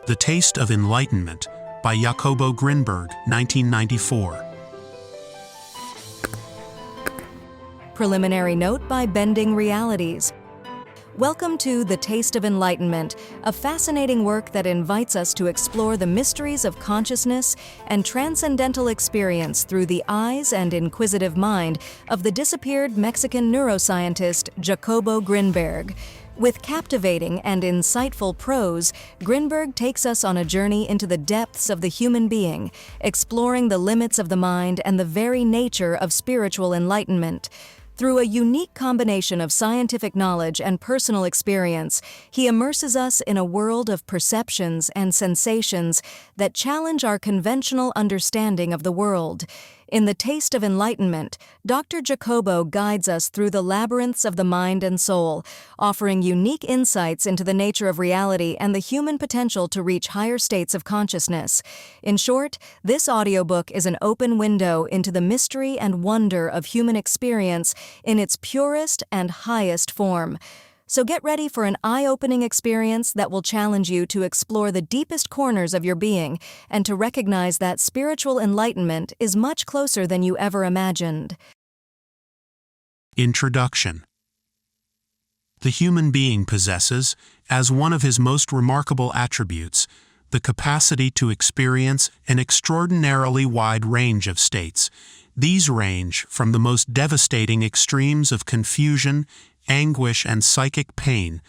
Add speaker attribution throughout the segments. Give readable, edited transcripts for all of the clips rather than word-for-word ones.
Speaker 1: The Taste of Enlightenment by Jacobo Grinberg, 1994.
Speaker 2: Preliminary note by Bending Realities. Welcome to The Taste of Enlightenment, a fascinating work that invites us to explore the mysteries of consciousness and transcendental experience through the eyes and inquisitive mind of the disappeared Mexican neuroscientist Jacobo Grinberg. With captivating and insightful prose, Grinberg takes us on a journey into the depths of the human being, exploring the limits of the mind and the very nature of spiritual enlightenment. Through a unique combination of scientific knowledge and personal experience, he immerses us in a world of perceptions and sensations that challenge our conventional understanding of the world. In The Taste of Enlightenment, Dr. Jacobo guides us through the labyrinths of the mind and soul, offering unique insights into the nature of reality and the human potential to reach higher states of consciousness. In short, this audiobook is an open window into the mystery and wonder of human experience in its purest and highest form. So get ready for an eye-opening experience that will challenge you to explore the deepest corners of your being and to recognize that spiritual enlightenment is much closer than you ever imagined.
Speaker 1: Introduction. The human being possesses, as one of his most remarkable attributes, the capacity to experience an extraordinarily wide range of states. These range from the most devastating extremes of confusion, anguish, and psychic pain,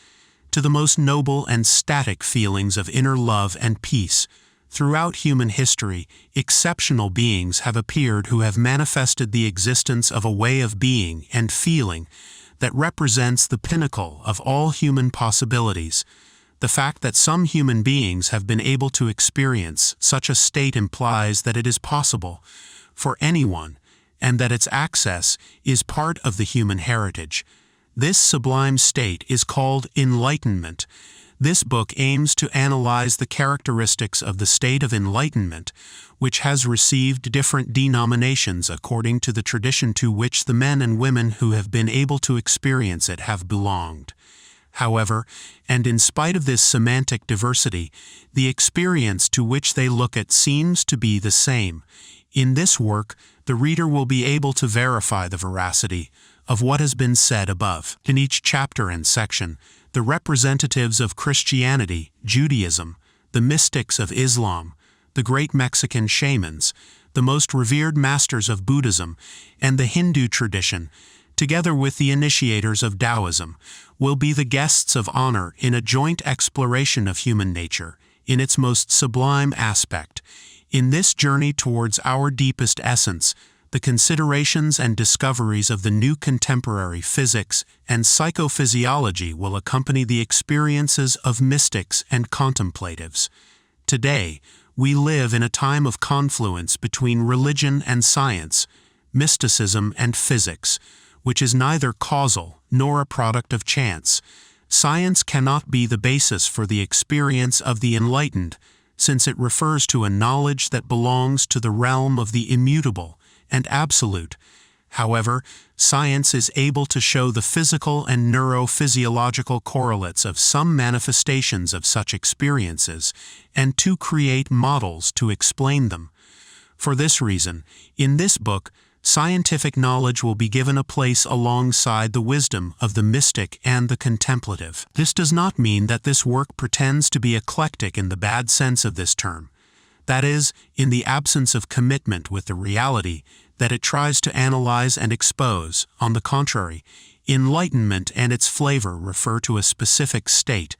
Speaker 1: to the most noble and static feelings of inner love and peace. Throughout human history, exceptional beings have appeared who have manifested the existence of a way of being and feeling that represents the pinnacle of all human possibilities. The fact that some human beings have been able to experience such a state implies that it is possible for anyone, and that its access is part of the human heritage. This sublime state is called enlightenment. This book aims to analyze the characteristics of the state of enlightenment, which has received different denominations according to the tradition to which the men and women who have been able to experience it have belonged. However, and in spite of this semantic diversity, the experience to which they look at seems to be the same. In this work, the reader will be able to verify the veracity of what has been said above. In each chapter and section, the representatives of Christianity, Judaism, the mystics of Islam, the great Mexican shamans, the most revered masters of Buddhism, and the Hindu tradition, together with the initiators of Taoism, will be the guests of honor in a joint exploration of human nature in its most sublime aspect. In this journey towards our deepest essence, the considerations and discoveries of the new contemporary physics and psychophysiology will accompany the experiences of mystics and contemplatives. Today, we live in a time of confluence between religion and science, mysticism and physics, which is neither causal nor a product of chance. Science cannot be the basis for the experience of the enlightened, since it refers to a knowledge that belongs to the realm of the immutable and absolute. However, science is able to show the physical and neurophysiological correlates of some manifestations of such experiences and to create models to explain them. For this reason, in this book, scientific knowledge will be given a place alongside the wisdom of the mystic and the contemplative. This does not mean that this work pretends to be eclectic in the bad sense of this term. That is, in the absence of commitment with the reality that it tries to analyze and expose. On the contrary, enlightenment and its flavor refer to a specific state,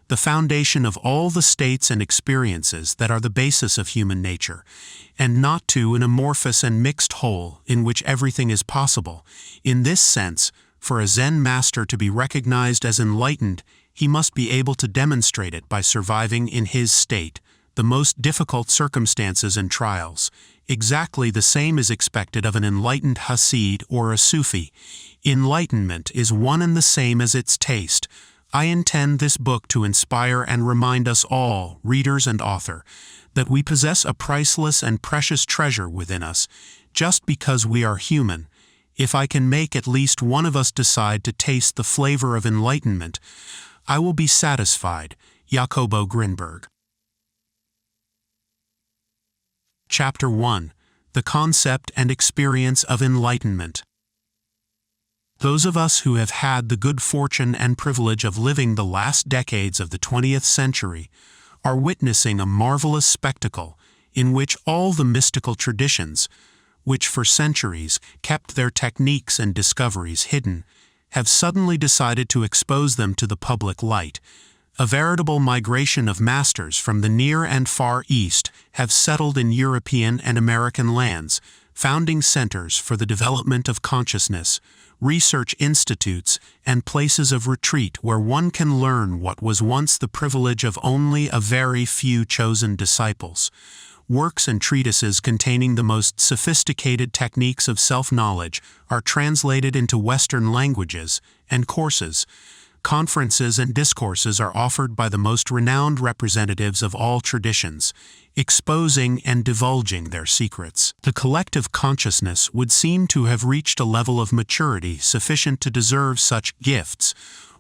Speaker 1: the foundation of all the states and experiences that are the basis of human nature, and not to an amorphous and mixed whole in which everything is possible. In this sense, for a Zen master to be recognized as enlightened, he must be able to demonstrate it by surviving in his state the most difficult circumstances and trials. Exactly the same is expected of an enlightened Hasid or a Sufi. Enlightenment is one and the same as its taste. I intend this book to inspire and remind us all, readers and author, that we possess a priceless and precious treasure within us, just because we are human. If I can make at least one of us decide to taste the flavor of enlightenment, I will be satisfied. Jacobo Grinberg. Chapter 1. The Concept and Experience of Enlightenment. Those of us who have had the good fortune and privilege of living the last decades of the 20th century are witnessing a marvelous spectacle in which all the mystical traditions, which for centuries kept their techniques and discoveries hidden, have suddenly decided to expose them to the public light. A veritable migration of masters from the Near and Far East have settled in European and American lands, founding centers for the development of consciousness, research institutes, and places of retreat where one can learn what was once the privilege of only a very few chosen disciples. Works and treatises containing the most sophisticated techniques of self-knowledge are translated into Western languages, and courses, conferences and discourses are offered by the most renowned representatives of all traditions, exposing and divulging their secrets. The collective consciousness would seem to have reached a level of maturity sufficient to deserve such gifts,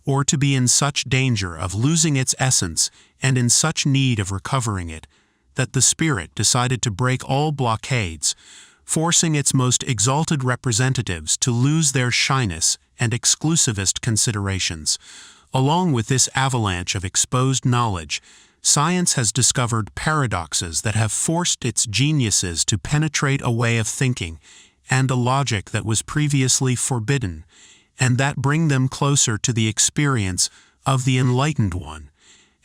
Speaker 1: or to be in such danger of losing its essence and in such need of recovering it, that the Spirit decided to break all blockades, forcing its most exalted representatives to lose their shyness and exclusivist considerations. Along with this avalanche of exposed knowledge, science has discovered paradoxes that have forced its geniuses to penetrate a way of thinking and a logic that was previously forbidden, and that bring them closer to the experience of the enlightened one.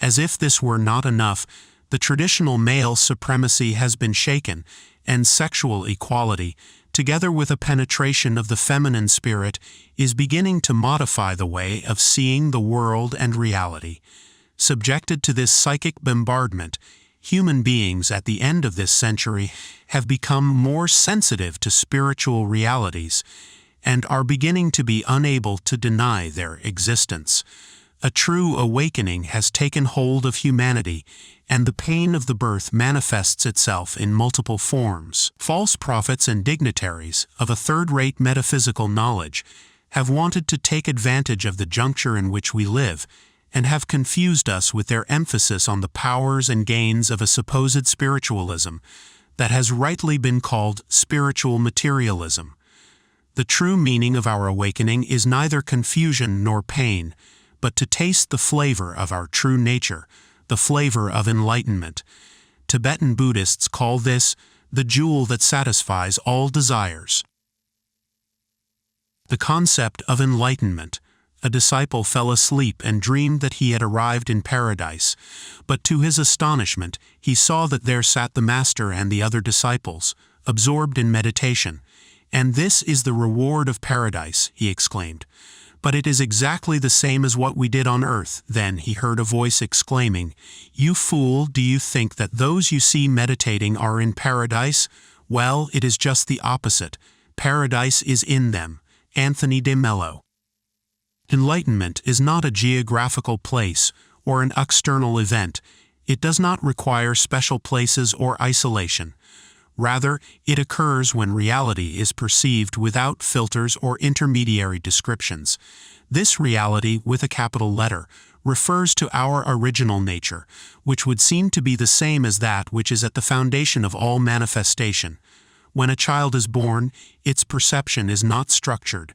Speaker 1: As if this were not enough, the traditional male supremacy has been shaken, and sexual equality, together with a penetration of the feminine spirit, is beginning to modify the way of seeing the world and reality. Subjected to this psychic bombardment, human beings at the end of this century have become more sensitive to spiritual realities and are beginning to be unable to deny their existence. A true awakening has taken hold of humanity, and the pain of the birth manifests itself in multiple forms. False prophets and dignitaries of a third-rate metaphysical knowledge have wanted to take advantage of the juncture in which we live, and have confused us with their emphasis on the powers and gains of a supposed spiritualism that has rightly been called spiritual materialism. The true meaning of our awakening is neither confusion nor pain, but to taste the flavor of our true nature, the flavor of enlightenment. Tibetan Buddhists call this the jewel that satisfies all desires. The concept of enlightenment. A disciple fell asleep and dreamed that he had arrived in paradise, but to his astonishment he saw that there sat the master and the other disciples, absorbed in meditation. "And this is the reward of paradise," he exclaimed. "But it is exactly the same as what we did on earth." Then he heard a voice exclaiming, "You fool, do you think that those you see meditating are in paradise? Well, it is just the opposite. Paradise is in them." Anthony de Mello. Enlightenment is not a geographical place or an external event. It does not require special places or isolation. Rather, it occurs when reality is perceived without filters or intermediary descriptions. This reality, with a capital letter, refers to our original nature, which would seem to be the same as that which is at the foundation of all manifestation. When a child is born, its perception is not structured.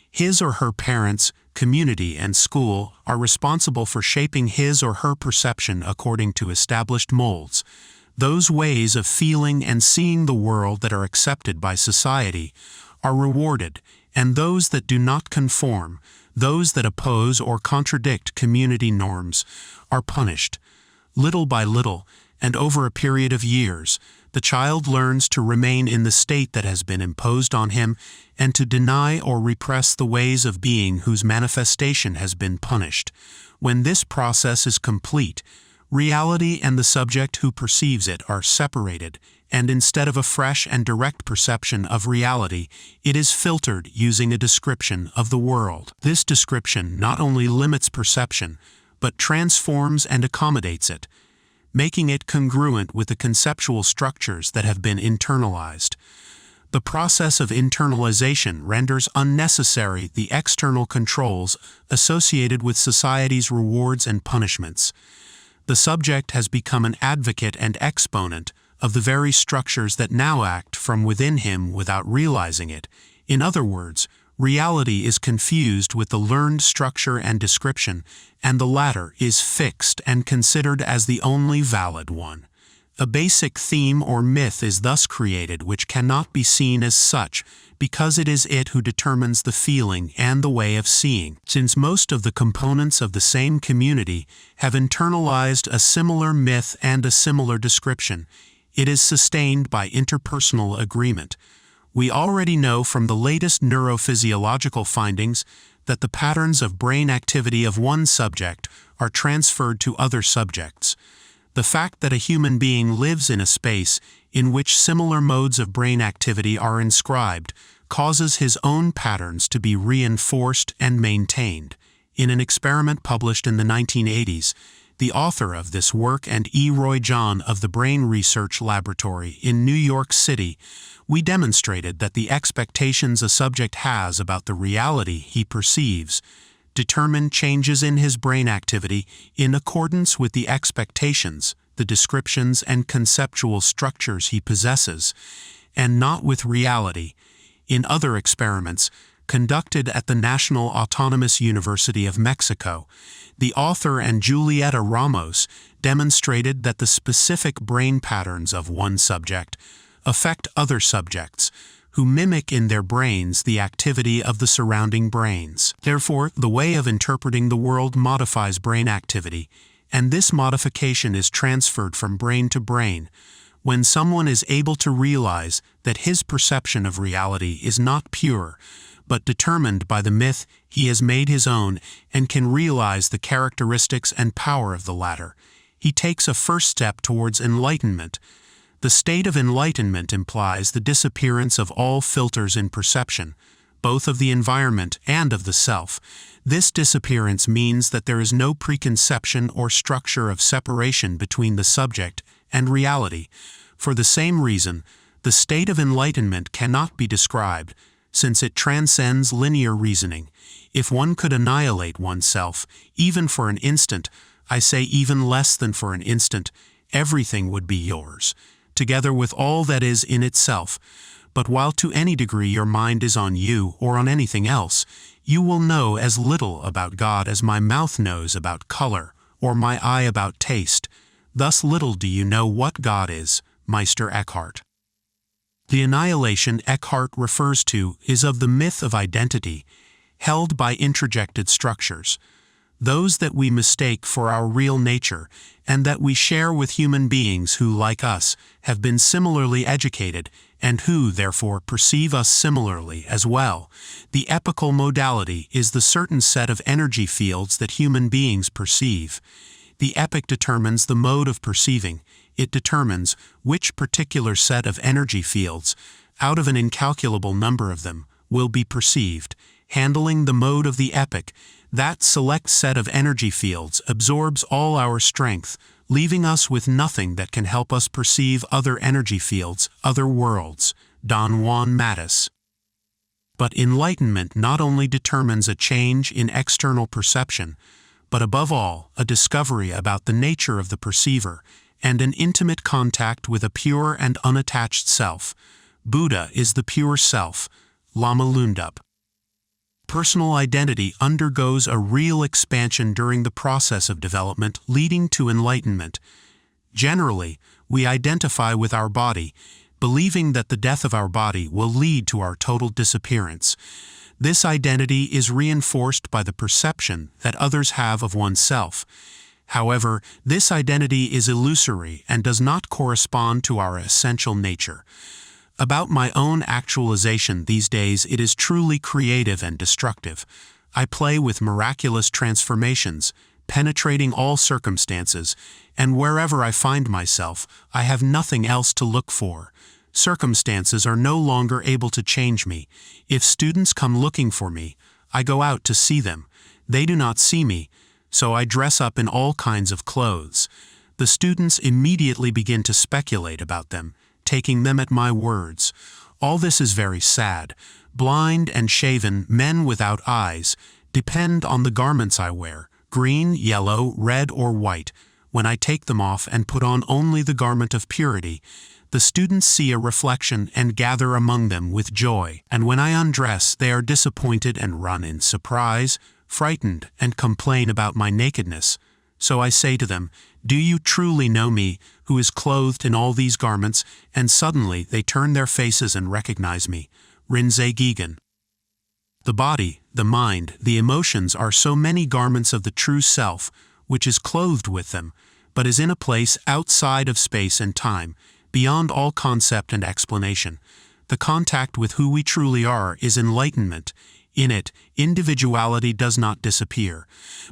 Speaker 1: His or her parents, community, and school are responsible for shaping his or her perception according to established molds. Those ways of feeling and seeing the world that are accepted by society are rewarded, and those that do not conform, those that oppose or contradict community norms, are punished. Little by little, and over a period of years, the child learns to remain in the state that has been imposed on him and to deny or repress the ways of being whose manifestation has been punished. When this process is complete, reality and the subject who perceives it are separated, and instead of a fresh and direct perception of reality, it is filtered using a description of the world. This description not only limits perception, but transforms and accommodates it, making it congruent with the conceptual structures that have been internalized. The process of internalization renders unnecessary the external controls associated with society's rewards and punishments. The subject has become an advocate and exponent of the very structures that now act from within him without realizing it. In other words, reality is confused with the learned structure and description, and the latter is fixed and considered as the only valid one. A basic theme or myth is thus created which cannot be seen as such, because it is it who determines the feeling and the way of seeing. Since most of the components of the same community have internalized a similar myth and a similar description, it is sustained by interpersonal agreement. We already know from the latest neurophysiological findings that the patterns of brain activity of one subject are transferred to other subjects. The fact that a human being lives in a space in which similar modes of brain activity are inscribed causes his own patterns to be reinforced and maintained. In an experiment published in the 1980s, the author of this work and E. Roy John of the Brain Research Laboratory in New York City, we demonstrated that the expectations a subject has about the reality he perceives determine changes in his brain activity in accordance with the expectations, the descriptions and conceptual structures he possesses, and not with reality. In other experiments, conducted at the National Autonomous University of Mexico, the author and Julieta Ramos demonstrated that the specific brain patterns of one subject affect other subjects, who mimic in their brains the activity of the surrounding brains. Therefore, the way of interpreting the world modifies brain activity, and this modification is transferred from brain to brain. When someone is able to realize that his perception of reality is not pure, but determined by the myth he has made his own and can realize the characteristics and power of the latter, he takes a first step towards enlightenment. The state of enlightenment implies the disappearance of all filters in perception, both of the environment and of the self. This disappearance means that there is no preconception or structure of separation between the subject and reality. For the same reason, the state of enlightenment cannot be described, since it transcends linear reasoning. If one could annihilate oneself, even for an instant, I say even less than for an instant, everything would be yours, together with all that is in itself. But while to any degree your mind is on you or on anything else, you will know as little about God as my mouth knows about color, or my eye about taste. Thus little do you know what God is, Meister Eckhart. The annihilation Eckhart refers to is of the myth of identity, held by introjected structures, those that we mistake for our real nature, and that we share with human beings who, like us, have been similarly educated, and who, therefore, perceive us similarly as well. The epical modality is the certain set of energy fields that human beings perceive. The epic determines the mode of perceiving. It determines which particular set of energy fields, out of an incalculable number of them, will be perceived. Handling the mode of the epic, that select set of energy fields absorbs all our strength, leaving us with nothing that can help us perceive other energy fields, other worlds. Don Juan Matus. But enlightenment not only determines a change in external perception, but above all, a discovery about the nature of the perceiver, and an intimate contact with a pure and unattached self. Buddha is the pure self. Lama Lundup. Personal identity undergoes a real expansion during the process of development, leading to enlightenment. Generally, we identify with our body, believing that the death of our body will lead to our total disappearance. This identity is reinforced by the perception that others have of oneself. However, this identity is illusory and does not correspond to our essential nature. About my own actualization these days, it is truly creative and destructive. I play with miraculous transformations, penetrating all circumstances, and wherever I find myself, I have nothing else to look for. Circumstances are no longer able to change me. If students come looking for me, I go out to see them. They do not see me, so I dress up in all kinds of clothes. The students immediately begin to speculate about them, taking them at my words. All this is very sad. Blind and shaven men without eyes depend on the garments I wear, green, yellow, red, or white. when I take them off and put on only the garment of purity, the students see a reflection and gather among them with joy. And when I undress, they are disappointed and run in surprise, frightened, and complain about my nakedness. So I say to them, "Do you truly know me, who is clothed in all these garments?" And suddenly they turn their faces and recognize me. Rinzai Gigan. The body, the mind, the emotions are so many garments of the true self, which is clothed with them, but is in a place outside of space and time, beyond all concept and explanation. The contact with who we truly are is enlightenment. In it, individuality does not disappear,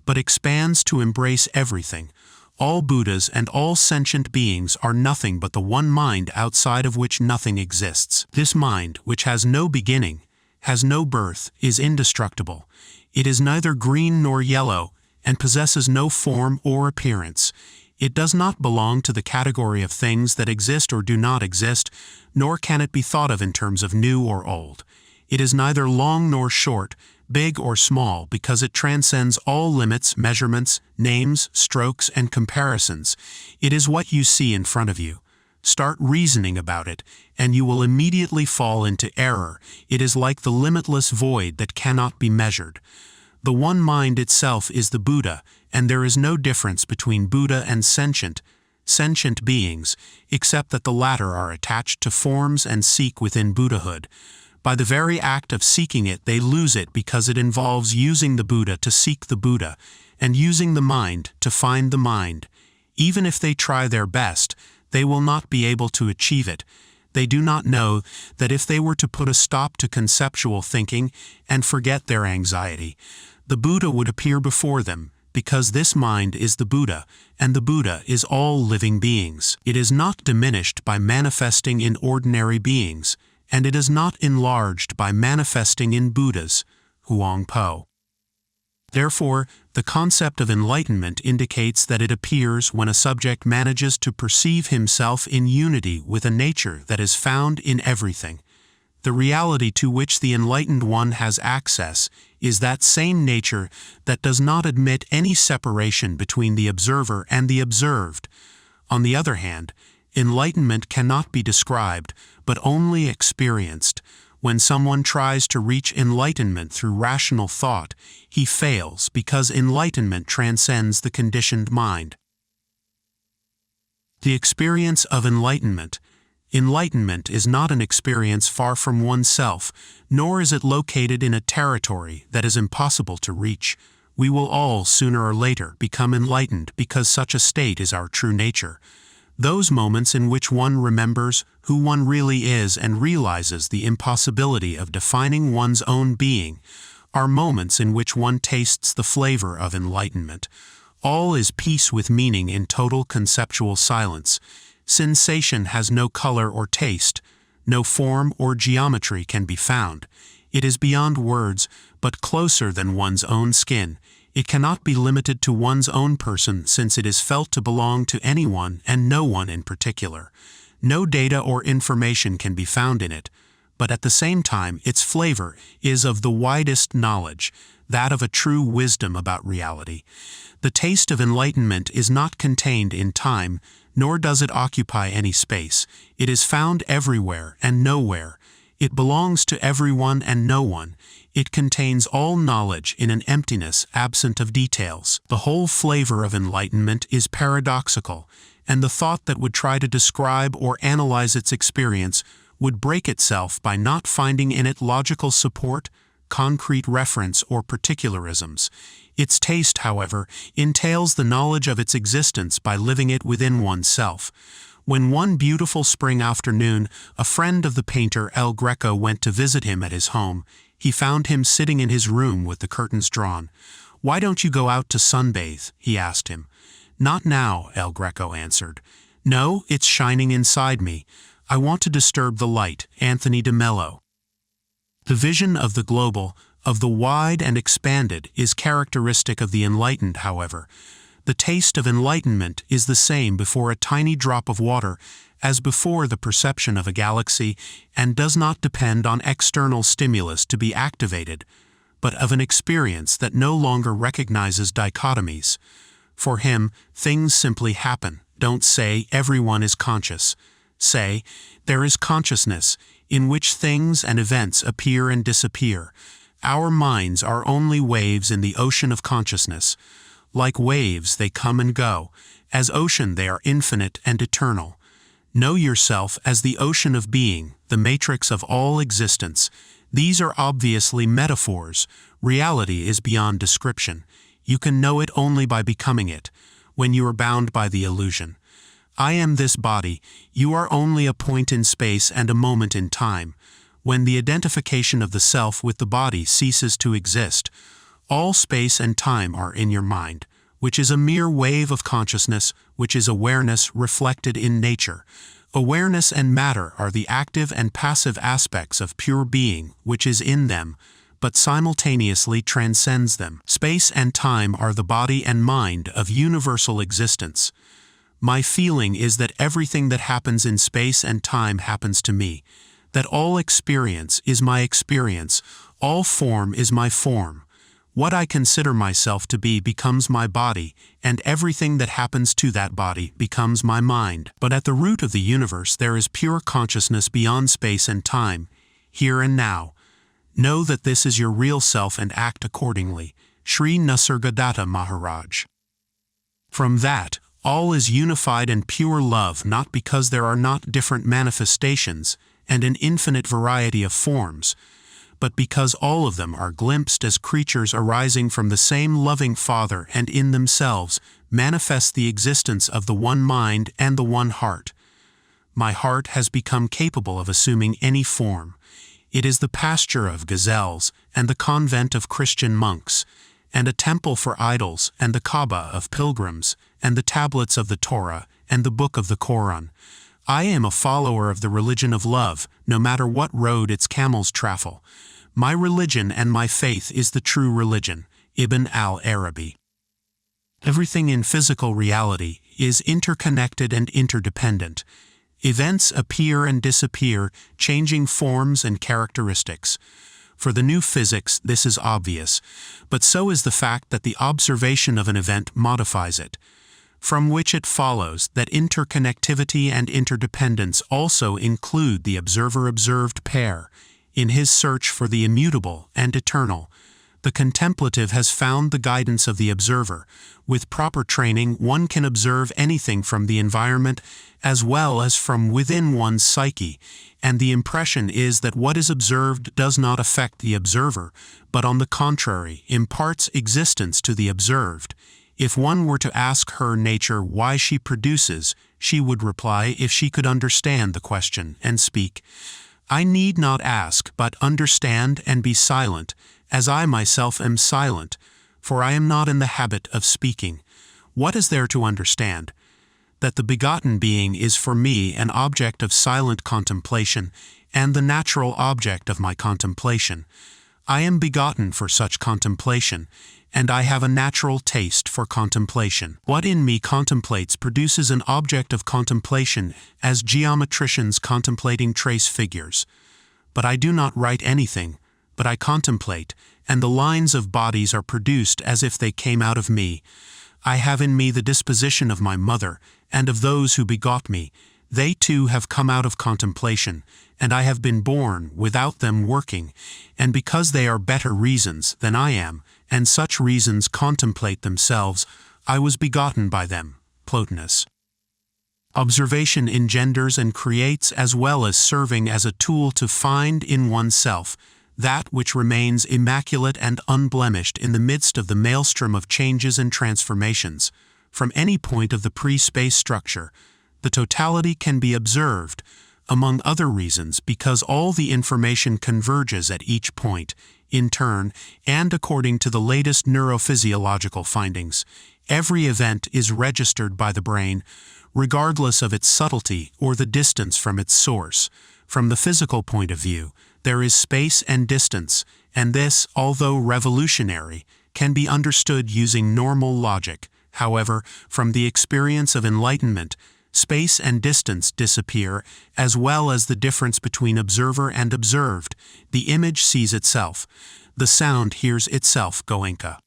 Speaker 1: but expands to embrace everything. All Buddhas and all sentient beings are nothing but the one mind outside of which nothing exists. This mind, which has no beginning, has no birth, is indestructible. It is neither green nor yellow, and possesses no form or appearance. It does not belong to the category of things that exist or do not exist, nor can it be thought of in terms of new or old. It is neither long nor short, big or small, because it transcends all limits, measurements, names, strokes, and comparisons. It is what you see in front of you. Start reasoning about it, and you will immediately fall into error. It is like the limitless void that cannot be measured. The one mind itself is the Buddha, and there is no difference between Buddha and sentient beings, except that the latter are attached to forms and seek within Buddhahood. By the very act of seeking it, they lose it because it involves using the Buddha to seek the Buddha, and using the mind to find the mind. Even if they try their best, they will not be able to achieve it. They do not know that if they were to put a stop to conceptual thinking and forget their anxiety, the Buddha would appear before them, because this mind is the Buddha, and the Buddha is all living beings. It is not diminished by manifesting in ordinary beings, and it is not enlarged by manifesting in Buddhas. Huang Po. Therefore, the concept of enlightenment indicates that it appears when a subject manages to perceive himself in unity with a nature that is found in everything. The reality to which the enlightened one has access is that same nature that does not admit any separation between the observer and the observed. On the other hand, enlightenment cannot be described, but only experienced. When someone tries to reach enlightenment through rational thought, he fails because enlightenment transcends the conditioned mind. The experience of enlightenment. Enlightenment is not an experience far from oneself, nor is it located in a territory that is impossible to reach. We will all, sooner or later, become enlightened because such a state is our true nature. Those moments in which one remembers who one really is and realizes the impossibility of defining one's own being are moments in which one tastes the flavor of enlightenment. All is peace with meaning in total conceptual silence. Sensation has no color or taste, no form or geometry can be found. It is beyond words, but closer than one's own skin. It cannot be limited to one's own person since it is felt to belong to anyone and no one in particular. No data or information can be found in it, but at the same time its flavor is of the widest knowledge, that of a true wisdom about reality. The taste of enlightenment is not contained in time, nor does it occupy any space. It is found everywhere and nowhere. It belongs to everyone and no one. It contains all knowledge in an emptiness absent of details. The whole flavor of enlightenment is paradoxical, and the thought that would try to describe or analyze its experience would break itself by not finding in it logical support, concrete reference, or particularisms. Its taste, however, entails the knowledge of its existence by living it within oneself. When one beautiful spring afternoon, a friend of the painter El Greco went to visit him at his home, he found him sitting in his room with the curtains drawn. "Why don't you go out to sunbathe?" he asked him. "Not now," El Greco answered. "No, it's shining inside me. I want to disturb the light." Anthony de Mello. The vision of the global, of the wide and expanded, is characteristic of the enlightened, however. The taste of enlightenment is the same before a tiny drop of water as before the perception of a galaxy, and does not depend on external stimulus to be activated, but of an experience that no longer recognizes dichotomies. For him, things simply happen. Don't say, everyone is conscious. Say, there is consciousness, in which things and events appear and disappear. Our minds are only waves in the ocean of consciousness. Like waves, they come and go. As ocean, they are infinite and eternal. Know yourself as the ocean of being, the matrix of all existence. These are obviously metaphors. Reality is beyond description. You can know it only by becoming it, when you are bound by the illusion. I am this body. You are only a point in space and a moment in time. When the identification of the self with the body ceases to exist, all space and time are in your mind, which is a mere wave of consciousness, which is awareness reflected in nature. Awareness and matter are the active and passive aspects of pure being, which is in them, but simultaneously transcends them. Space and time are the body and mind of universal existence. My feeling is that everything that happens in space and time happens to me, that all experience is my experience, all form is my form. What I consider myself to be becomes my body, and everything that happens to that body becomes my mind. But at the root of the universe there is pure consciousness beyond space and time, here and now. Know that this is your real self and act accordingly. Sri Nisargadatta Maharaj. From that, all is unified and pure love, not because there are not different manifestations and an infinite variety of forms, but because all of them are glimpsed as creatures arising from the same loving Father and in themselves manifest the existence of the one mind and the one heart. My heart has become capable of assuming any form. It is the pasture of gazelles and the convent of Christian monks, and a temple for idols and the Kaaba of pilgrims, and the tablets of the Torah and the book of the Koran. I am a follower of the religion of love, no matter what road its camels travel. My religion and my faith is the true religion. Ibn al-Arabi. Everything in physical reality is interconnected and interdependent. Events appear and disappear, changing forms and characteristics. For the new physics, this is obvious, but so is the fact that the observation of an event modifies it, from which it follows that interconnectivity and interdependence also include the observer-observed pair. In his search for the immutable and eternal, the contemplative has found the guidance of the observer. With proper training, one can observe anything from the environment as well as from within one's psyche, and the impression is that what is observed does not affect the observer, but on the contrary, imparts existence to the observed. If one were to ask her nature why she produces, she would reply if she could understand the question and speak. I need not ask, but understand and be silent, as I myself am silent, for I am not in the habit of speaking. What is there to understand? That the begotten being is for me an object of silent contemplation, and the natural object of my contemplation. I am begotten for such contemplation, and I have a natural taste for contemplation. What in me contemplates produces an object of contemplation, as geometricians contemplating trace figures. But I do not write anything, but I contemplate, and the lines of bodies are produced as if they came out of me. I have in me the disposition of my mother, and of those who begot me. They too have come out of contemplation, and I have been born without them working, and because they are better reasons than I am, and such reasons contemplate themselves, I was begotten by them. Plotinus. Observation engenders and creates, as well as serving as a tool to find in oneself that which remains immaculate and unblemished in the midst of the maelstrom of changes and transformations. From any point of the pre-space structure, the totality can be observed, among other reasons because all the information converges at each point, in turn, and according to the latest neurophysiological findings. Every event is registered by the brain, regardless of its subtlety or the distance from its source. From the physical point of view, there is space and distance, and this, although revolutionary, can be understood using normal logic. However, from the experience of enlightenment, space and distance disappear, as well as the difference between observer and observed. The image sees itself. The sound hears itself. Goenka.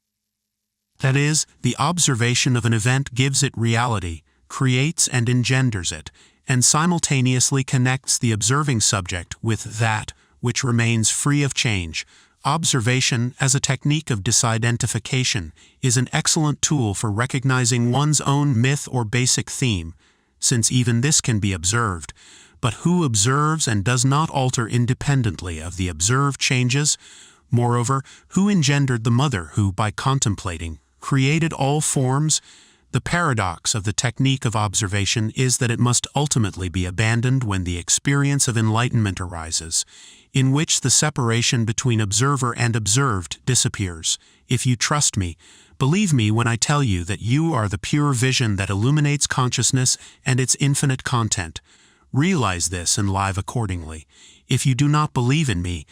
Speaker 1: That is, the observation of an event gives it reality, creates and engenders it, and simultaneously connects the observing subject with that which remains free of change. Observation, as a technique of disidentification, is an excellent tool for recognizing one's own myth or basic theme, since even this can be observed. But who observes and does not alter independently of the observed changes? Moreover, who engendered the mother who, by contemplating, created all forms? The paradox of the technique of observation is that it must ultimately be abandoned when the experience of enlightenment arises, in which the separation between observer and observed disappears. If you trust me, believe me when I tell you that you are the pure vision that illuminates consciousness and its infinite content. Realize this and live accordingly. If you do not believe in me,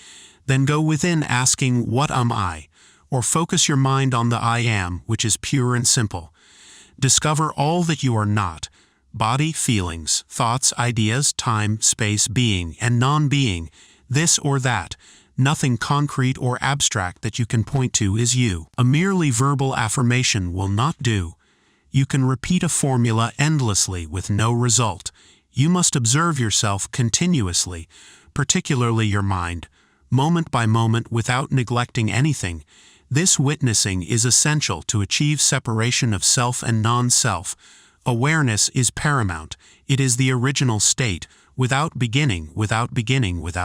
Speaker 1: then go within asking, "What am I?" or focus your mind on the I am, which is pure and simple. Discover all that you are not: body, feelings, thoughts, ideas, time, space, being, and non-being, this or that. Nothing concrete or abstract that you can point to is you. A merely verbal affirmation will not do. You can repeat a formula endlessly with no result. You must observe yourself continuously, particularly your mind, moment by moment without neglecting anything. This witnessing is essential to achieve separation of self and non-self. Awareness is paramount. It is the original state, without beginning, without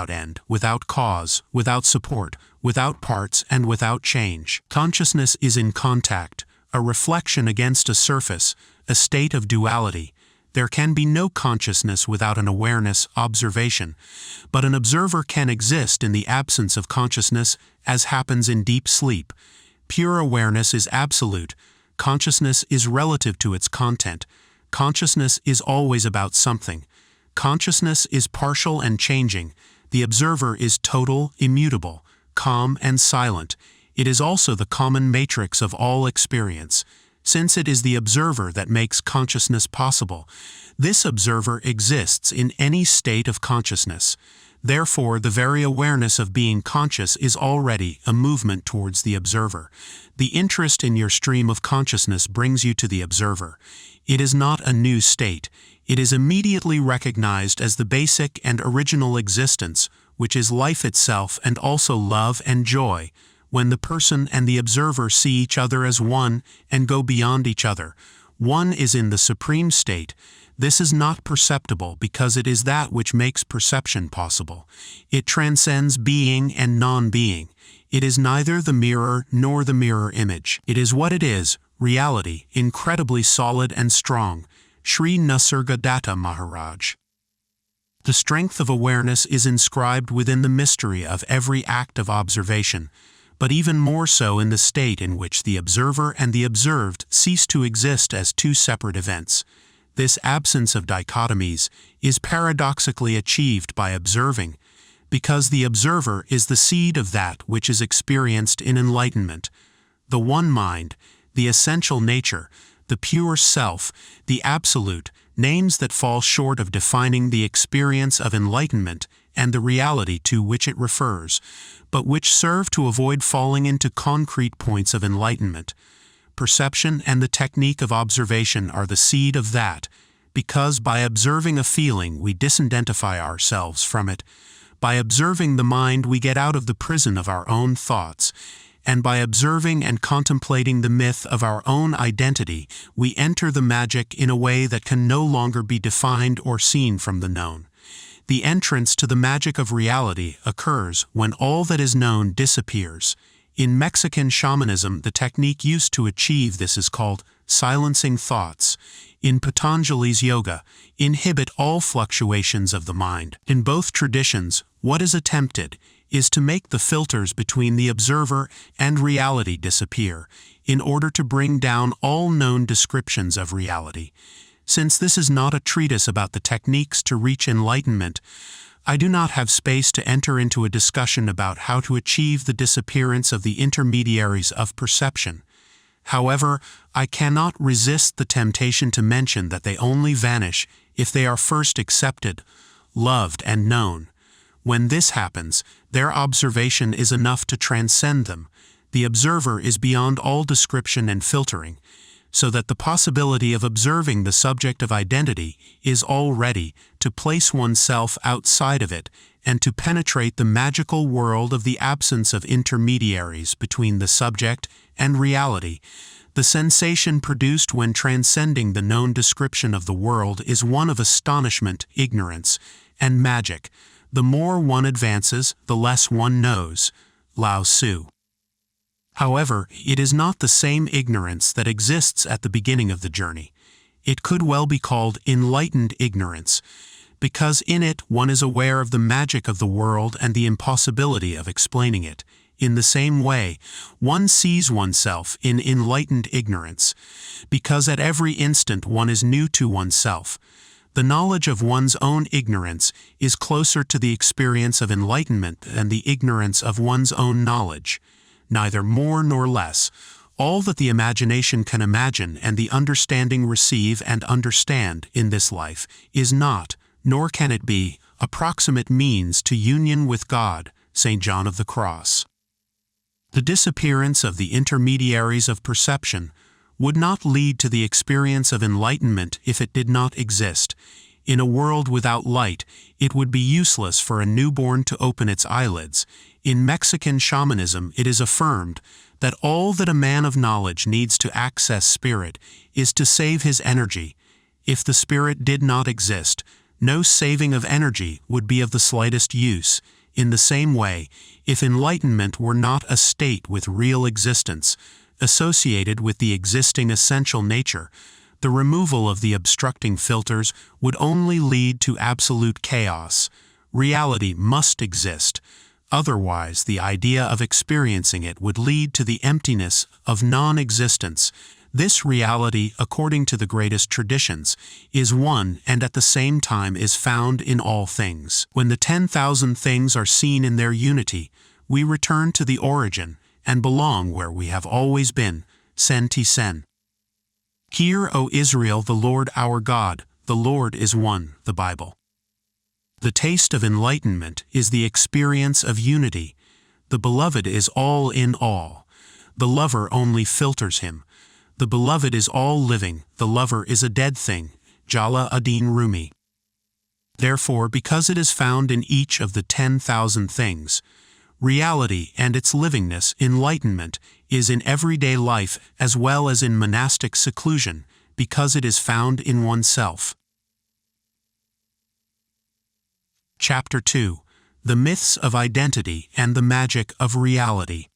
Speaker 1: end, without cause, without support, without parts, and without change. Consciousness is in contact, a reflection against a surface, a state of duality. There can be no consciousness without an awareness, observation, but an observer can exist in the absence of consciousness, as happens in deep sleep. Pure awareness is absolute. Consciousness is relative to its content. Consciousness is always about something. Consciousness is partial and changing. The observer is total, immutable, calm and silent. It is also the common matrix of all experience. Since it is the observer that makes consciousness possible, this observer exists in any state of consciousness. Therefore, the very awareness of being conscious is already a movement towards the observer. The interest in your stream of consciousness brings you to the observer. It is not a new state. It is immediately recognized as the basic and original existence, which is life itself and also love and joy. When the person and the observer see each other as one and go beyond each other, one is in the supreme state. This is not perceptible because it is that which makes perception possible. It transcends being and non-being. It is neither the mirror nor the mirror image. It is what it is, reality, incredibly solid and strong. Sri Nisargadatta Maharaj. The strength of awareness is inscribed within the mystery of every act of observation, but even more so in the state in which the observer and the observed cease to exist as two separate events. This absence of dichotomies is paradoxically achieved by observing, because the observer is the seed of that which is experienced in enlightenment. The one mind, the essential nature, the pure self, the absolute, names that fall short of defining the experience of enlightenment and the reality to which it refers, but which serve to avoid falling into concrete points of enlightenment. Perception and the technique of observation are the seed of that, because by observing a feeling we disidentify ourselves from it. By observing the mind we get out of the prison of our own thoughts, and by observing and contemplating the myth of our own identity, we enter the magic in a way that can no longer be defined or seen from the known. The entrance to the magic of reality occurs when all that is known disappears. In Mexican shamanism, the technique used to achieve this is called silencing thoughts. In Patanjali's yoga, inhibit all fluctuations of the mind. In both traditions, what is attempted is to make the filters between the observer and reality disappear, in order to bring down all known descriptions of reality. Since this is not a treatise about the techniques to reach enlightenment, I do not have space to enter into a discussion about how to achieve the disappearance of the intermediaries of perception. However, I cannot resist the temptation to mention that they only vanish if they are first accepted, loved, and known. When this happens, their observation is enough to transcend them. The observer is beyond all description and filtering, so that the possibility of observing the subject of identity is already to place oneself outside of it and to penetrate the magical world of the absence of intermediaries between the subject and reality. The sensation produced when transcending the known description of the world is one of astonishment, ignorance, and magic. The more one advances, the less one knows. Lao Tzu. However, it is not the same ignorance that exists at the beginning of the journey. It could well be called enlightened ignorance, because in it one is aware of the magic of the world and the impossibility of explaining it. In the same way, one sees oneself in enlightened ignorance, because at every instant one is new to oneself. The knowledge of one's own ignorance is closer to the experience of enlightenment than the ignorance of one's own knowledge. Neither more nor less. All that the imagination can imagine and the understanding receive and understand in this life is not, nor can it be, a proximate means to union with God. St. John of the Cross. The disappearance of the intermediaries of perception would not lead to the experience of enlightenment if it did not exist. In a world without light, it would be useless for a newborn to open its eyelids. In Mexican shamanism, it is affirmed that all that a man of knowledge needs to access spirit is to save his energy. If the spirit did not exist, no saving of energy would be of the slightest use. In the same way, if enlightenment were not a state with real existence, associated with the existing essential nature, the removal of the obstructing filters would only lead to absolute chaos. Reality must exist. Otherwise, the idea of experiencing it would lead to the emptiness of non-existence. This reality, according to the greatest traditions, is one and at the same time is found in all things. When the 10,000 things are seen in their unity, we return to the origin and belong where we have always been. Sen Ti Sen. Hear, O Israel, the Lord our God, the Lord is one. The Bible. The taste of enlightenment is the experience of unity. The beloved is all in all. The lover only filters him. The beloved is all living, the lover is a dead thing. Jala ad-Din Rumi. Therefore, because it is found in each of the 10,000 things, reality and its livingness, enlightenment, is in everyday life as well as in monastic seclusion, because it is found in oneself. Chapter 2. The Myths of Identity and the Magic of Reality.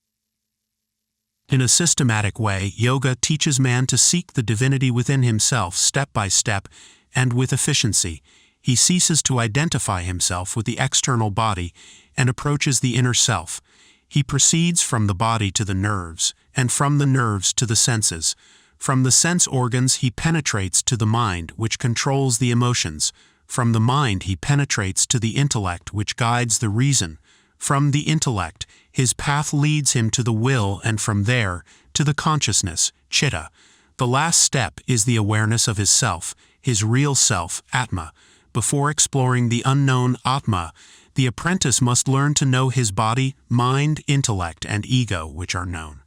Speaker 1: In a systematic way, yoga teaches man to seek the divinity within himself step by step and with efficiency. He ceases to identify himself with the external body and approaches the inner self. He proceeds from the body to the nerves, and from the nerves to the senses. From the sense organs he penetrates to the mind, which controls the emotions. From the mind he penetrates to the intellect, which guides the reason. From the intellect, his path leads him to the will, and from there, to the consciousness, chitta. The last step is the awareness of his self, his real self, Atma. Before exploring the unknown Atma, the apprentice must learn to know his body, mind, intellect, and ego, which are known.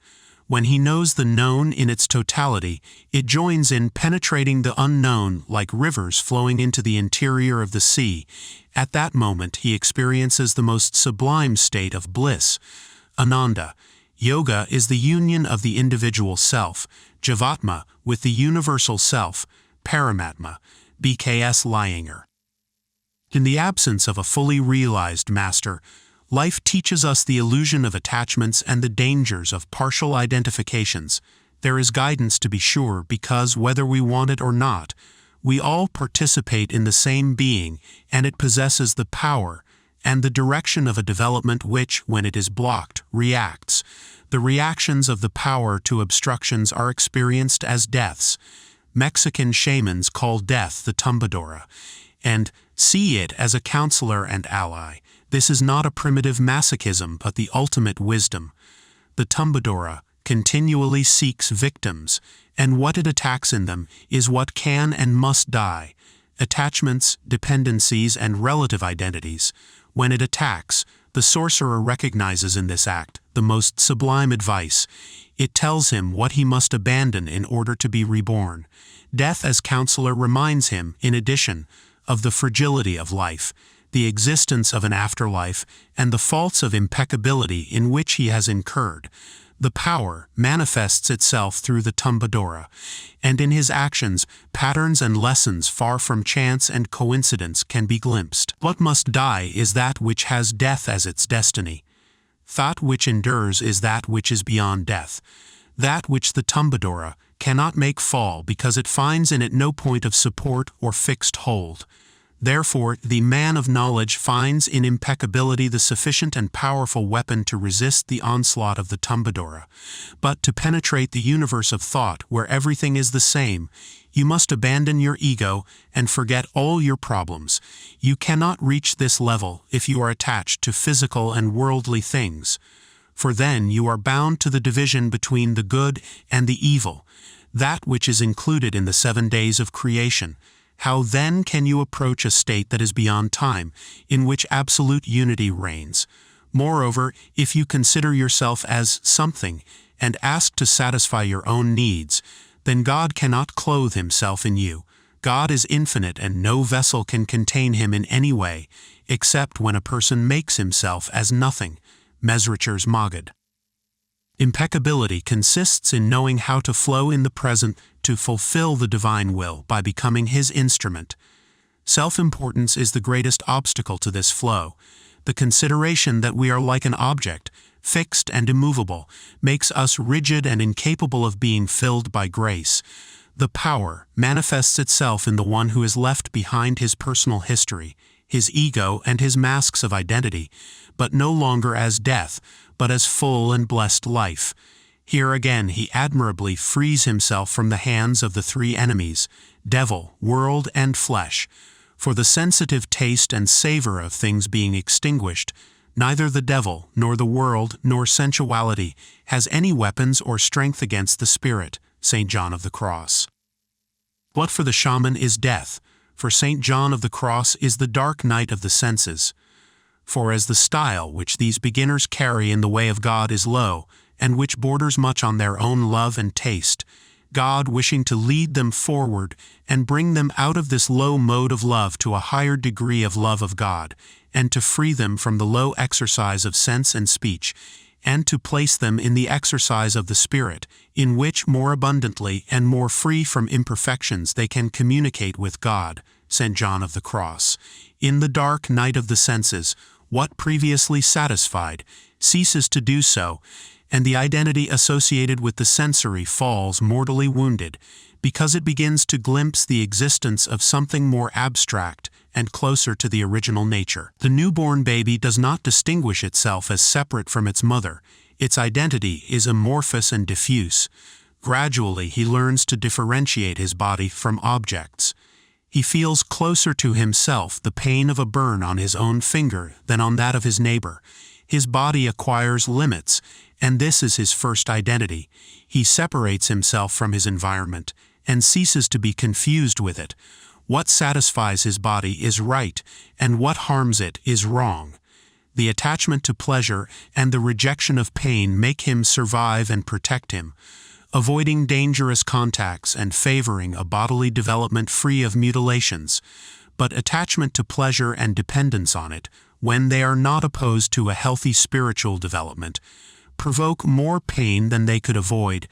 Speaker 1: When he knows the known in its totality, it joins in penetrating the unknown like rivers flowing into the interior of the sea. At that moment, he experiences the most sublime state of bliss. Ananda. Yoga is the union of the individual self, Jivatma, with the universal self, Paramatma. BKS Leininger. In the absence of a fully realized master, life teaches us the illusion of attachments and the dangers of partial identifications. There is guidance, to be sure, because whether we want it or not, we all participate in the same being, and it possesses the power and the direction of a development which, when it is blocked, reacts. The reactions of the power to obstructions are experienced as deaths. Mexican shamans call death the tumbadora, and see it as a counselor and ally. This is not a primitive masochism, but the ultimate wisdom. The tumbadora continually seeks victims, and what it attacks in them is what can and must die: attachments, dependencies, and relative identities. When it attacks, The sorcerer recognizes in this act the most sublime advice. It tells him what he must abandon in order to be reborn. Death as counselor reminds him, in addition, of the fragility of life, the existence of an afterlife, and the faults of impeccability in which he has incurred. The power manifests itself through the tumbadora, and in his actions, patterns and lessons far from chance and coincidence can be glimpsed. What must die is that which has death as its destiny. That which endures is that which is beyond death, that which the tumbadora cannot make fall because it finds in it no point of support or fixed hold. Therefore, the man of knowledge finds in impeccability the sufficient and powerful weapon to resist the onslaught of the tumbadora. But to penetrate the universe of thought where everything is the same, you must abandon your ego and forget all your problems. You cannot reach this level if you are attached to physical and worldly things, for then you are bound to the division between the good and the evil, that which is included in the 7 days of creation. How then can you approach a state that is beyond time, in which absolute unity reigns? Moreover, if you consider yourself as something, and ask to satisfy your own needs, then God cannot clothe himself in you. God is infinite and no vessel can contain him in any way, except when a person makes himself as nothing. Mesricher's Maggid. Impeccability consists in knowing how to flow in the present to fulfill the divine will by becoming his instrument. Self-importance is the greatest obstacle to this flow. The consideration that we are like an object, fixed and immovable, makes us rigid and incapable of being filled by grace. The power manifests itself in the one who is left behind his personal history, his ego and his masks of identity, but no longer as death, but as full and blessed life. Here again he admirably frees himself from the hands of the 3 enemies, devil, world, and flesh. For the sensitive taste and savor of things being extinguished, neither the devil, nor the world, nor sensuality has any weapons or strength against the spirit. St. John of the Cross. What for the shaman is death, for St. John of the Cross is the dark night of the senses. For as the style which these beginners carry in the way of God is low, and which borders much on their own love and taste, God, wishing to lead them forward and bring them out of this low mode of love to a higher degree of love of God, and to free them from the low exercise of sense and speech, and to place them in the exercise of the Spirit, in which more abundantly and more free from imperfections they can communicate with God. St. John of the Cross. In the dark night of the senses, what previously satisfied ceases to do so, and the identity associated with the sensory falls mortally wounded, because it begins to glimpse the existence of something more abstract and closer to the original nature. The newborn baby does not distinguish itself as separate from its mother. Its identity is amorphous and diffuse. Gradually he learns to differentiate his body from objects. He feels closer to himself the pain of a burn on his own finger than on that of his neighbor. His body acquires limits, and this is his first identity. He separates himself from his environment and ceases to be confused with it. What satisfies his body is right, and what harms it is wrong. The attachment to pleasure and the rejection of pain make him survive and protect him, avoiding dangerous contacts and favoring a bodily development free of mutilations. But attachment to pleasure and dependence on it, when they are not opposed to a healthy spiritual development, provoke more pain than they could avoid.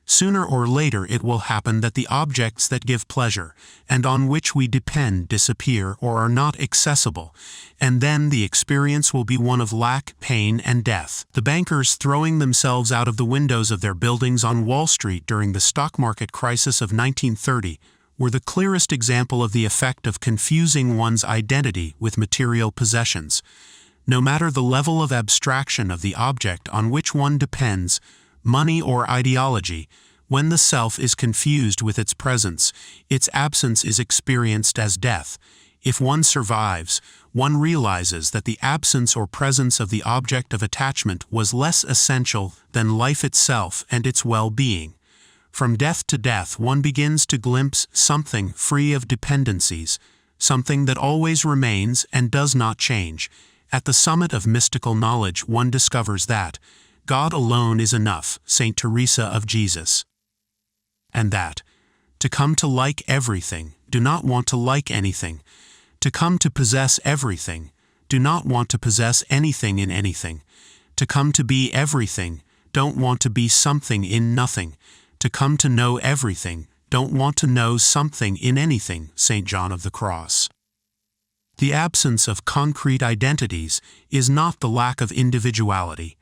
Speaker 1: Sooner or later it will happen that the objects that give pleasure and on which we depend disappear or are not accessible, and then the experience will be one of lack, pain, and death. The bankers throwing themselves out of the windows of their buildings on Wall Street during the stock market crisis of 1930 were the clearest example of the effect of confusing one's identity with material possessions. No matter the level of abstraction of the object on which one depends, money or ideology, when the self is confused with its presence, its absence is experienced as death. If one survives, one realizes that the absence or presence of the object of attachment was less essential than life itself and its well-being. From death to death one begins to glimpse something free of dependencies, something that always remains and does not change, At the summit of mystical knowledge, one discovers that God alone is enough, Saint Teresa of Jesus. And that, to come to like everything, do not want to like anything. To come to possess everything, do not want to possess anything in anything. To come to be everything, don't want to be something in nothing. To come to know everything, don't want to know something in anything, St. John of the Cross. The absence of concrete identities is not the lack of individuality.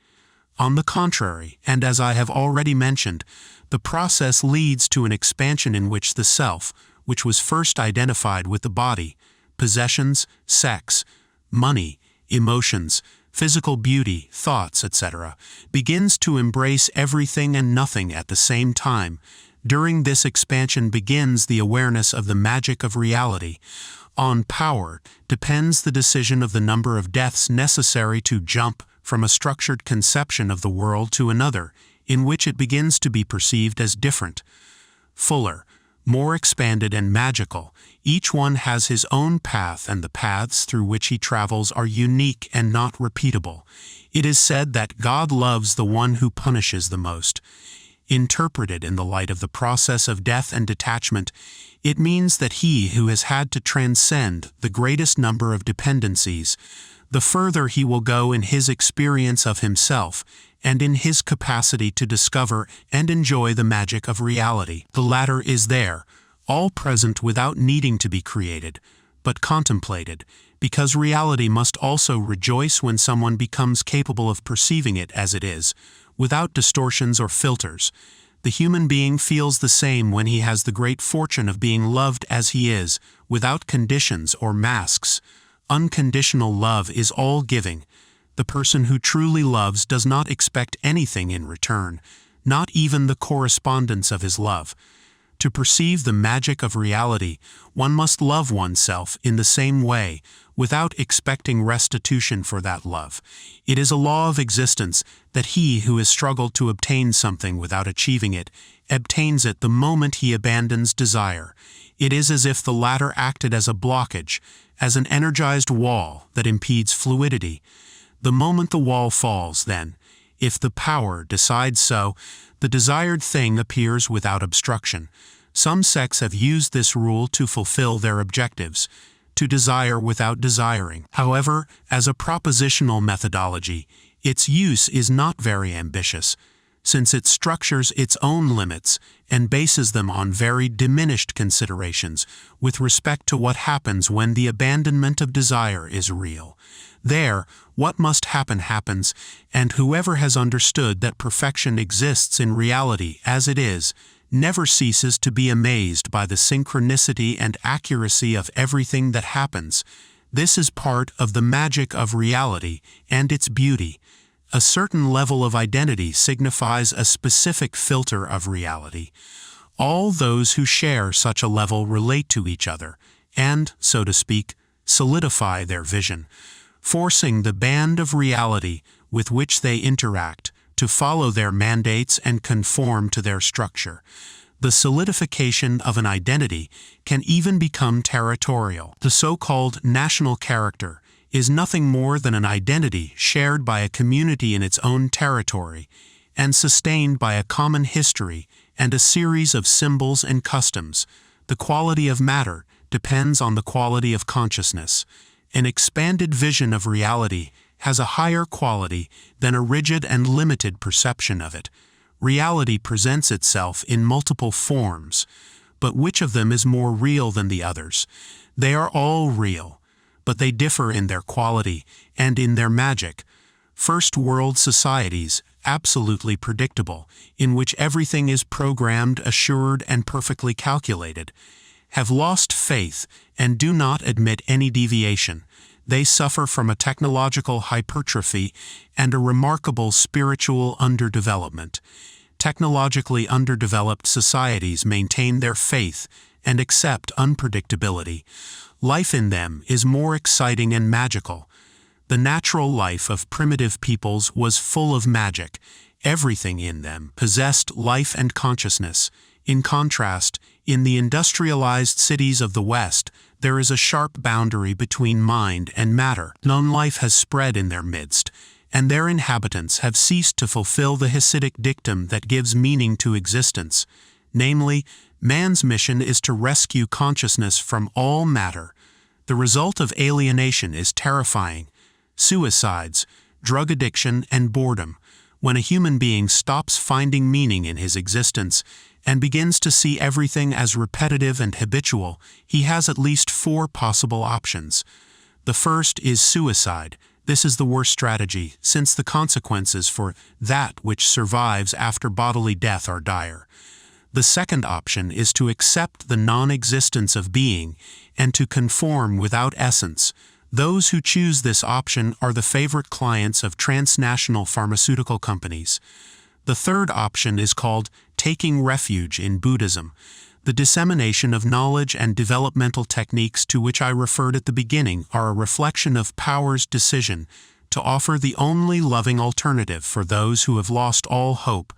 Speaker 1: On the contrary, and as I have already mentioned, the process leads to an expansion in which the self, which was first identified with the body, possessions, sex, money, emotions, physical beauty, thoughts, etc., begins to embrace everything and nothing at the same time. During this expansion begins the awareness of the magic of reality. On power depends the decision of the number of deaths necessary to jump from a structured conception of the world to another, in which it begins to be perceived as different, fuller, more expanded and magical. Each one has his own path, and the paths through which he travels are unique and not repeatable. It is said that God loves the one who punishes the most. Interpreted in the light of the process of death and detachment, it means that he who has had to transcend the greatest number of dependencies, the further he will go in his experience of himself and in his capacity to discover and enjoy the magic of reality. The latter is there, all present without needing to be created, but contemplated, because reality must also rejoice when someone becomes capable of perceiving it as it is, without distortions or filters. The human being feels the same when he has the great fortune of being loved as he is, without conditions or masks. Unconditional love is all-giving. The person who truly loves does not expect anything in return, not even the correspondence of his love. To perceive the magic of reality, one must love oneself in the same way, without expecting restitution for that love. It is a law of existence that he who has struggled to obtain something without achieving it, obtains it the moment he abandons desire. It is as if the latter acted as a blockage, as an energized wall that impedes fluidity. The moment the wall falls, then, if the power decides so, the desired thing appears without obstruction. Some sects have used this rule to fulfill their objectives, to desire without desiring. However, as a propositional methodology, its use is not very ambitious, since it structures its own limits and bases them on very diminished considerations with respect to what happens when the abandonment of desire is real. There, what must happen happens, and whoever has understood that perfection exists in reality as it is, never ceases to be amazed by the synchronicity and accuracy of everything that happens. This is part of the magic of reality and its beauty. A certain level of identity signifies a specific filter of reality. All those who share such a level relate to each other and, so to speak, solidify their vision, forcing the band of reality with which they interact to follow their mandates and conform to their structure. The solidification of an identity can even become territorial. The so-called national character is nothing more than an identity shared by a community in its own territory and sustained by a common history and a series of symbols and customs. The quality of matter depends on the quality of consciousness. An expanded vision of reality has a higher quality than a rigid and limited perception of it. Reality presents itself in multiple forms, but which of them is more real than the others? They are all real, but they differ in their quality and in their magic. First world societies, absolutely predictable, in which everything is programmed, assured, and perfectly calculated, have lost faith and do not admit any deviation. They suffer from a technological hypertrophy and a remarkable spiritual underdevelopment. Technologically underdeveloped societies maintain their faith and accept unpredictability. Life in them is more exciting and magical. The natural life of primitive peoples was full of magic. Everything in them possessed life and consciousness. In contrast, in the industrialized cities of the West, there is a sharp boundary between mind and matter. Non-life has spread in their midst, and their inhabitants have ceased to fulfill the Hasidic dictum that gives meaning to existence. Namely, man's mission is to rescue consciousness from all matter. The result of alienation is terrifying. Suicides, drug addiction, and boredom. When a human being stops finding meaning in his existence and begins to see everything as repetitive and habitual, he has at least 4 possible options. The first is suicide. This is the worst strategy, since the consequences for that which survives after bodily death are dire. The second option is to accept the non-existence of being and to conform without essence. Those who choose this option are the favorite clients of transnational pharmaceutical companies. The third option is called taking refuge in Buddhism, the dissemination of knowledge and developmental techniques to which I referred at the beginning are a reflection of power's decision to offer the only loving alternative for those who have lost all hope.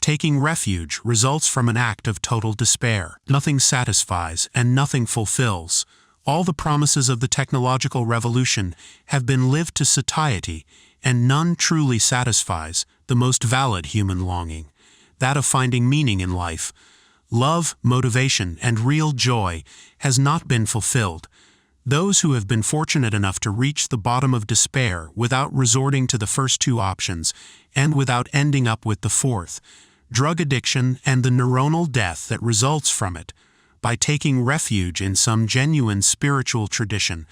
Speaker 1: Taking refuge results from an act of total despair. Nothing satisfies and nothing fulfills. All the promises of the technological revolution have been lived to satiety, and none truly satisfies the most valid human longing, that of finding meaning in life. Love, motivation, and real joy has not been fulfilled. Those who have been fortunate enough to reach the bottom of despair without resorting to the first 2 options, and without ending up with the fourth, drug addiction and the neuronal death that results from it, by taking refuge in some genuine spiritual tradition,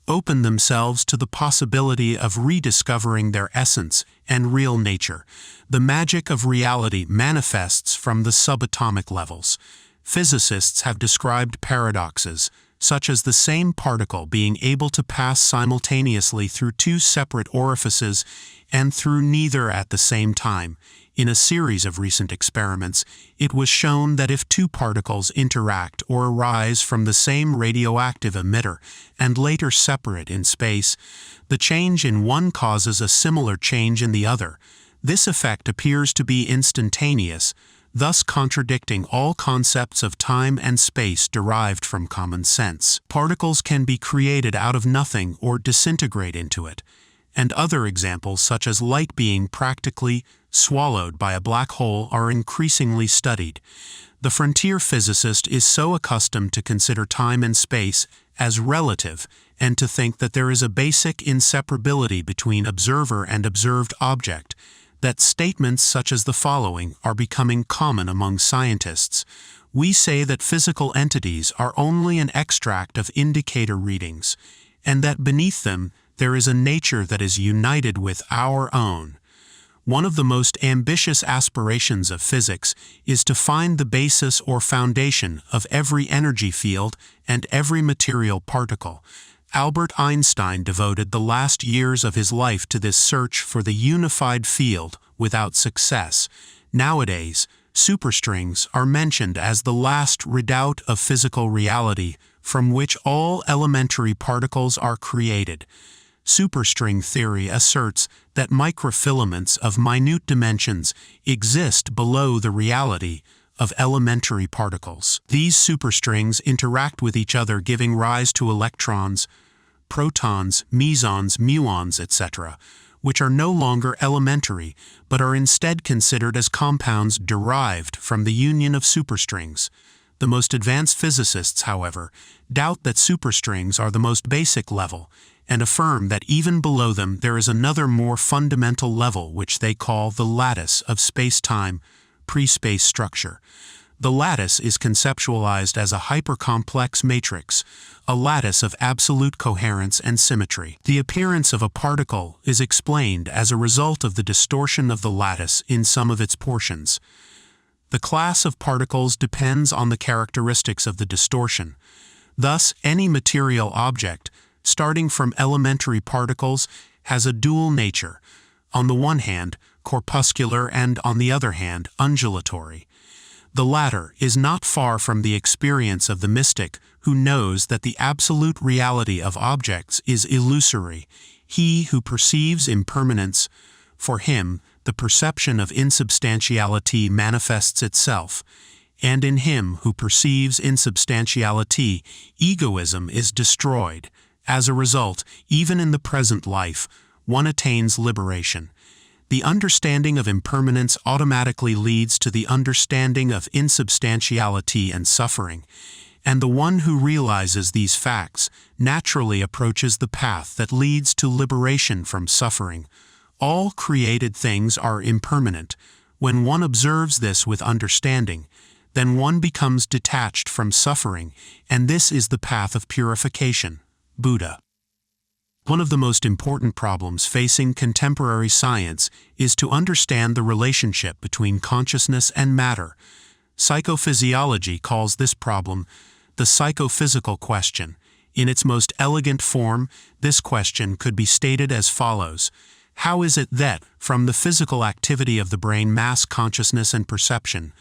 Speaker 1: open themselves to the possibility of rediscovering their essence and real nature. The magic of reality manifests from the subatomic levels. Physicists have described paradoxes, such as the same particle being able to pass simultaneously through 2 separate orifices and through neither at the same time. In a series of recent experiments, it was shown that if 2 particles interact or arise from the same radioactive emitter and later separate in space, the change in one causes a similar change in the other. This effect appears to be instantaneous, thus contradicting all concepts of time and space derived from common sense. Particles can be created out of nothing or disintegrate into it, and other examples such as light being practically swallowed by a black hole are increasingly studied. The frontier physicist is so accustomed to consider time and space as relative and to think that there is a basic inseparability between observer and observed object that statements such as the following are becoming common among scientists. We say that physical entities are only an extract of indicator readings, and that beneath them there is a nature that is united with our own. One of the most ambitious aspirations of physics is to find the basis or foundation of every energy field and every material particle. Albert Einstein devoted the last years of his life to this search for the unified field without success. Nowadays, superstrings are mentioned as the last redoubt of physical reality from which all elementary particles are created. Superstring theory asserts that microfilaments of minute dimensions exist below the reality of elementary particles. These superstrings interact with each other, giving rise to electrons, protons, mesons, muons, etc., which are no longer elementary, but are instead considered as compounds derived from the union of superstrings. The most advanced physicists, however, doubt that superstrings are the most basic level, and affirm that even below them there is another more fundamental level which they call the lattice of space-time, pre-space structure. The lattice is conceptualized as a hypercomplex matrix, a lattice of absolute coherence and symmetry. The appearance of a particle is explained as a result of the distortion of the lattice in some of its portions. The class of particles depends on the characteristics of the distortion. Thus, any material object, starting from elementary particles, has a dual nature, on the one hand, corpuscular, and on the other hand, undulatory. The latter is not far from the experience of the mystic who knows that the absolute reality of objects is illusory. He who perceives impermanence, for him, the perception of insubstantiality manifests itself. and in him who perceives insubstantiality, egoism is destroyed. As a result, even in the present life, one attains liberation. The understanding of impermanence automatically leads to the understanding of insubstantiality and suffering, and the one who realizes these facts naturally approaches the path that leads to liberation from suffering. All created things are impermanent. When one observes this with understanding, then one becomes detached from suffering, and this is the path of purification. Buddha. One of the most important problems facing contemporary science is to understand the relationship between consciousness and matter. Psychophysiology calls this problem the psychophysical question. In its most elegant form, this question could be stated as follows: how is it that, from the physical activity of the brain, mass consciousness and perception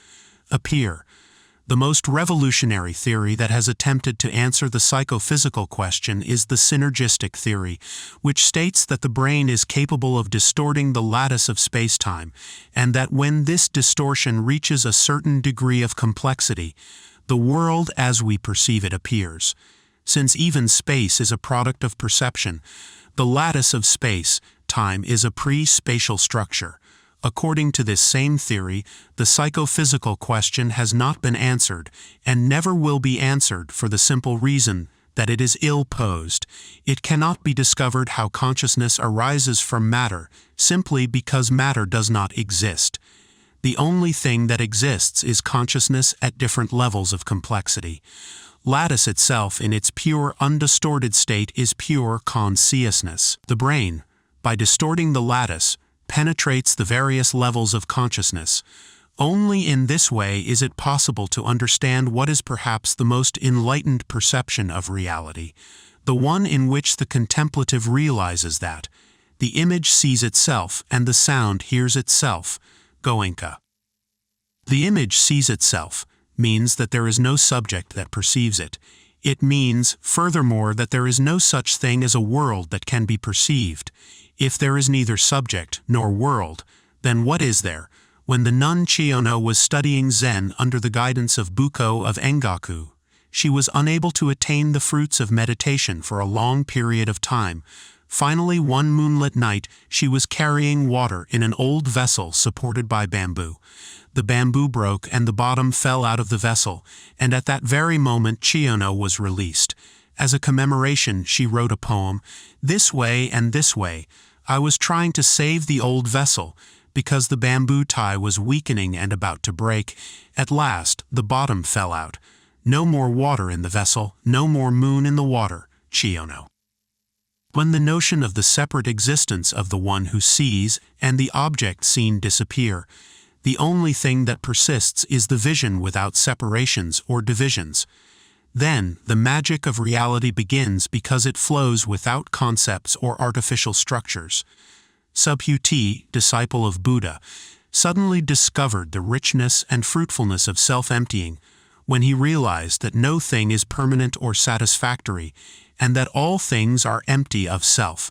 Speaker 1: appear? The most revolutionary theory that has attempted to answer the psychophysical question is the synergistic theory, which states that the brain is capable of distorting the lattice of space-time, and that when this distortion reaches a certain degree of complexity, the world as we perceive it appears. Since even space is a product of perception, the lattice of space-time is a pre-spatial structure. According to this same theory, the psychophysical question has not been answered, and never will be answered, for the simple reason that it is ill-posed. It cannot be discovered how consciousness arises from matter, simply because matter does not exist. The only thing that exists is consciousness at different levels of complexity. Lattice itself, in its pure, undistorted state, is pure consciousness. The brain, by distorting the lattice, penetrates the various levels of consciousness. Only in this way is it possible to understand what is perhaps the most enlightened perception of reality, the one in which the contemplative realizes that the image sees itself and the sound hears itself. Goenka. The image sees itself means that there is no subject that perceives it. It means, furthermore, that there is no such thing as a world that can be perceived. If there is neither subject nor world, then what is there? When the nun Chiyono was studying Zen under the guidance of Buko of Engaku, she was unable to attain the fruits of meditation for a long period of time. Finally, one moonlit night, she was carrying water in an old vessel supported by bamboo. The bamboo broke and the bottom fell out of the vessel, and at that very moment Chiyono was released. As a commemoration, she wrote a poem, "This way and this way. I was trying to save the old vessel, because the bamboo tie was weakening and about to break. At last, the bottom fell out. No more water in the vessel, no more moon in the water, Chiyono." When the notion of the separate existence of the one who sees and the object seen disappear, the only thing that persists is the vision without separations or divisions. Then, the magic of reality begins because it flows without concepts or artificial structures. Subhuti, disciple of Buddha, suddenly discovered the richness and fruitfulness of self-emptying when he realized that no thing is permanent or satisfactory, and that all things are empty of self.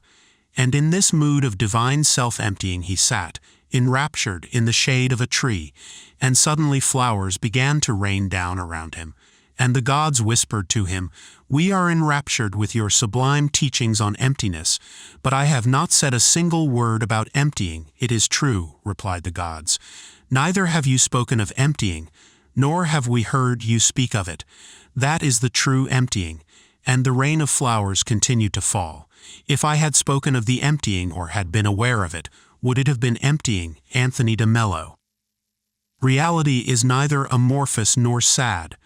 Speaker 1: And in this mood of divine self-emptying he sat, enraptured in the shade of a tree, and suddenly flowers began to rain down around him. And the gods whispered to him, "We are enraptured with your sublime teachings on emptiness, but I have not said a single word about emptying." "It is true," replied the gods. "Neither have you spoken of emptying, nor have we heard you speak of it. That is the true emptying." And the rain of flowers continued to fall. "If I had spoken of the emptying or had been aware of it, would it have been emptying?" Anthony de Mello. Reality is neither amorphous nor sad.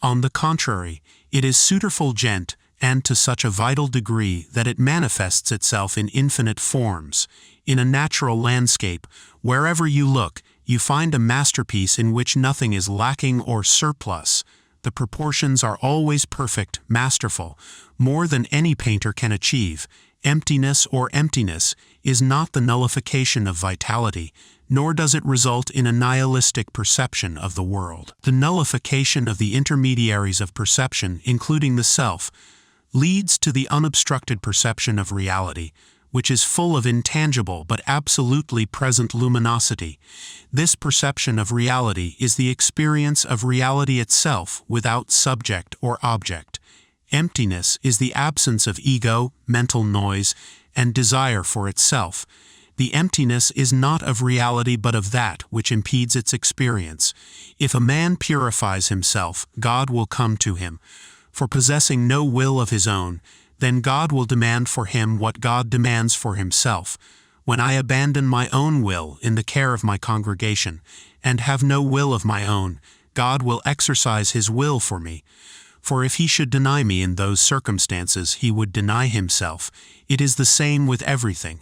Speaker 1: On the contrary, it is superfulgent, and to such a vital degree that it manifests itself in infinite forms. In a natural landscape, wherever you look, you find a masterpiece in which nothing is lacking or surplus. The proportions are always perfect, masterful, more than any painter can achieve. Emptiness or emptiness is not the nullification of vitality, nor does it result in a nihilistic perception of the world. The nullification of the intermediaries of perception, including the self, leads to the unobstructed perception of reality, which is full of intangible but absolutely present luminosity. This perception of reality is the experience of reality itself without subject or object. Emptiness is the absence of ego, mental noise, and desire for itself. The emptiness is not of reality but of that which impedes its experience. If a man purifies himself, God will come to him. For possessing no will of his own, then God will demand for him what God demands for himself. When I abandon my own will in the care of my congregation, and have no will of my own, God will exercise his will for me. For if he should deny me in those circumstances, he would deny himself. It is the same with everything.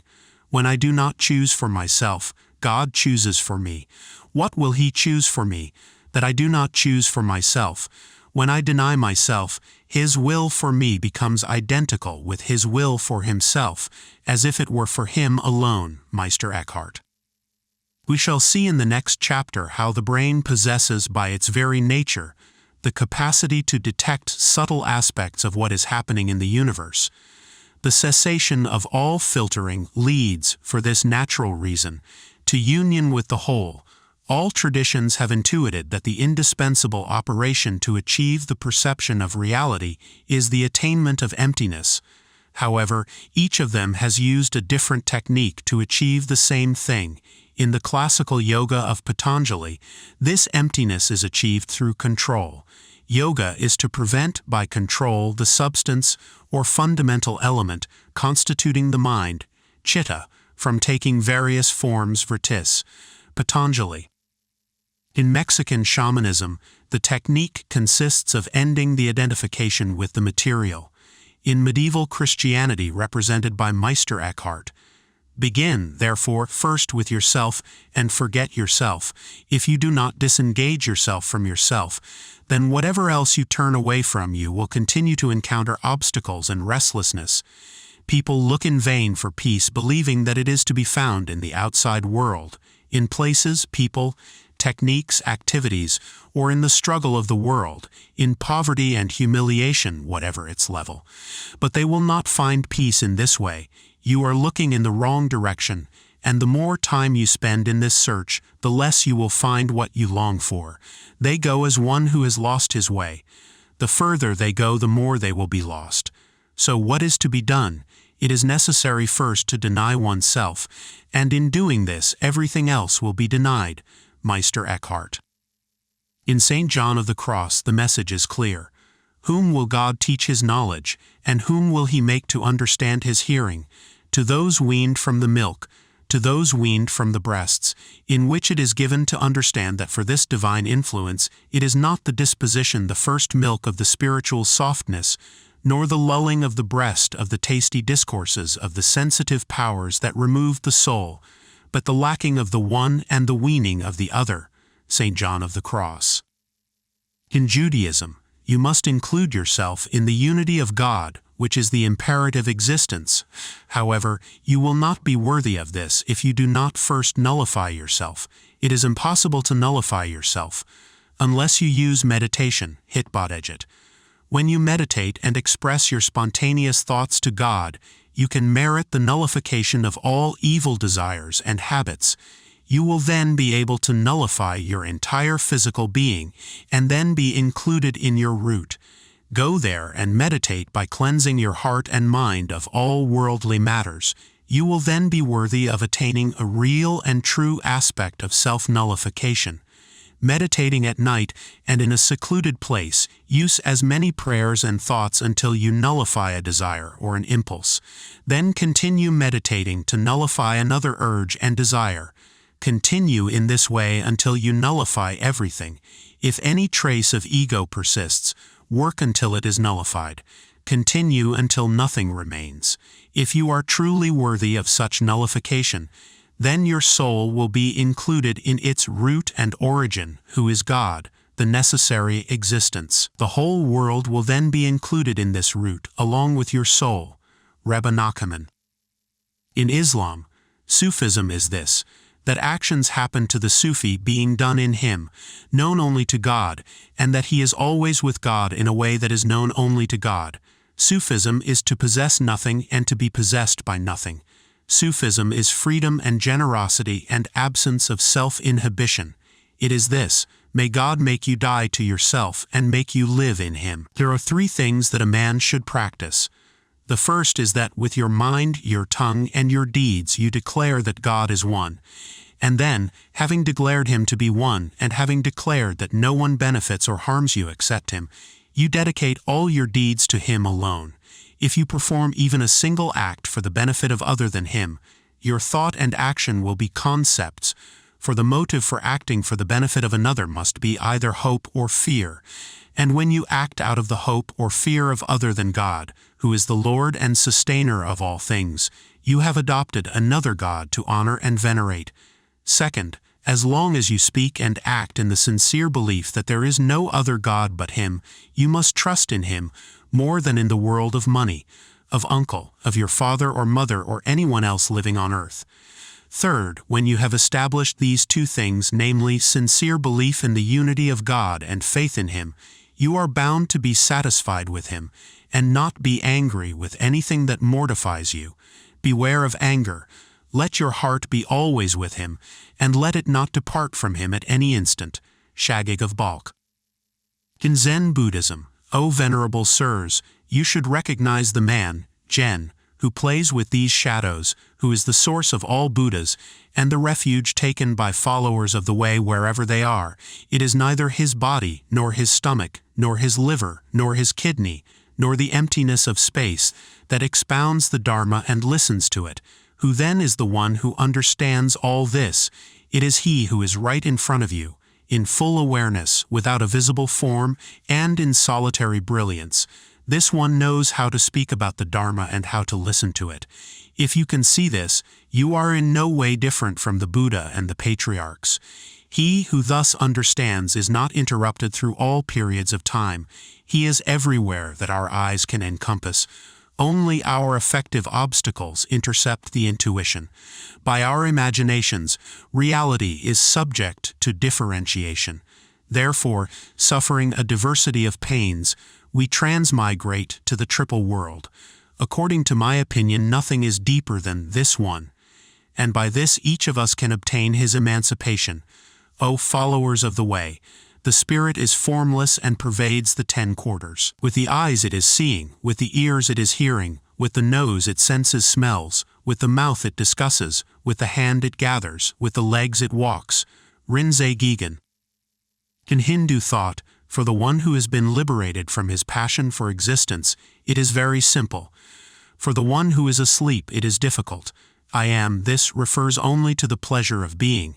Speaker 1: When I do not choose for myself, God chooses for me. What will he choose for me, that I do not choose for myself? When I deny myself, his will for me becomes identical with his will for himself, as if it were for him alone. Meister Eckhart. We shall see in the next chapter how the brain possesses by its very nature the capacity to detect subtle aspects of what is happening in the universe. The cessation of all filtering leads, for this natural reason, to union with the whole. All traditions have intuited that the indispensable operation to achieve the perception of reality is the attainment of emptiness. However, each of them has used a different technique to achieve the same thing. In the classical yoga of Patanjali, this emptiness is achieved through control. Yoga is to prevent by control the substance or fundamental element constituting the mind, chitta, from taking various forms vrittis. Patanjali. In Mexican shamanism, the technique consists of ending the identification with the material. In medieval Christianity, represented by Meister Eckhart, begin, therefore, first with yourself and forget yourself. If you do not disengage yourself from yourself, then whatever else you turn away from you will continue to encounter obstacles and restlessness. People look in vain for peace, believing that it is to be found in the outside world, in places, people, techniques, activities, or in the struggle of the world, in poverty and humiliation, whatever its level. But they will not find peace in this way. You are looking in the wrong direction, and the more time you spend in this search, the less you will find what you long for. They go as one who has lost his way. The further they go, the more they will be lost. So what is to be done? It is necessary first to deny oneself, and in doing this, everything else will be denied. Meister Eckhart. In St. John of the Cross, the message is clear. Whom will God teach his knowledge, and whom will he make to understand his hearing? To those weaned from the milk, to those weaned from the breasts, in which it is given to understand that for this divine influence it is not the disposition, the first milk of the spiritual softness, nor the lulling of the breast of the tasty discourses of the sensitive powers that remove the soul, but the lacking of the one and the weaning of the other. St. John of the Cross. In Judaism, you must include yourself in the unity of God, which is the imperative existence. However, you will not be worthy of this if you do not first nullify yourself. It is impossible to nullify yourself unless you use meditation. Hitbodegit. When you meditate and express your spontaneous thoughts to God, you can merit the nullification of all evil desires and habits. You will then be able to nullify your entire physical being and then be included in your root. Go there and meditate by cleansing your heart and mind of all worldly matters. You will then be worthy of attaining a real and true aspect of self-nullification. Meditating at night and in a secluded place, use as many prayers and thoughts until you nullify a desire or an impulse. Then continue meditating to nullify another urge and desire. Continue in this way until you nullify everything. If any trace of ego persists, work until it is nullified. Continue until nothing remains. If you are truly worthy of such nullification, then your soul will be included in its root and origin, who is God, the necessary existence. The whole world will then be included in this root, along with your soul. Rebbe Nachman. In Islam, Sufism is this, that actions happen to the Sufi being done in him, known only to God, and that he is always with God in a way that is known only to God. Sufism is to possess nothing and to be possessed by nothing. Sufism is freedom and generosity and absence of self-inhibition. It is this: may God make you die to yourself and make you live in Him. There are 3 things that a man should practice. The first is that with your mind, your tongue, and your deeds you declare that God is one. And then, having declared Him to be one, and having declared that no one benefits or harms you except Him, you dedicate all your deeds to Him alone. If you perform even a single act for the benefit of other than Him, your thought and action will be concepts, for the motive for acting for the benefit of another must be either hope or fear. And when you act out of the hope or fear of other than God, who is the Lord and sustainer of all things, you have adopted another God to honor and venerate. Second, as long as you speak and act in the sincere belief that there is no other God but Him, you must trust in Him more than in the world of money, of uncle, of your father or mother or anyone else living on earth. Third, when you have established these 2 things, namely sincere belief in the unity of God and faith in Him, you are bound to be satisfied with Him, and not be angry with anything that mortifies you. Beware of anger. Let your heart be always with Him, and let it not depart from Him at any instant. Shagig of Balkh. In Zen Buddhism, O Venerable Sirs, you should recognize the man, Jen, who plays with these shadows, who is the source of all Buddhas, and the refuge taken by followers of the way wherever they are. It is neither his body, nor his stomach, nor his liver, nor his kidney, nor the emptiness of space, that expounds the Dharma and listens to it, who then is the one who understands all this. It is he who is right in front of you, in full awareness, without a visible form, and in solitary brilliance. This one knows how to speak about the Dharma and how to listen to it. If you can see this, you are in no way different from the Buddha and the patriarchs. He who thus understands is not interrupted through all periods of time. He is everywhere that our eyes can encompass. Only our affective obstacles intercept the intuition. By our imaginations, reality is subject to differentiation. Therefore, suffering a diversity of pains, we transmigrate to the triple world. According to my opinion, nothing is deeper than this one, and by this each of us can obtain his emancipation. O followers of the way, the spirit is formless and pervades the 10 quarters. With the eyes it is seeing, with the ears it is hearing, with the nose it senses smells, with the mouth it discusses, with the hand it gathers, with the legs it walks. Rinzai Gigan. In Hindu thought, for the one who has been liberated from his passion for existence, it is very simple. For the one who is asleep, it is difficult. I am, this refers only to the pleasure of being.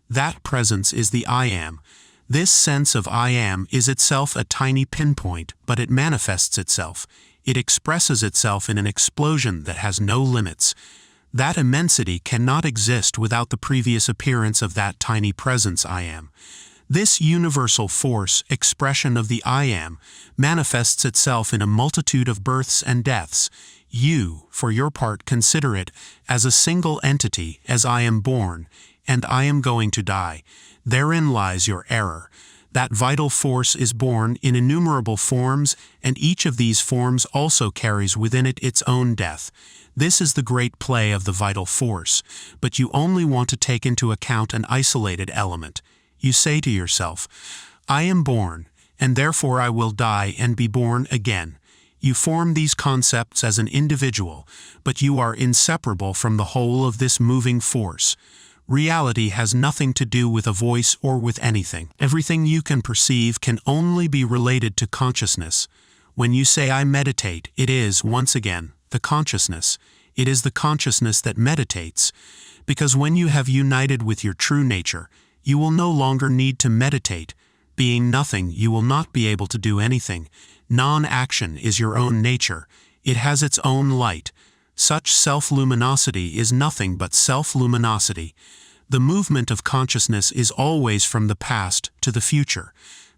Speaker 1: That presence is the I am. This sense of I am is itself a tiny pinpoint, but it manifests itself. It expresses itself in an explosion that has no limits. That immensity cannot exist without the previous appearance of that tiny presence I am. This universal force, expression of the I am, manifests itself in a multitude of births and deaths. You, for your part, consider it as a single entity, as I am born, and I am going to die. Therein lies your error. That vital force is born in innumerable forms, and each of these forms also carries within it its own death. This is the great play of the vital force, but you only want to take into account an isolated element. You say to yourself, I am born, and therefore I will die and be born again. You form these concepts as an individual, but you are inseparable from the whole of this moving force. Reality has nothing to do with a voice or with anything. Everything you can perceive can only be related to consciousness. When you say I meditate, it is, once again, the consciousness. It is the consciousness that meditates, because when you have united with your true nature, you will no longer need to meditate. Being nothing, you will not be able to do anything. Non-action is your own nature. It has its own light. Such self-luminosity is nothing but self-luminosity. The movement of consciousness is always from the past to the future.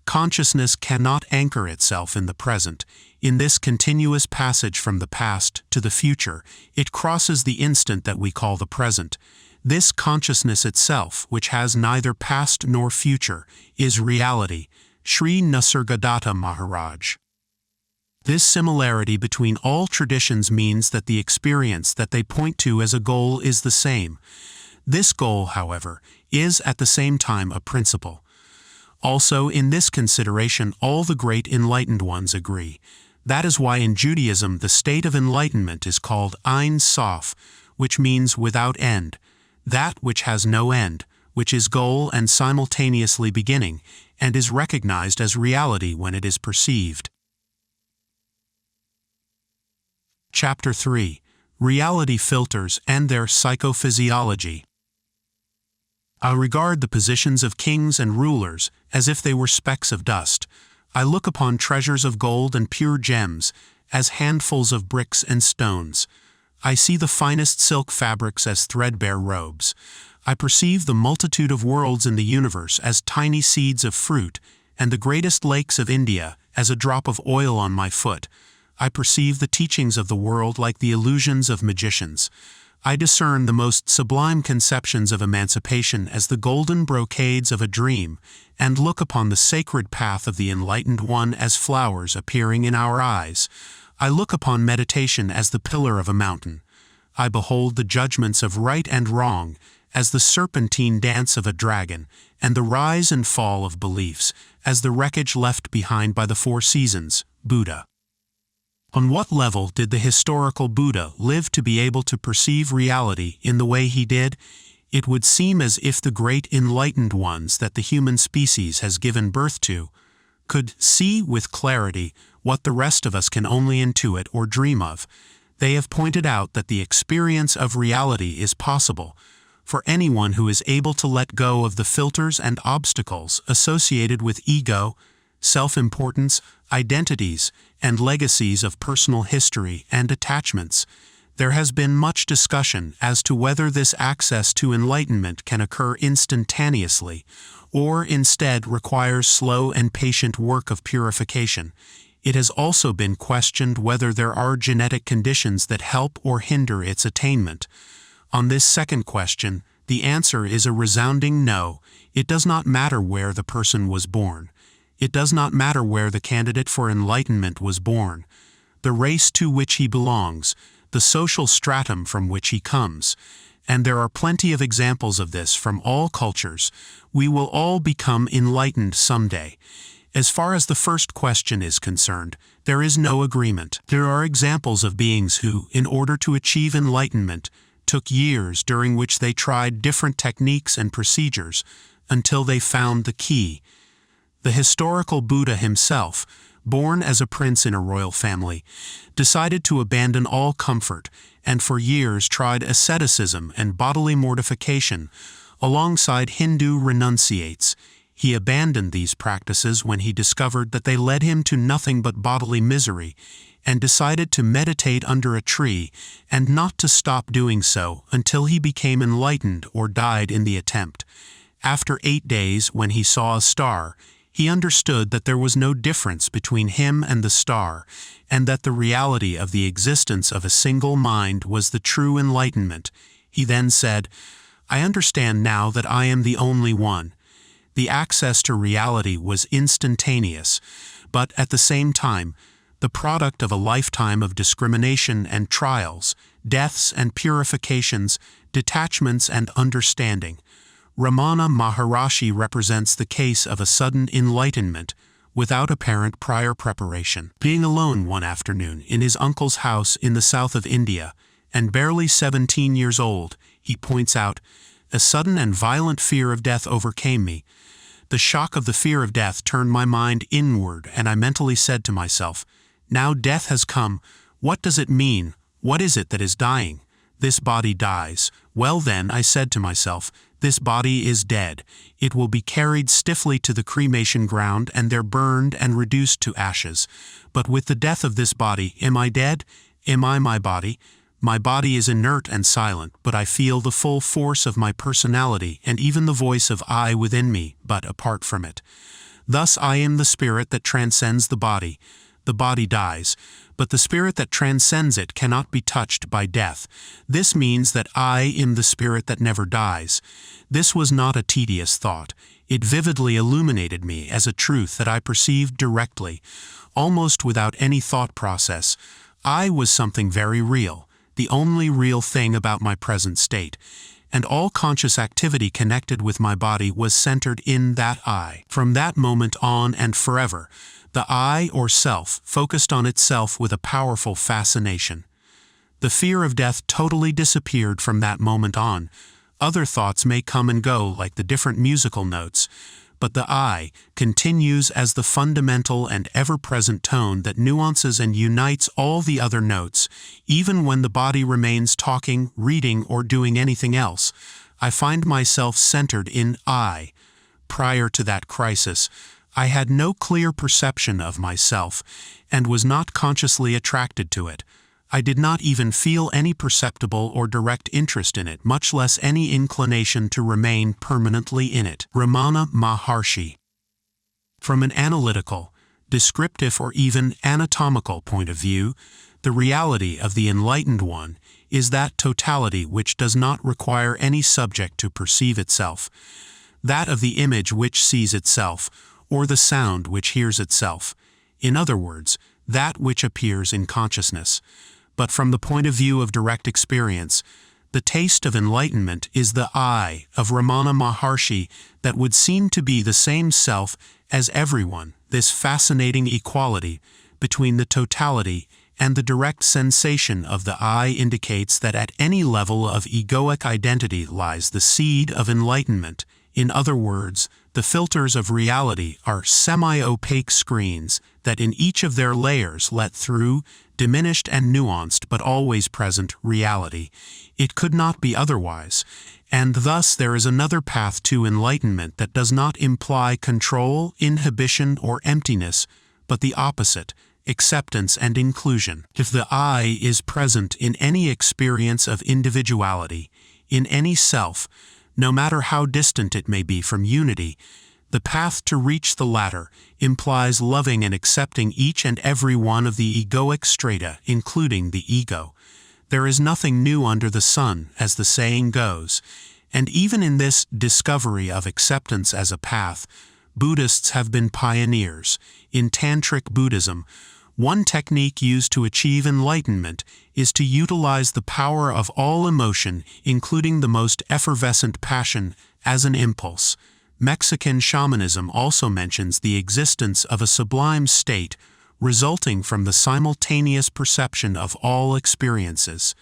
Speaker 1: Consciousness cannot anchor itself in the present. In this continuous passage from the past to the future, it crosses the instant that we call the present. This consciousness itself, which has neither past nor future, is reality. Sri Nisargadatta Maharaj. This similarity between all traditions means that the experience that they point to as a goal is the same. This goal, however, is at the same time a principle. Also, in this consideration, all the great enlightened ones agree. That is why in Judaism the state of enlightenment is called Ein Sof, which means without end, that which has no end, which is goal and simultaneously beginning, and is recognized as reality when it is perceived. Chapter 3. Reality Filters and Their Psychophysiology. I regard the positions of kings and rulers as if they were specks of dust. I look upon treasures of gold and pure gems as handfuls of bricks and stones. I see the finest silk fabrics as threadbare robes. I perceive the multitude of worlds in the universe as tiny seeds of fruit, and the greatest lakes of India as a drop of oil on my foot. I perceive the teachings of the world like the illusions of magicians. I discern the most sublime conceptions of emancipation as the golden brocades of a dream, and look upon the sacred path of the enlightened one as flowers appearing in our eyes. I look upon meditation as the pillar of a mountain. I behold the judgments of right and wrong as the serpentine dance of a dragon, and the rise and fall of beliefs as the wreckage left behind by the four seasons, Buddha. On what level did the historical Buddha live to be able to perceive reality in the way he did? It would seem as if the great enlightened ones that the human species has given birth to could see with clarity what the rest of us can only intuit or dream of. They have pointed out that the experience of reality is possible for anyone who is able to let go of the filters and obstacles associated with ego, self-importance, identities, and legacies of personal history and attachments. There has been much discussion as to whether this access to enlightenment can occur instantaneously, or instead requires slow and patient work of purification. It has also been questioned whether there are genetic conditions that help or hinder its attainment. On this second question, the answer is a resounding no. It does not matter where the person was born. It does not matter where the candidate for enlightenment was born, the race to which he belongs, the social stratum from which he comes. And there are plenty of examples of this from all cultures. We will all become enlightened someday. As far as the first question is concerned, there is no agreement. There are examples of beings who, in order to achieve enlightenment, took years during which they tried different techniques and procedures until they found the key. The historical Buddha himself, born as a prince in a royal family, decided to abandon all comfort and for years tried asceticism and bodily mortification alongside Hindu renunciates. He abandoned these practices when he discovered that they led him to nothing but bodily misery, and decided to meditate under a tree and not to stop doing so until he became enlightened or died in the attempt. After 8 days, when he saw a star, he understood that there was no difference between him and the star, and that the reality of the existence of a single mind was the true enlightenment. He then said, "I understand now that I am the only one." The access to reality was instantaneous, but at the same time, the product of a lifetime of discrimination and trials, deaths and purifications, detachments and understanding. Ramana Maharishi represents the case of a sudden enlightenment without apparent prior preparation. Being alone one afternoon in his uncle's house in the south of India, and barely 17 years old, he points out, "A sudden and violent fear of death overcame me. The shock of the fear of death turned my mind inward, and I mentally said to myself, 'Now death has come. What does it mean? What is it that is dying? This body dies. Well then, I said to myself, this body is dead. It will be carried stiffly to the cremation ground and there burned and reduced to ashes. But with the death of this body, am I dead? Am I my body? My body is inert and silent, but I feel the full force of my personality and even the voice of I within me, but apart from it. Thus I am the spirit that transcends the body. The body dies, but the spirit that transcends it cannot be touched by death. This means that I am the spirit that never dies. This was not a tedious thought. It vividly illuminated me as a truth that I perceived directly, almost without any thought process. I was something very real, the only real thing about my present state, and all conscious activity connected with my body was centered in that I. From that moment on and forever, the I, or self, focused on itself with a powerful fascination. The fear of death totally disappeared from that moment on. Other thoughts may come and go like the different musical notes, but the I continues as the fundamental and ever-present tone that nuances and unites all the other notes, even when the body remains talking, reading, or doing anything else. I find myself centered in I. Prior to that crisis, I had no clear perception of myself, and was not consciously attracted to it. I did not even feel any perceptible or direct interest in it, much less any inclination to remain permanently in it. Ramana Maharshi. From an analytical, descriptive, or even anatomical point of view, the reality of the enlightened one is that totality which does not require any subject to perceive itself, that of the image which sees itself, or the sound which hears itself. In other words, that which appears in consciousness. But from the point of view of direct experience, the taste of enlightenment is the I of Ramana Maharshi that would seem to be the same self as everyone. This fascinating equality between the totality and the direct sensation of the I indicates that at any level of egoic identity lies the seed of enlightenment. In other words, the filters of reality are semi-opaque screens that in each of their layers let through diminished and nuanced but always present reality. It could not be otherwise, and thus there is another path to enlightenment that does not imply control, inhibition, or emptiness, but the opposite, acceptance and inclusion. If the I is present in any experience of individuality, in any self, no matter how distant it may be from unity, the path to reach the latter implies loving and accepting each and every one of the egoic strata, including the ego. There is nothing new under the sun, as the saying goes, and even in this discovery of acceptance as a path, Buddhists have been pioneers. In Tantric Buddhism, one technique used to achieve enlightenment is to utilize the power of all emotion, including the most effervescent passion, as an impulse. Mexican shamanism also mentions the existence of a sublime state resulting from the simultaneous perception of all experiences.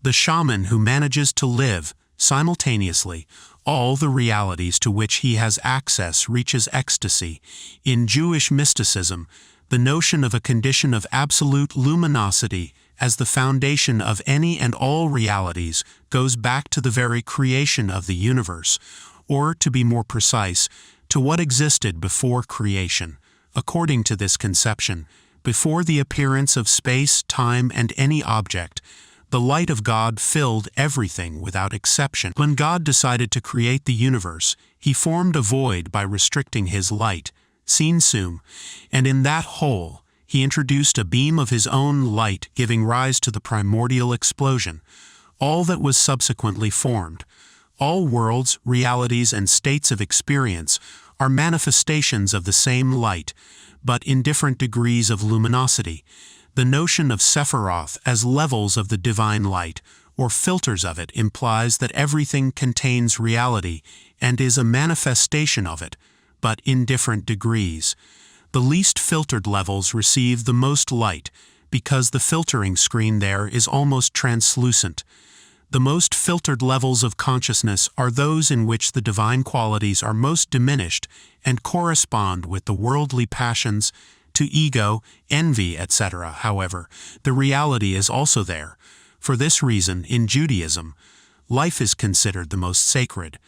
Speaker 1: The shaman who manages to live, simultaneously, all the realities to which he has access reaches ecstasy. In Jewish mysticism, the notion of a condition of absolute luminosity as the foundation of any and all realities goes back to the very creation of the universe, or, to be more precise, to what existed before creation. According to this conception, before the appearance of space, time, and any object, the light of God filled everything without exception. When God decided to create the universe, he formed a void by restricting his light, Sinsum, and in that hole, he introduced a beam of his own light, giving rise to the primordial explosion, all that was subsequently formed. All worlds, realities, and states of experience are manifestations of the same light, but in different degrees of luminosity. The notion of Sephiroth as levels of the divine light, or filters of it, implies that everything contains reality and is a manifestation of it, but in different degrees. The least filtered levels receive the most light, because the filtering screen there is almost translucent. The most filtered levels of consciousness are those in which the divine qualities are most diminished and correspond with the worldly passions, to ego, envy, etc. However, the reality is also there. For this reason, in Judaism, life is considered the most sacred.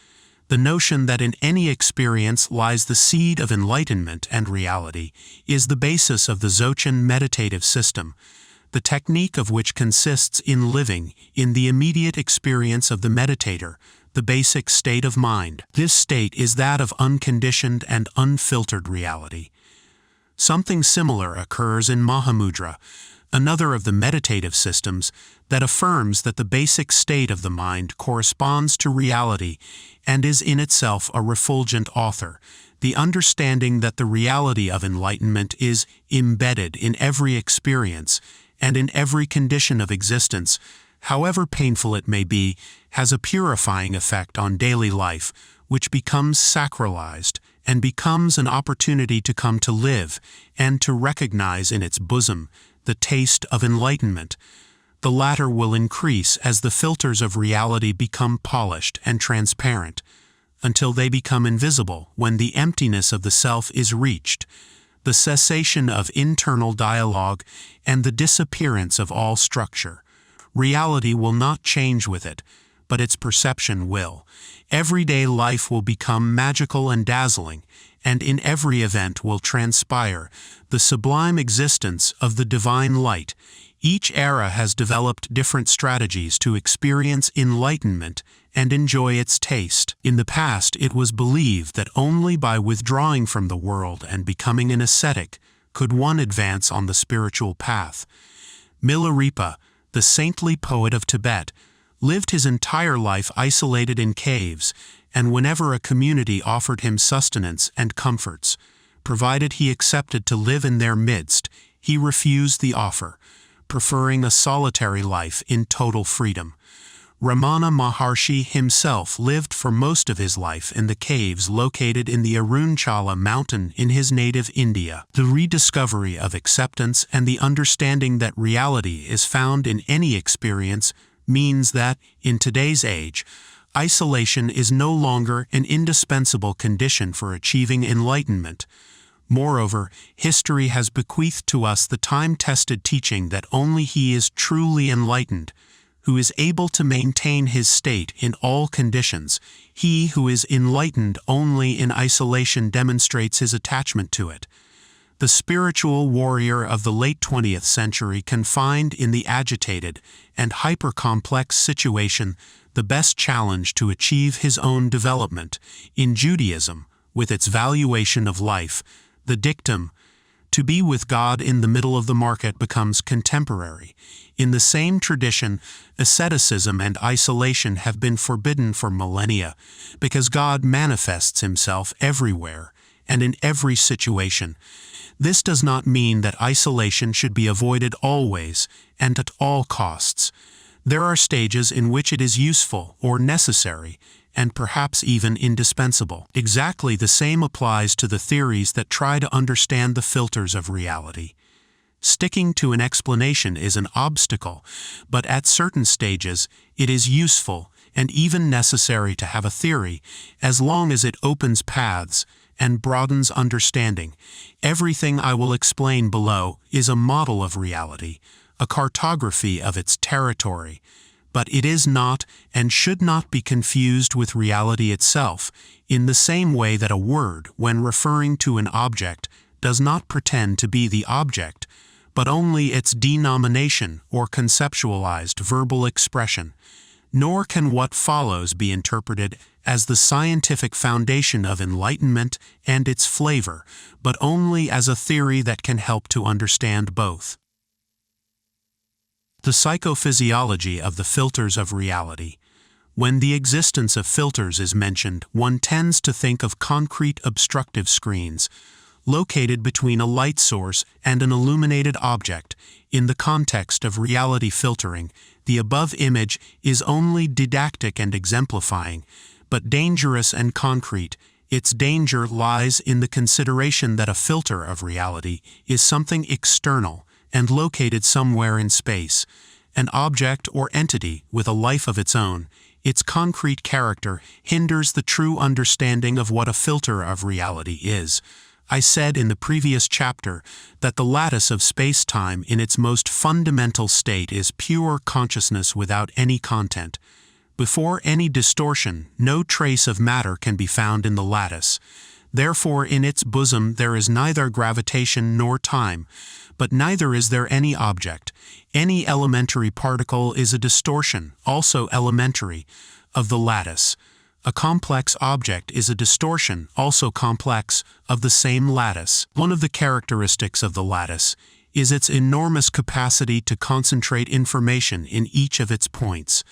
Speaker 1: The notion that in any experience lies the seed of enlightenment and reality is the basis of the Dzogchen meditative system, the technique of which consists in living in the immediate experience of the meditator, the basic state of mind. This state is that of unconditioned and unfiltered reality. Something similar occurs in Mahamudra, another of the meditative systems that affirms that the basic state of the mind corresponds to reality and is in itself a refulgent author, the understanding that the reality of enlightenment is embedded in every experience and in every condition of existence, however painful it may be, has a purifying effect on daily life, which becomes sacralized and becomes an opportunity to come to live and to recognize in its bosom the taste of enlightenment. The latter will increase as the filters of reality become polished and transparent, until they become invisible when the emptiness of the self is reached, the cessation of internal dialogue, and the disappearance of all structure. Reality will not change with it, but its perception will. Everyday life will become magical and dazzling, and in every event will transpire the sublime existence of the divine light. Each era has developed different strategies to experience enlightenment and enjoy its taste. In the past, it was believed that only by withdrawing from the world and becoming an ascetic could one advance on the spiritual path. Milarepa, the saintly poet of Tibet, lived his entire life isolated in caves, and whenever a community offered him sustenance and comforts, provided he accepted to live in their midst, he refused the offer, preferring a solitary life in total freedom. Ramana Maharshi himself lived for most of his life in the caves located in the Arunchala mountain in his native India. The rediscovery of acceptance and the understanding that reality is found in any experience means that, in today's age, isolation is no longer an indispensable condition for achieving enlightenment. Moreover, history has bequeathed to us the time-tested teaching that only he is truly enlightened who is able to maintain his state in all conditions. He who is enlightened only in isolation demonstrates his attachment to it. The spiritual warrior of the late 20th century can find in the agitated and hyper-complex situation the best challenge to achieve his own development. In Judaism, with its valuation of life, the dictum, "To be with God in the middle of the market," becomes contemporary. In the same tradition, asceticism and isolation have been forbidden for millennia, because God manifests himself everywhere and in every situation. This does not mean that isolation should be avoided always and at all costs. There are stages in which it is useful or necessary, and perhaps even indispensable. Exactly the same applies to the theories that try to understand the filters of reality. Sticking to an explanation is an obstacle, but at certain stages it is useful and even necessary to have a theory, as long as it opens paths and broadens understanding. Everything I will explain below is a model of reality, a cartography of its territory, but it is not and should not be confused with reality itself, in the same way that a word, when referring to an object, does not pretend to be the object, but only its denomination or conceptualized verbal expression. Nor can what follows be interpreted as the scientific foundation of enlightenment and its flavor, but only as a theory that can help to understand both. The psychophysiology of the filters of reality. When the existence of filters is mentioned, one tends to think of concrete obstructive screens, located between a light source and an illuminated object. In the context of reality filtering, the above image is only didactic and exemplifying, but dangerous and concrete. Its danger lies in the consideration that a filter of reality is something external and located somewhere in space, an object or entity with a life of its own. Its concrete character hinders the true understanding of what a filter of reality is. I said in the previous chapter that the lattice of space-time in its most fundamental state is pure consciousness without any content. Before any distortion, no trace of matter can be found in the lattice. Therefore, in its bosom there is neither gravitation nor time, but neither is there any object. Any elementary particle is a distortion, also elementary, of the lattice. A complex object is a distortion, also complex, of the same lattice. One of the characteristics of the lattice is its enormous capacity to concentrate information in each of its points.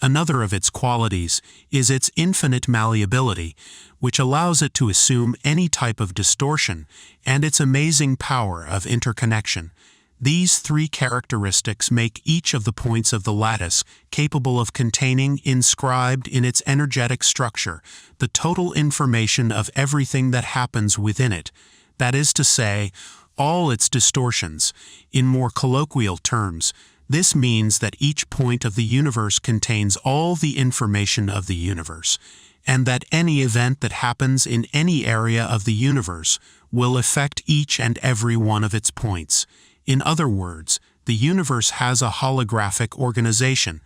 Speaker 1: Another of its qualities is its infinite malleability, which allows it to assume any type of distortion, and its amazing power of interconnection. These three characteristics make each of the points of the lattice capable of containing, inscribed in its energetic structure, the total information of everything that happens within it. That is to say, all its distortions. In more colloquial terms, this means that each point of the universe contains all the information of the universe, and that any event that happens in any area of the universe will affect each and every one of its points. In other words, the universe has a holographic organization,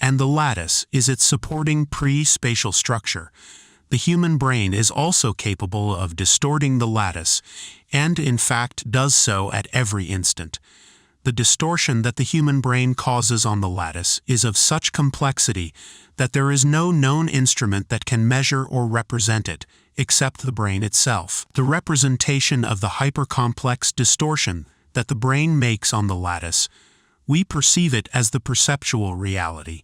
Speaker 1: and the lattice is its supporting pre-spatial structure. The human brain is also capable of distorting the lattice, and in fact does so at every instant. The distortion that the human brain causes on the lattice is of such complexity that there is no known instrument that can measure or represent it, except the brain itself. The representation of the hypercomplex distortion that the brain makes on the lattice, we perceive it as the perceptual reality.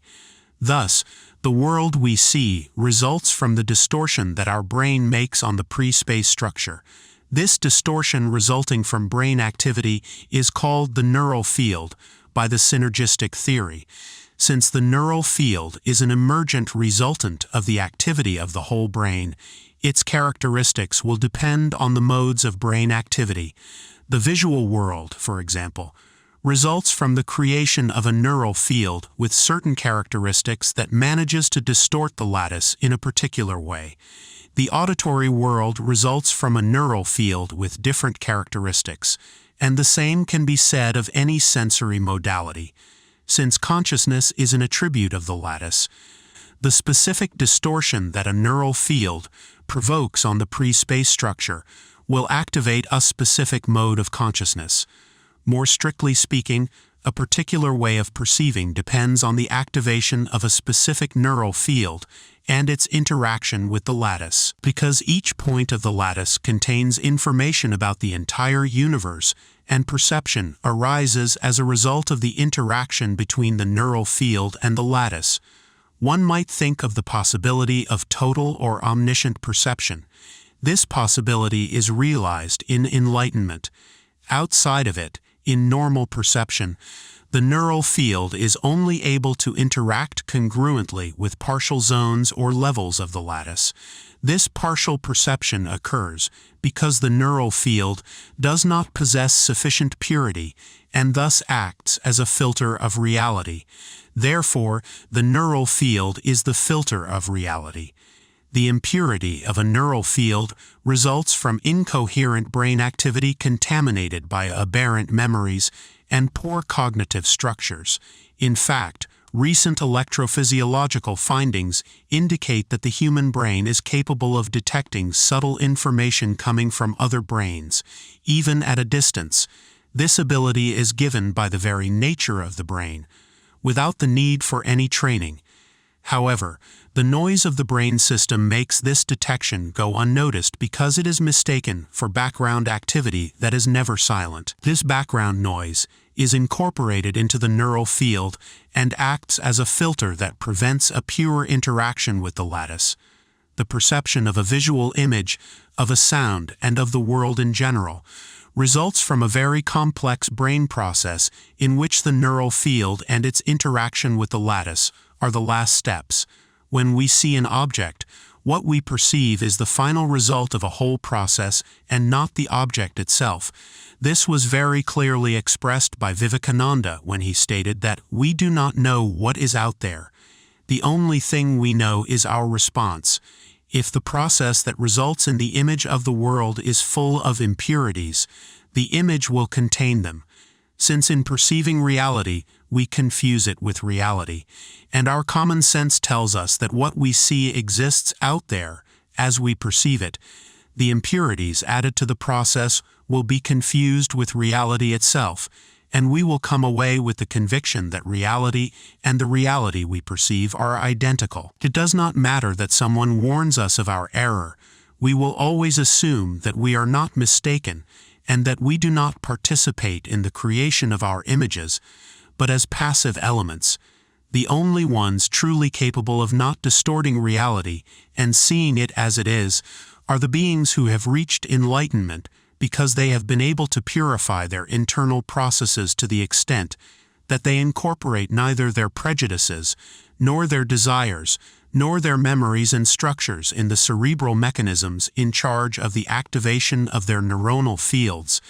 Speaker 1: Thus, the world we see results from the distortion that our brain makes on the pre-space structure. This distortion resulting from brain activity is called the neural field by the synergistic theory. Since the neural field is an emergent resultant of the activity of the whole brain, its characteristics will depend on the modes of brain activity. The visual world, for example, results from the creation of a neural field with certain characteristics that manages to distort the lattice in a particular way. The auditory world results from a neural field with different characteristics, and the same can be said of any sensory modality. Since consciousness is an attribute of the lattice, the specific distortion that a neural field provokes on the pre-space structure will activate a specific mode of consciousness. More strictly speaking, a particular way of perceiving depends on the activation of a specific neural field and its interaction with the lattice. Because each point of the lattice contains information about the entire universe, and perception arises as a result of the interaction between the neural field and the lattice, one might think of the possibility of total or omniscient perception. This possibility is realized in enlightenment. Outside of it, in normal perception, the neural field is only able to interact congruently with partial zones or levels of the lattice. This partial perception occurs because the neural field does not possess sufficient purity and thus acts as a filter of reality. Therefore, the neural field is the filter of reality. The impurity of a neural field results from incoherent brain activity contaminated by aberrant memories and poor cognitive structures. In fact, recent electrophysiological findings indicate that the human brain is capable of detecting subtle information coming from other brains, even at a distance. This ability is given by the very nature of the brain, without the need for any training. However, the noise of the brain system makes this detection go unnoticed because it is mistaken for background activity that is never silent. This background noise is incorporated into the neural field and acts as a filter that prevents a pure interaction with the lattice. The perception of a visual image, of a sound, and of the world in general results from a very complex brain process in which the neural field and its interaction with the lattice are the last steps. When we see an object, what we perceive is the final result of a whole process and not the object itself. This was very clearly expressed by Vivekananda when he stated that we do not know what is out there. The only thing we know is our response. If the process that results in the image of the world is full of impurities, the image will contain them. Since in perceiving reality, we confuse it with reality, and our common sense tells us that what we see exists out there as we perceive it, the impurities added to the process will be confused with reality itself, and we will come away with the conviction that reality and the reality we perceive are identical. It does not matter that someone warns us of our error. We will always assume that we are not mistaken, and that we do not participate in the creation of our images, but as passive elements, the only ones truly capable of not distorting reality and seeing it as it is, are the beings who have reached enlightenment because they have been able to purify their internal processes to the extent that they incorporate neither their prejudices, nor their desires, nor their memories and structures in the cerebral mechanisms in charge of the activation of their neuronal fields.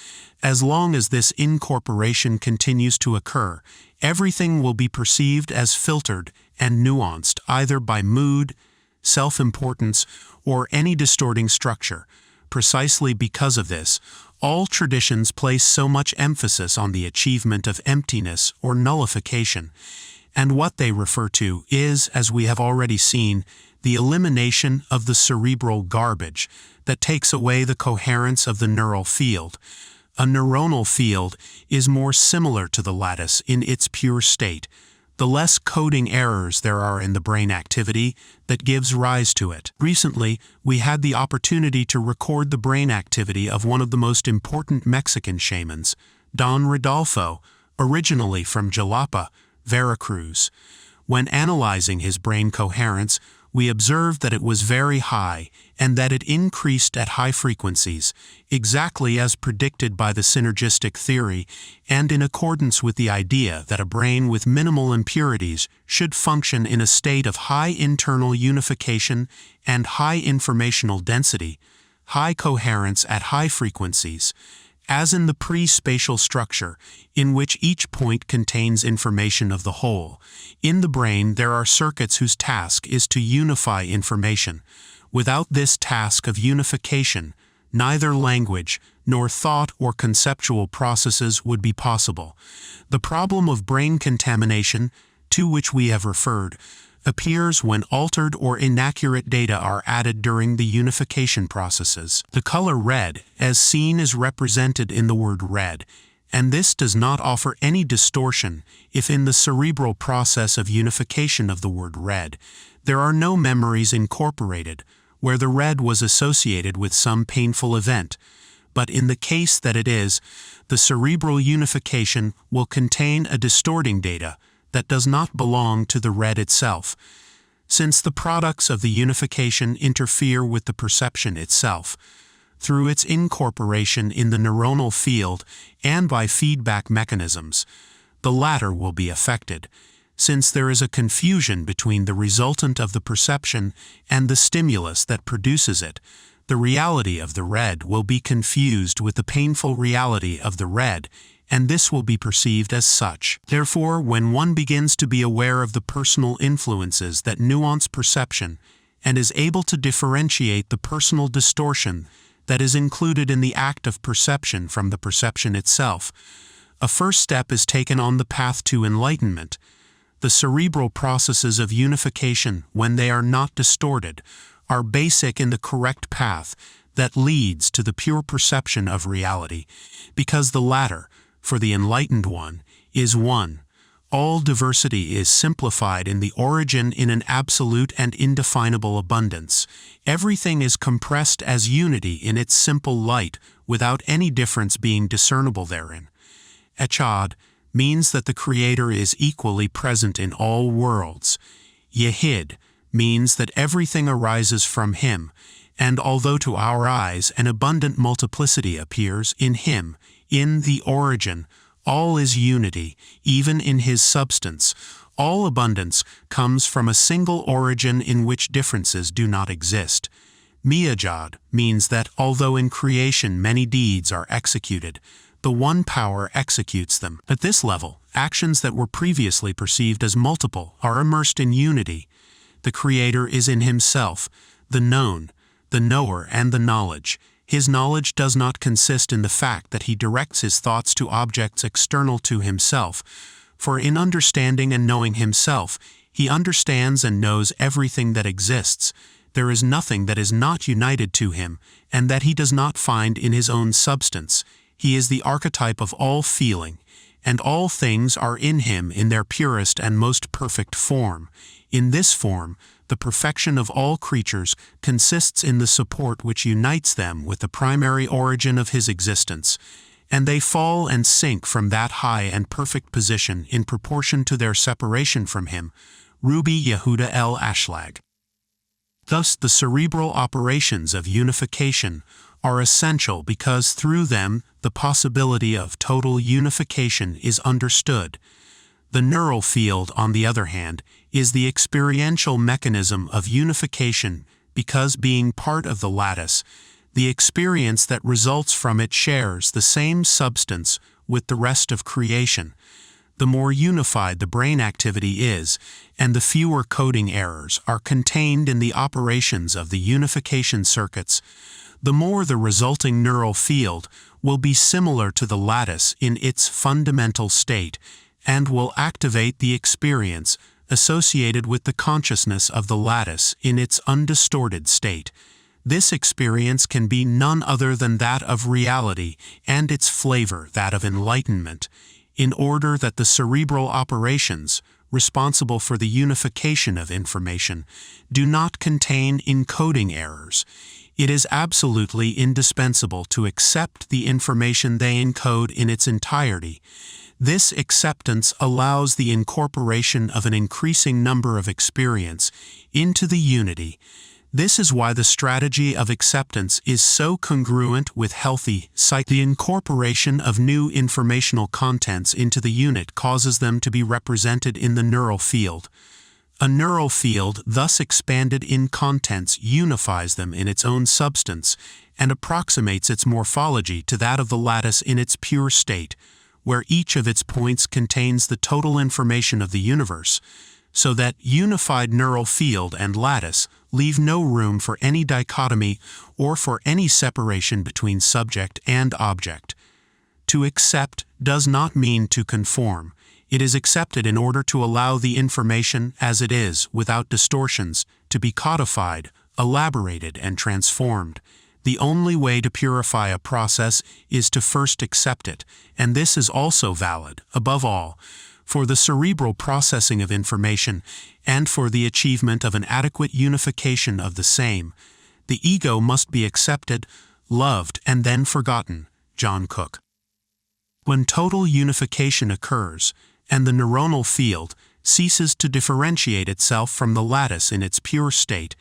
Speaker 1: As long as this incorporation continues to occur, everything will be perceived as filtered and nuanced either by mood, self-importance, or any distorting structure. Precisely because of this, all traditions place so much emphasis on the achievement of emptiness or nullification, and what they refer to is, as we have already seen, the elimination of the cerebral garbage that takes away the coherence of the neural field. A neuronal field is more similar to the lattice in its pure state. The less coding errors there are in the brain activity that gives rise to it. Recently, we had the opportunity to record the brain activity of one of the most important Mexican shamans, Don Rodolfo, originally from Jalapa, Veracruz. When analyzing his brain coherence, we observed that it was very high and that it increased at high frequencies, exactly as predicted by the synergistic theory and in accordance with the idea that a brain with minimal impurities should function in a state of high internal unification and high informational density, high coherence at high frequencies, as in the pre-spatial structure, in which each point contains information of the whole. In the brain there are circuits whose task is to unify information. Without this task of unification, neither language nor thought or conceptual processes would be possible. The problem of brain contamination, to which we have referred, appears when altered or inaccurate data are added during the unification processes. The color red, as seen, is represented in the word red, and this does not offer any distortion if in the cerebral process of unification of the word red, there are no memories incorporated, where the red was associated with some painful event. But in the case that it is, the cerebral unification will contain a distorting data that does not belong to the red itself, since the products of the unification interfere with the perception itself, through its incorporation in the neuronal field and by feedback mechanisms. The latter will be affected, since there is a confusion between the resultant of the perception and the stimulus that produces it. The reality of the red will be confused with the painful reality of the red, and this will be perceived as such. Therefore, when one begins to be aware of the personal influences that nuance perception and is able to differentiate the personal distortion that is included in the act of perception from the perception itself, a first step is taken on the path to enlightenment. The cerebral processes of unification, when they are not distorted, are basic in the correct path that leads to the pure perception of reality, because the latter, for the enlightened one, is one. All diversity is simplified in the origin in an absolute and indefinable abundance. Everything is compressed as unity in its simple light, without any difference being discernible therein. Echad means that the Creator is equally present in all worlds. Yehid means that everything arises from Him, and although to our eyes an abundant multiplicity appears in Him, in the origin, all is unity, even in His substance. All abundance comes from a single origin in which differences do not exist. Miyajad means that although in creation many deeds are executed, the one power executes them. At this level, actions that were previously perceived as multiple are immersed in unity. The Creator is in Himself, the known, the knower, and the knowledge. His knowledge does not consist in the fact that He directs His thoughts to objects external to Himself, for in understanding and knowing Himself, He understands and knows everything that exists. There is nothing that is not united to Him, and that He does not find in His own substance. He is the archetype of all feeling, and all things are in Him in their purest and most perfect form. In this form, the perfection of all creatures consists in the support which unites them with the primary origin of his existence, and they fall and sink from that high and perfect position in proportion to their separation from him. Ruby Yehuda El Ashlag. Thus the cerebral operations of unification are essential because through them the possibility of total unification is understood. The neural field, on the other hand, is the experiential mechanism of unification because, being part of the lattice, the experience that results from it shares the same substance with the rest of creation. The more unified the brain activity is, and the fewer coding errors are contained in the operations of the unification circuits, the more the resulting neural field will be similar to the lattice in its fundamental state and will activate the experience associated with the consciousness of the lattice in its undistorted state. This experience can be none other than that of reality and its flavor that of enlightenment, in order that the cerebral operations, responsible for the unification of information, do not contain encoding errors. It is absolutely indispensable to accept the information they encode in its entirety. This acceptance allows the incorporation of an increasing number of experience into the unity. This is why the strategy of acceptance is so congruent with healthy psych. The incorporation of new informational contents into the unit causes them to be represented in the neural field. A neural field, thus expanded in contents, unifies them in its own substance and approximates its morphology to that of the lattice in its pure state, where each of its points contains the total information of the universe, so that unified neural field and lattice leave no room for any dichotomy or for any separation between subject and object. To accept does not mean to conform. It is accepted in order to allow the information as it is, without distortions, to be codified, elaborated, and transformed. The only way to purify a process is to first accept it, and this is also valid, above all, for the cerebral processing of information and for the achievement of an adequate unification of the same. The ego must be accepted, loved, and then forgotten. John Cook. When total unification occurs, and the neuronal field ceases to differentiate itself from the lattice in its pure state,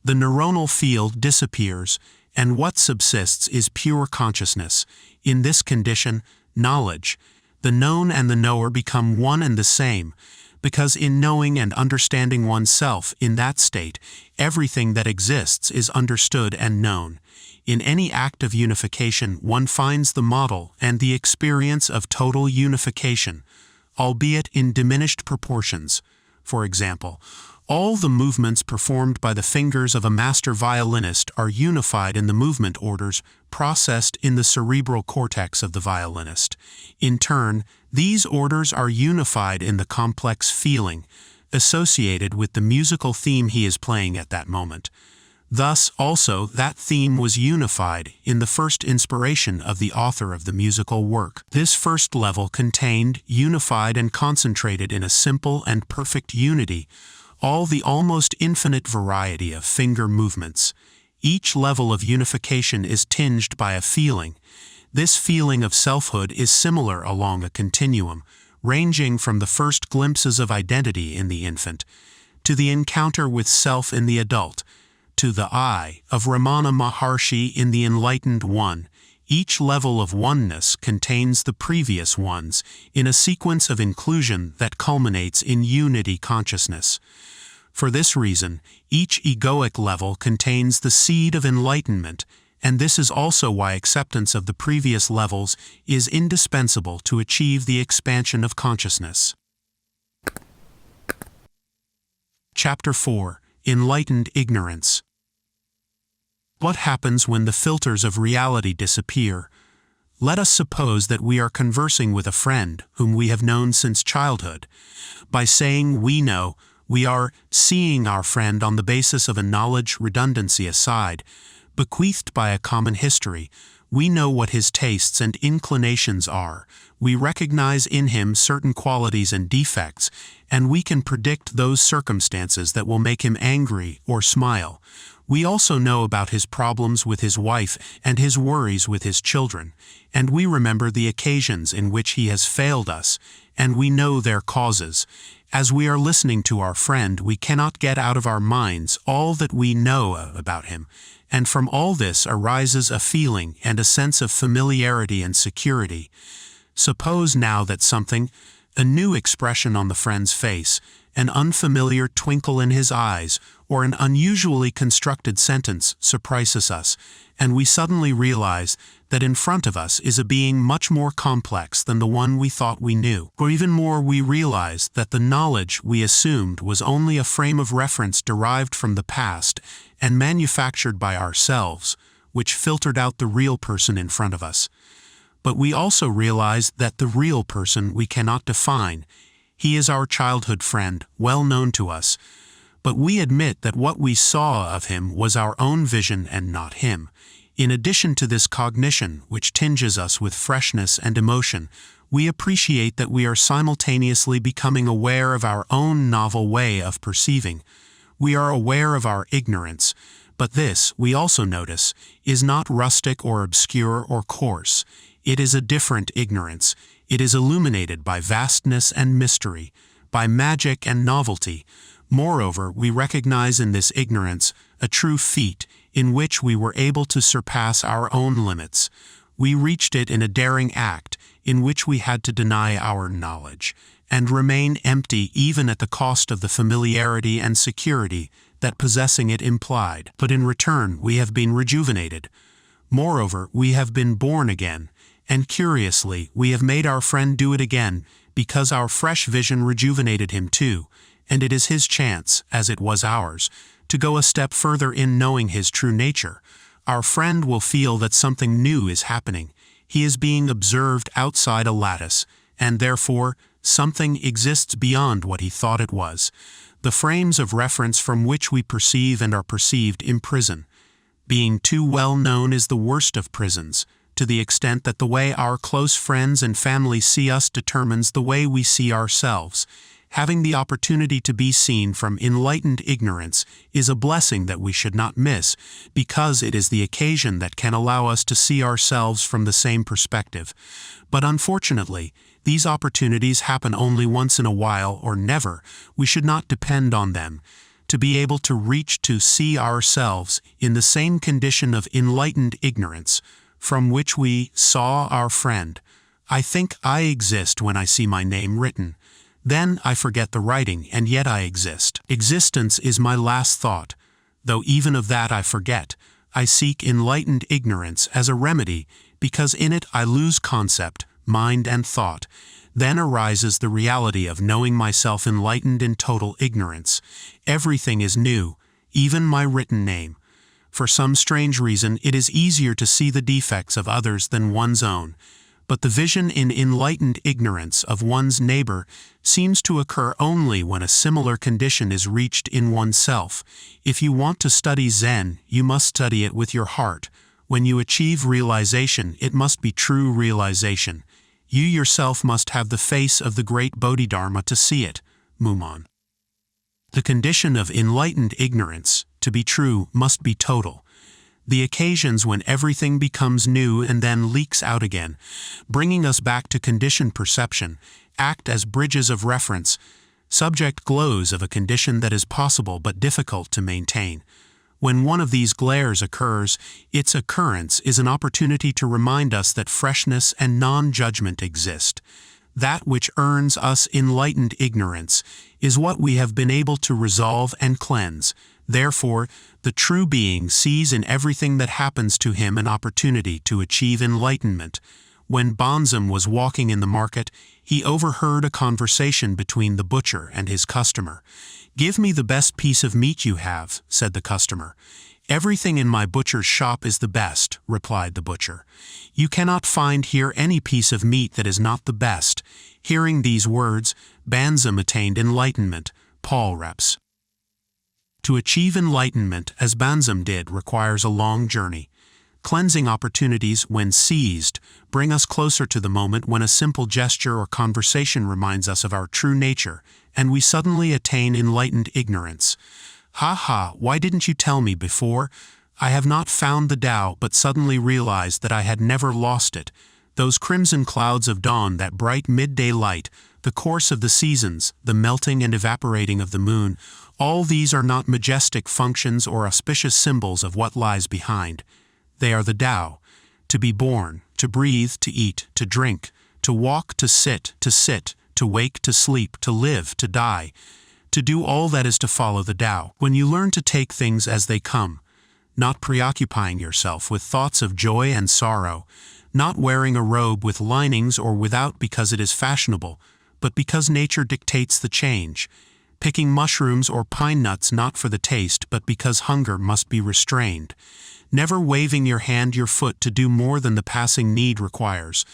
Speaker 1: the neuronal field disappears, and what subsists is pure consciousness. In this condition, knowledge, the known and the knower become one and the same, because in knowing and understanding oneself in that state, everything that exists is understood and known. In any act of unification, one finds the model and the experience of total unification, albeit in diminished proportions. For example, all the movements performed by the fingers of a master violinist are unified in the movement orders processed in the cerebral cortex of the violinist. In turn, these orders are unified in the complex feeling associated with the musical theme he is playing at that moment. Thus, also, that theme was unified in the first inspiration of the author of the musical work. This first level contained, unified and concentrated in a simple and perfect unity, all the almost infinite variety of finger movements. Each level of unification is tinged by a feeling. This feeling of selfhood is similar along a continuum, ranging from the first glimpses of identity in the infant, to the encounter with self in the adult, to the I of Ramana Maharshi in the enlightened one. Each level of oneness contains the previous ones in a sequence of inclusion that culminates in unity consciousness. For this reason, each egoic level contains the seed of enlightenment, and this is also why acceptance of the previous levels is indispensable to achieve the expansion of consciousness. Chapter 4. Enlightened Ignorance. What happens when the filters of reality disappear? Let us suppose that we are conversing with a friend whom we have known since childhood. By saying we know, we are seeing our friend on the basis of a knowledge redundancy aside, bequeathed by a common history. We know what his tastes and inclinations are. We recognize in him certain qualities and defects, and we can predict those circumstances that will make him angry or smile. We also know about his problems with his wife and his worries with his children, and we remember the occasions in which he has failed us, and we know their causes. As we are listening to our friend, we cannot get out of our minds all that we know about him, and from all this arises a feeling and a sense of familiarity and security. Suppose now that something, a new expression on the friend's face, an unfamiliar twinkle in his eyes, or an unusually constructed sentence surprises us, and we suddenly realize that in front of us is a being much more complex than the one we thought we knew. Or even more, we realize that the knowledge we assumed was only a frame of reference derived from the past and manufactured by ourselves, which filtered out the real person in front of us. But we also realize that the real person we cannot define. He is our childhood friend, well known to us, but we admit that what we saw of him was our own vision and not him. In addition to this cognition, which tinges us with freshness and emotion, we appreciate that we are simultaneously becoming aware of our own novel way of perceiving. We are aware of our ignorance, but this, we also notice, is not rustic or obscure or coarse. It is a different ignorance. It is illuminated by vastness and mystery, by magic and novelty. Moreover, we recognize in this ignorance a true feat in which we were able to surpass our own limits. We reached it in a daring act in which we had to deny our knowledge and remain empty even at the cost of the familiarity and security that possessing it implied. But in return, we have been rejuvenated. Moreover, we have been born again, and curiously, we have made our friend do it again because our fresh vision rejuvenated him too, and it is his chance, as it was ours, to go a step further in knowing his true nature. Our friend will feel that something new is happening. He is being observed outside a lattice, and therefore, something exists beyond what he thought it was. The frames of reference from which we perceive and are perceived imprison. Being too well known is the worst of prisons, to the extent that the way our close friends and family see us determines the way we see ourselves. Having the opportunity to be seen from enlightened ignorance is a blessing that we should not miss, because it is the occasion that can allow us to see ourselves from the same perspective. But unfortunately, these opportunities happen only once in a while or never. We should not depend on them. To be able to reach to see ourselves in the same condition of enlightened ignorance from which we saw our friend. I think I exist when I see my name written. Then I forget the writing, and yet I exist. Existence is my last thought. Though even of that I forget, I seek enlightened ignorance as a remedy, because in it I lose concept, mind, and thought. Then arises the reality of knowing myself enlightened in total ignorance. Everything is new, even my written name. For some strange reason, it is easier to see the defects of others than one's own. But the vision in enlightened ignorance of one's neighbor seems to occur only when a similar condition is reached in oneself. If you want to study Zen, you must study it with your heart. When you achieve realization, it must be true realization. You yourself must have the face of the great Bodhidharma to see it. Mumon. The condition of enlightened ignorance, to be true, must be total. The occasions when everything becomes new and then leaks out again, bringing us back to conditioned perception, act as bridges of reference, subject glows of a condition that is possible but difficult to maintain. When one of these glares occurs, its occurrence is an opportunity to remind us that freshness and non-judgment exist. That which earns us enlightened ignorance is what we have been able to resolve and cleanse. Therefore, the true being sees in everything that happens to him an opportunity to achieve enlightenment. When Banzam was walking in the market, he overheard a conversation between the butcher and his customer. "Give me the best piece of meat you have," said the customer. "Everything in my butcher's shop is the best," replied the butcher. "You cannot find here any piece of meat that is not the best." Hearing these words, Banzam attained enlightenment. Paul Reps. To achieve enlightenment, as Banzam did, requires a long journey. Cleansing opportunities, when seized, bring us closer to the moment when a simple gesture or conversation reminds us of our true nature, and we suddenly attain enlightened ignorance. Ha ha, why didn't you tell me before? I have not found the Tao, but suddenly realized that I had never lost it. Those crimson clouds of dawn, that bright midday light, the course of the seasons, the melting and evaporating of the moon, all these are not majestic functions or auspicious symbols of what lies behind. They are the Tao. To be born, to breathe, to eat, to drink, to walk, to sit, to wake, to sleep, to live, to die. To do all that is to follow the Tao. When you learn to take things as they come, not preoccupying yourself with thoughts of joy and sorrow, not wearing a robe with linings or without because it is fashionable, but because nature dictates the change, picking mushrooms or pine nuts not for the taste but because hunger must be restrained, never waving your hand, your foot to do more than the passing need requires,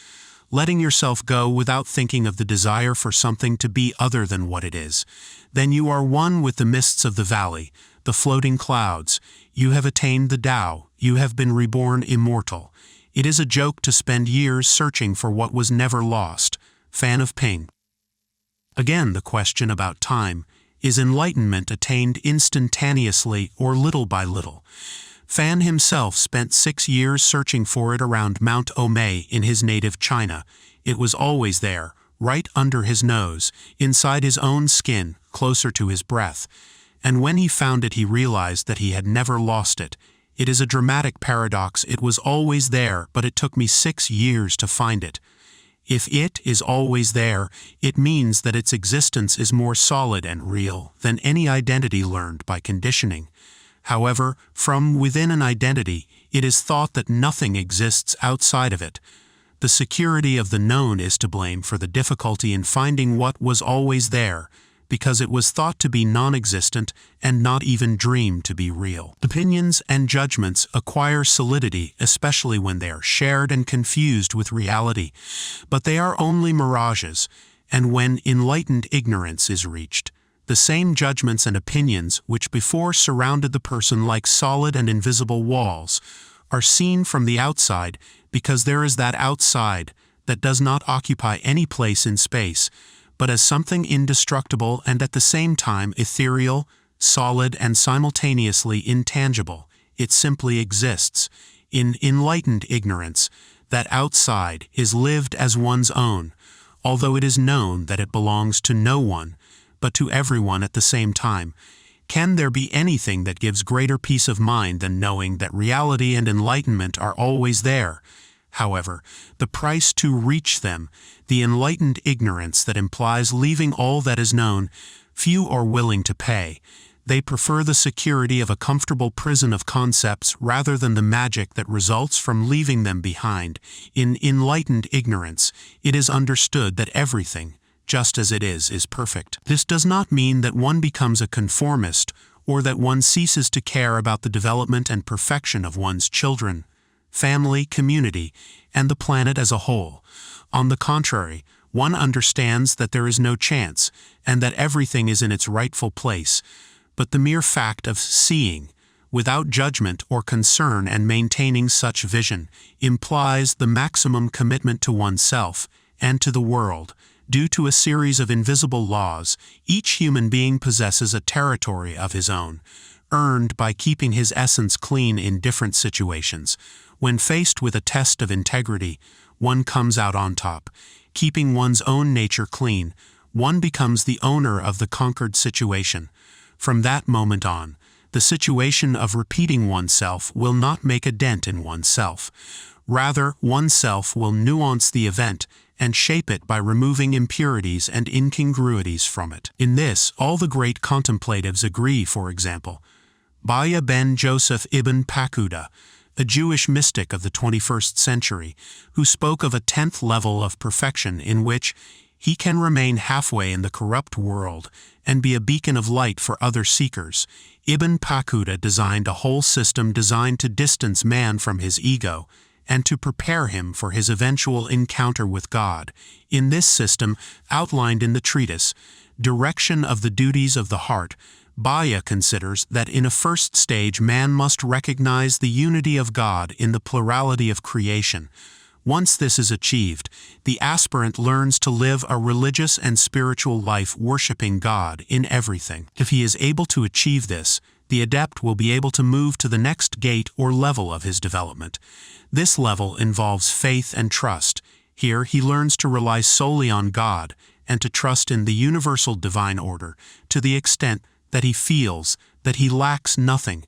Speaker 1: letting yourself go without thinking of the desire for something to be other than what it is, then you are one with the mists of the valley, the floating clouds. You have attained the Tao, you have been reborn immortal. It is a joke to spend years searching for what was never lost. Fan of Ping. Again, the question about time. Is enlightenment attained instantaneously or little by little? Fan himself spent 6 years searching for it around Mount Omei in his native China. It was always there, right under his nose, inside his own skin, closer to his breath. And when he found it, he realized that he had never lost it. It is a dramatic paradox. It was always there, but it took me 6 years to find it. If it is always there, it means that its existence is more solid and real than any identity learned by conditioning. However, from within an identity, it is thought that nothing exists outside of it. The security of the known is to blame for the difficulty in finding what was always there, because it was thought to be non-existent and not even dreamed to be real. Opinions and judgments acquire solidity, especially when they are shared and confused with reality, but they are only mirages, and when enlightened ignorance is reached, the same judgments and opinions which before surrounded the person like solid and invisible walls are seen from the outside, because there is that outside that does not occupy any place in space, but as something indestructible and at the same time ethereal, solid, and simultaneously intangible. It simply exists. In enlightened ignorance, that outside is lived as one's own, although it is known that it belongs to no one, but to everyone at the same time. Can there be anything that gives greater peace of mind than knowing that reality and enlightenment are always there? However, the price to reach them, the enlightened ignorance that implies leaving all that is known, few are willing to pay. They prefer the security of a comfortable prison of concepts rather than the magic that results from leaving them behind. In enlightened ignorance, it is understood that everything, just as it is perfect. This does not mean that one becomes a conformist or that one ceases to care about the development and perfection of one's children, family, community, and the planet as a whole. On the contrary, one understands that there is no chance and that everything is in its rightful place, but the mere fact of seeing, without judgment or concern and maintaining such vision, implies the maximum commitment to oneself and to the world. Due to a series of invisible laws, each human being possesses a territory of his own, earned by keeping his essence clean in different situations. When faced with a test of integrity, one comes out on top. Keeping one's own nature clean, one becomes the owner of the conquered situation. From that moment on, the situation of repeating oneself will not make a dent in oneself. Rather, oneself will nuance the event and shape it by removing impurities and incongruities from it. In this, all the great contemplatives agree. For example, Baya ben Joseph ibn Pakuda, a Jewish mystic of the 21st century, who spoke of a 10th level of perfection in which he can remain halfway in the corrupt world and be a beacon of light for other seekers. Ibn Pakuda designed a whole system designed to distance man from his ego and to prepare him for his eventual encounter with God. In this system, outlined in the treatise, Direction of the Duties of the Heart, Baya considers that in a first stage man must recognize the unity of God in the plurality of creation. Once this is achieved, the aspirant learns to live a religious and spiritual life worshiping God in everything. If he is able to achieve this, the adept will be able to move to the next gate or level of his development. This level involves faith and trust. Here he learns to rely solely on God and to trust in the universal divine order to the extent that he feels that he lacks nothing.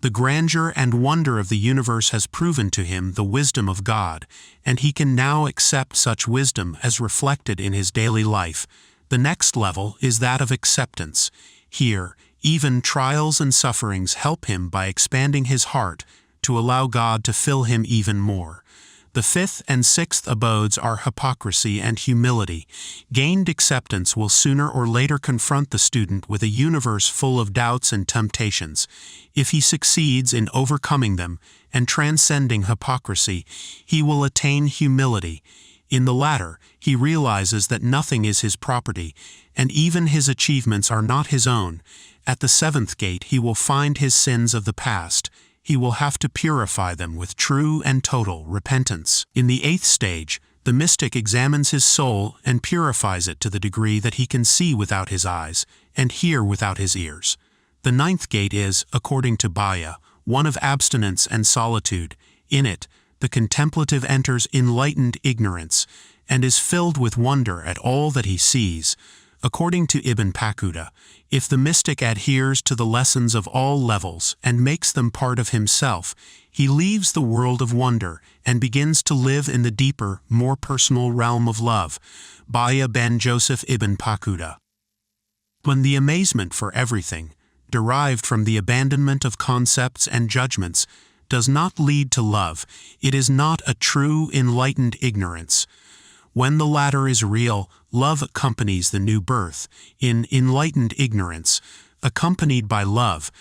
Speaker 1: The grandeur and wonder of the universe has proven to him the wisdom of God, and he can now accept such wisdom as reflected in his daily life. The next level is that of acceptance. Here, even trials and sufferings help him by expanding his heart to allow God to fill him even more. The fifth and sixth abodes are hypocrisy and humility. Gained acceptance will sooner or later confront the student with a universe full of doubts and temptations. If he succeeds in overcoming them and transcending hypocrisy, he will attain humility. In the latter, he realizes that nothing is his property, and even his achievements are not his own. At the seventh gate, he will find his sins of the past. He will have to purify them with true and total repentance. In the eighth stage, the mystic examines his soul and purifies it to the degree that he can see without his eyes and hear without his ears. The ninth gate is, according to Baya, one of abstinence and solitude. In it, the contemplative enters enlightened ignorance and is filled with wonder at all that he sees. According to Ibn Pakuda, if the mystic adheres to the lessons of all levels and makes them part of himself, he leaves the world of wonder and begins to live in the deeper, more personal realm of love. Baya ben Joseph ibn Pakuda. When the amazement for everything, derived from the abandonment of concepts and judgments, does not lead to love, it is not a true enlightened ignorance. When the latter is real, love accompanies the new birth. In enlightened ignorance, accompanied by love,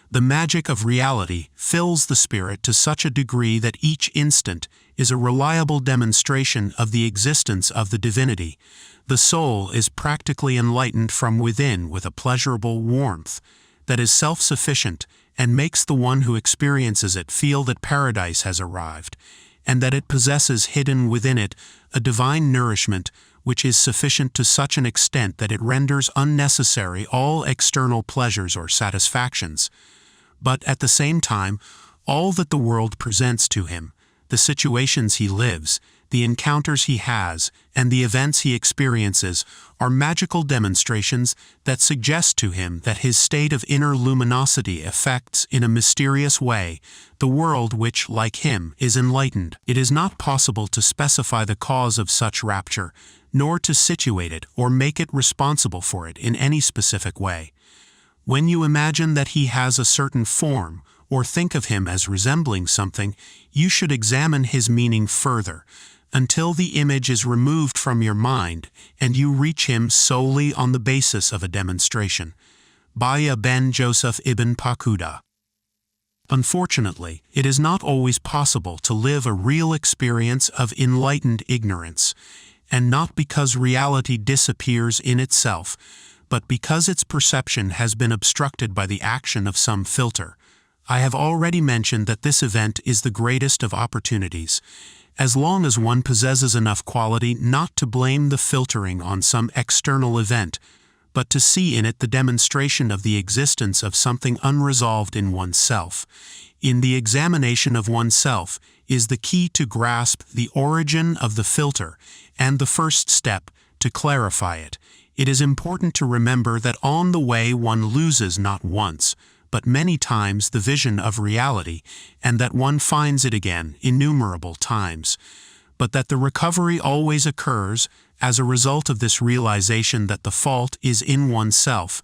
Speaker 1: the magic of reality fills the spirit to such a degree that each instant is a reliable demonstration of the existence of the divinity. The soul is practically enlightened from within with a pleasurable warmth that is self-sufficient and makes the one who experiences it feel that paradise has arrived, and that it possesses hidden within it a divine nourishment which is sufficient to such an extent that it renders unnecessary all external pleasures or satisfactions. But at the same time, all that the world presents to him, the situations he lives, the encounters he has, and the events he experiences are magical demonstrations that suggest to him that his state of inner luminosity affects, in a mysterious way, the world which, like him, is enlightened. It is not possible to specify the cause of such rapture, nor to situate it or make it responsible for it in any specific way. When you imagine that he has a certain form, or think of him as resembling something, you should examine his meaning further, until the image is removed from your mind and you reach him solely on the basis of a demonstration. Baya ben Joseph ibn Pakuda. Unfortunately, it is not always possible to live a real experience of enlightened ignorance, and not because reality disappears in itself, but because its perception has been obstructed by the action of some filter. I have already mentioned that this event is the greatest of opportunities. As long as one possesses enough quality not to blame the filtering on some external event, but to see in it the demonstration of the existence of something unresolved in oneself. In the examination of oneself is the key to grasp the origin of the filter and the first step to clarify it. It is important to remember that on the way one loses not once, but many times the vision of reality, and that one finds it again innumerable times, but that the recovery always occurs as a result of this realization that the fault is in oneself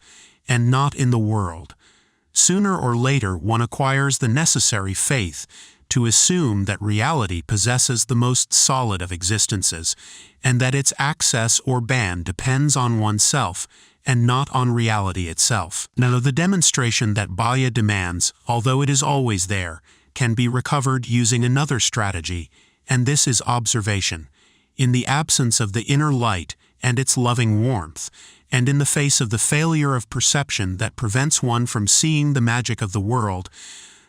Speaker 1: and not in the world. Sooner or later one acquires the necessary faith to assume that reality possesses the most solid of existences, and that its access or ban depends on oneself and not on reality itself. Now, the demonstration that Baya demands, although it is always there, can be recovered using another strategy, and this is observation. In the absence of the inner light and its loving warmth, and in the face of the failure of perception that prevents one from seeing the magic of the world,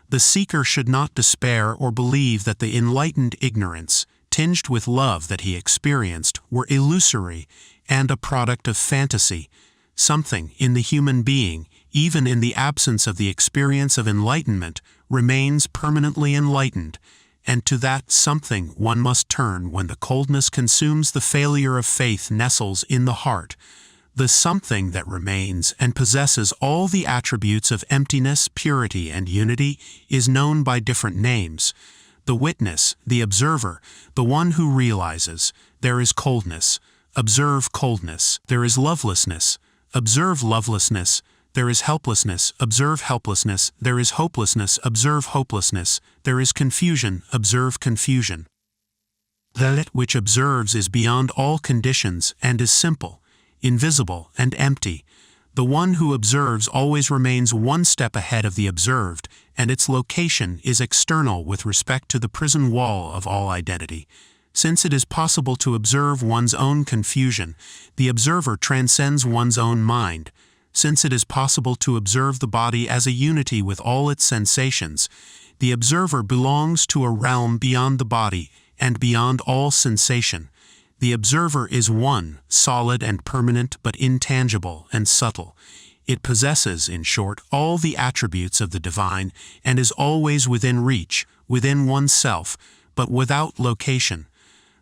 Speaker 1: the seeker should not despair or believe that the enlightened ignorance, tinged with love that he experienced, were illusory and a product of fantasy. Something in the human being, even in the absence of the experience of enlightenment, remains permanently enlightened, and to that something one must turn when the coldness consumes the failure of faith nestles in the heart. The something that remains and possesses all the attributes of emptiness, purity, and unity is known by different names. The witness, the observer, the one who realizes, there is coldness. Observe coldness. There is lovelessness. Observe lovelessness. There is helplessness. Observe helplessness. There is hopelessness. Observe hopelessness. There is confusion. Observe confusion. That which observes is beyond all conditions and is simple, invisible, and empty. The one who observes always remains one step ahead of the observed, and its location is external with respect to the prison wall of all identity. Since it is possible to observe one's own confusion, the observer transcends one's own mind. Since it is possible to observe the body as a unity with all its sensations, the observer belongs to a realm beyond the body and beyond all sensation. The observer is one, solid and permanent but intangible and subtle. It possesses, in short, all the attributes of the divine and is always within reach, within oneself, but without location.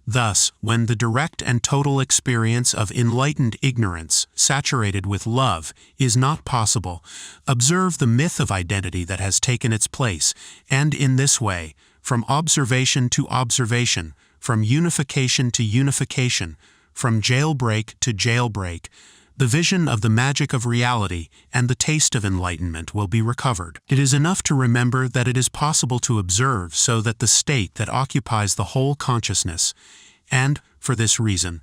Speaker 1: Thus, when the direct and total experience of enlightened ignorance, saturated with love, is not possible, observe the myth of identity that has taken its place, and in this way, from observation to observation, from unification to unification, from jailbreak to jailbreak, the vision of the magic of reality and the taste of enlightenment will be recovered. It is enough to remember that it is possible to observe so that the state that occupies the whole consciousness, and, for this reason,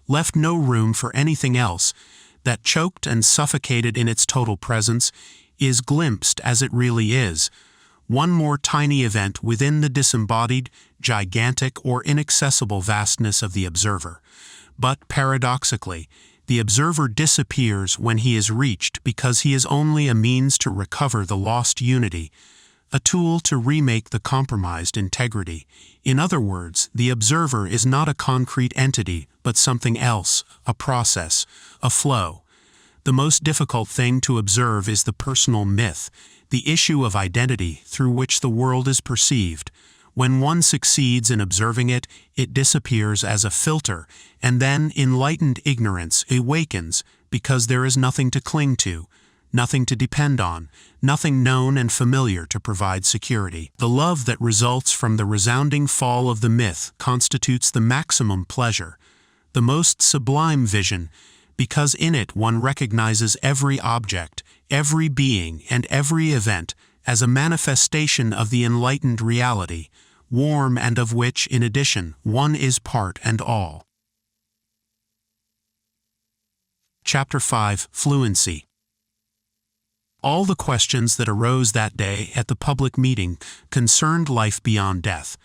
Speaker 1: left no room for anything else, that choked and suffocated in its total presence, is glimpsed as it really is, one more tiny event within the disembodied, gigantic, or inaccessible vastness of the observer. But, paradoxically, the observer disappears when he is reached because he is only a means to recover the lost unity, a tool to remake the compromised integrity. In other words, the observer is not a concrete entity, but something else, a process, a flow. The most difficult thing to observe is the personal myth, the issue of identity through which the world is perceived. When one succeeds in observing it, it disappears as a filter, and then enlightened ignorance awakens because there is nothing to cling to, nothing to depend on, nothing known and familiar to provide security. The love that results from the resounding fall of the myth constitutes the maximum pleasure, the most sublime vision, because in it one recognizes every object, every being, and every event as a manifestation of the enlightened reality, warm and of which, in addition, one is part and all. Chapter 5. Fluency. All the questions that arose that day at the public meeting concerned life beyond death.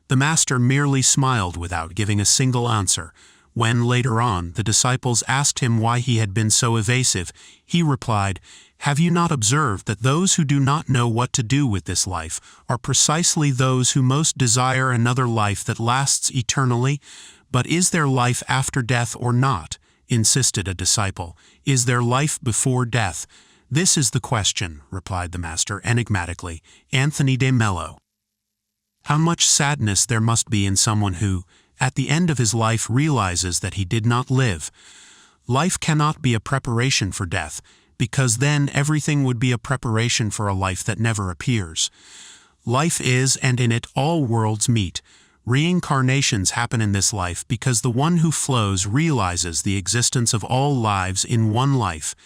Speaker 1: The master merely smiled without giving a single answer. When, later on, the disciples asked him why he had been so evasive, he replied, "Have you not observed that those who do not know what to do with this life are precisely those who most desire another life that lasts eternally? But is there life after death or not?" insisted a disciple. "Is there life before death?" "This is the question," replied the master enigmatically. Anthony de Mello. How much sadness there must be in someone who, at the end of his life, realizes that he did not live. Life cannot be a preparation for death, because then everything would be a preparation for a life that never appears. Life is, and in it all worlds meet. Reincarnations happen in this life because the one who flows realizes the existence of all lives in one life.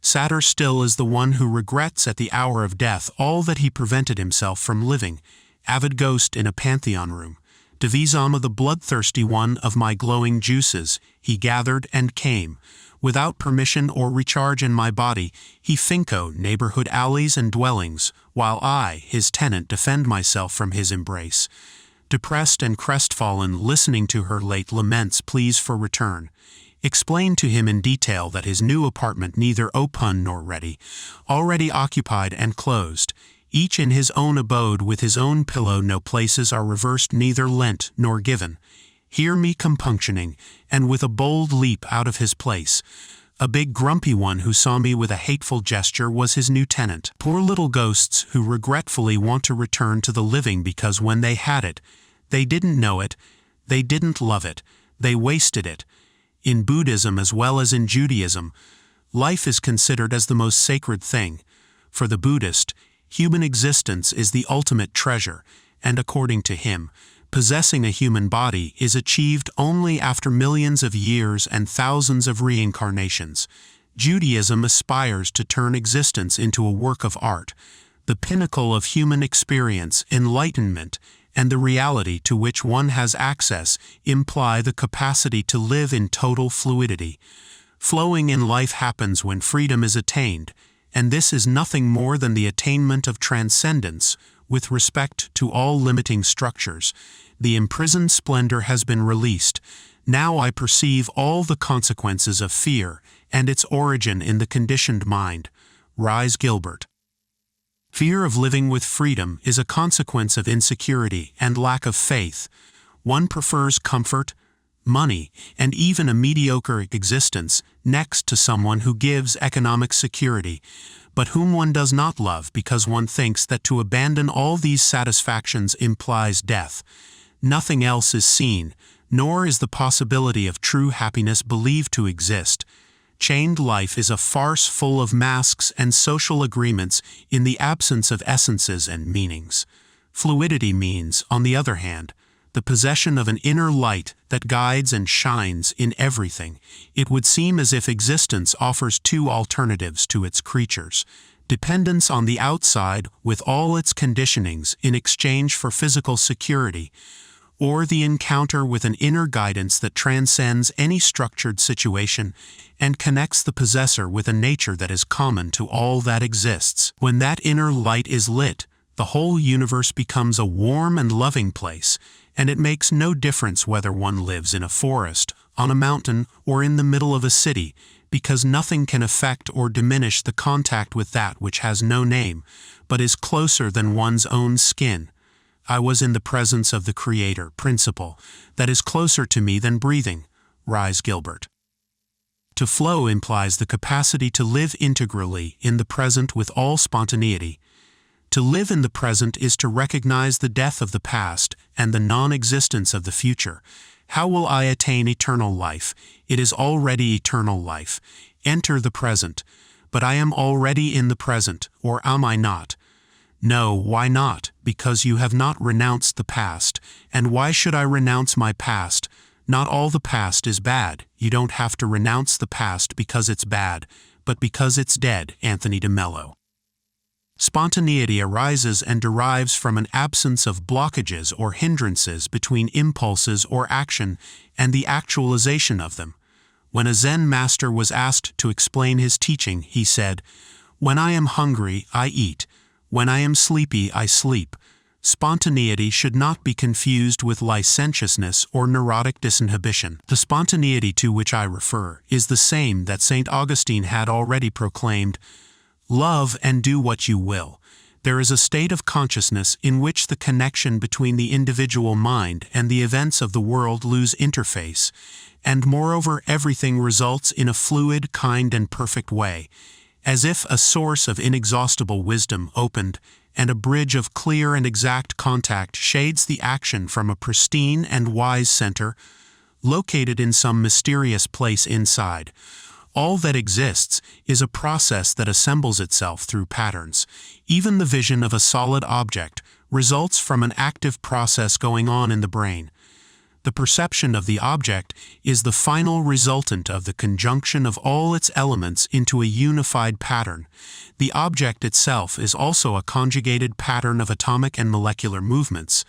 Speaker 1: Sadder still is the one who regrets at the hour of death all that he prevented himself from living. Avid ghost in a pantheon room. Devisama the bloodthirsty one of my glowing juices, he gathered and came. Without permission or recharge in my body, he finko neighborhood alleys and dwellings, while I, his tenant, defend myself from his embrace. Depressed and crestfallen, listening to her late laments pleas for return. explained to him in detail that his new apartment neither open nor ready, already occupied and closed, each in his own abode with his own pillow, no places are reversed, neither lent nor given. Hear me compunctioning, and with a bold leap out of his place. A big grumpy one who saw me with a hateful gesture was his new tenant. Poor little ghosts who regretfully want to return to the living because when they had it, they didn't know it, they didn't love it, they wasted it. In Buddhism as well as in Judaism, life is considered as the most sacred thing. For the Buddhist, human existence is the ultimate treasure, and according to him, possessing a human body is achieved only after millions of years and thousands of reincarnations. Judaism aspires to turn existence into a work of art, the pinnacle of human experience, enlightenment, and the reality to which one has access imply the capacity to live in total fluidity. Flowing in life happens when freedom is attained, and this is nothing more than the attainment of transcendence with respect to all limiting structures. The imprisoned splendor has been released. Now I perceive all the consequences of fear and its origin in the conditioned mind. Rise Gilbert. Fear of living with freedom is a consequence of insecurity and lack of faith. One prefers comfort, money, and even a mediocre existence next to someone who gives economic security, but whom one does not love because one thinks that to abandon all these satisfactions implies death. Nothing else is seen, nor is the possibility of true happiness believed to exist. Chained life is a farce full of masks and social agreements in the absence of essences and meanings. Fluidity means, on the other hand, the possession of an inner light that guides and shines in everything. It would seem as if existence offers two alternatives to its creatures: dependence on the outside with all its conditionings in exchange for physical security, or the encounter with an inner guidance that transcends any structured situation and connects the possessor with a nature that is common to all that exists. When that inner light is lit, the whole universe becomes a warm and loving place, and it makes no difference whether one lives in a forest, on a mountain, or in the middle of a city, because nothing can affect or diminish the contact with that which has no name, but is closer than one's own skin. I was in the presence of the Creator principle that is closer to me than breathing. Rise Gilbert. To flow implies the capacity to live integrally in the present with all spontaneity. To live in the present is to recognize the death of the past and the non-existence of the future. How will I attain eternal life? It is already eternal life. Enter the present. But I am already in the present, or am I not? No, why not? Because you have not renounced the past. And why should I renounce my past? Not all the past is bad. You don't have to renounce the past because it's bad, but because it's dead. Anthony de Mello. Spontaneity arises and derives from an absence of blockages or hindrances between impulses or action and the actualization of them. When a Zen master was asked to explain his teaching, he said, "When I am hungry, I eat. When I am sleepy, I sleep." Spontaneity should not be confused with licentiousness or neurotic disinhibition. The spontaneity to which I refer is the same that St. Augustine had already proclaimed: "Love and do what you will." There is a state of consciousness in which the connection between the individual mind and the events of the world lose interface, and moreover everything results in a fluid, kind, and perfect way, as if a source of inexhaustible wisdom opened and a bridge of clear and exact contact shades the action from a pristine and wise center located in some mysterious place inside. All that exists is a process that assembles itself through patterns. Even the vision of a solid object results from an active process going on in the brain. The perception of the object is the final resultant of the conjunction of all its elements into a unified pattern. The object itself is also a conjugated pattern of atomic and molecular movements.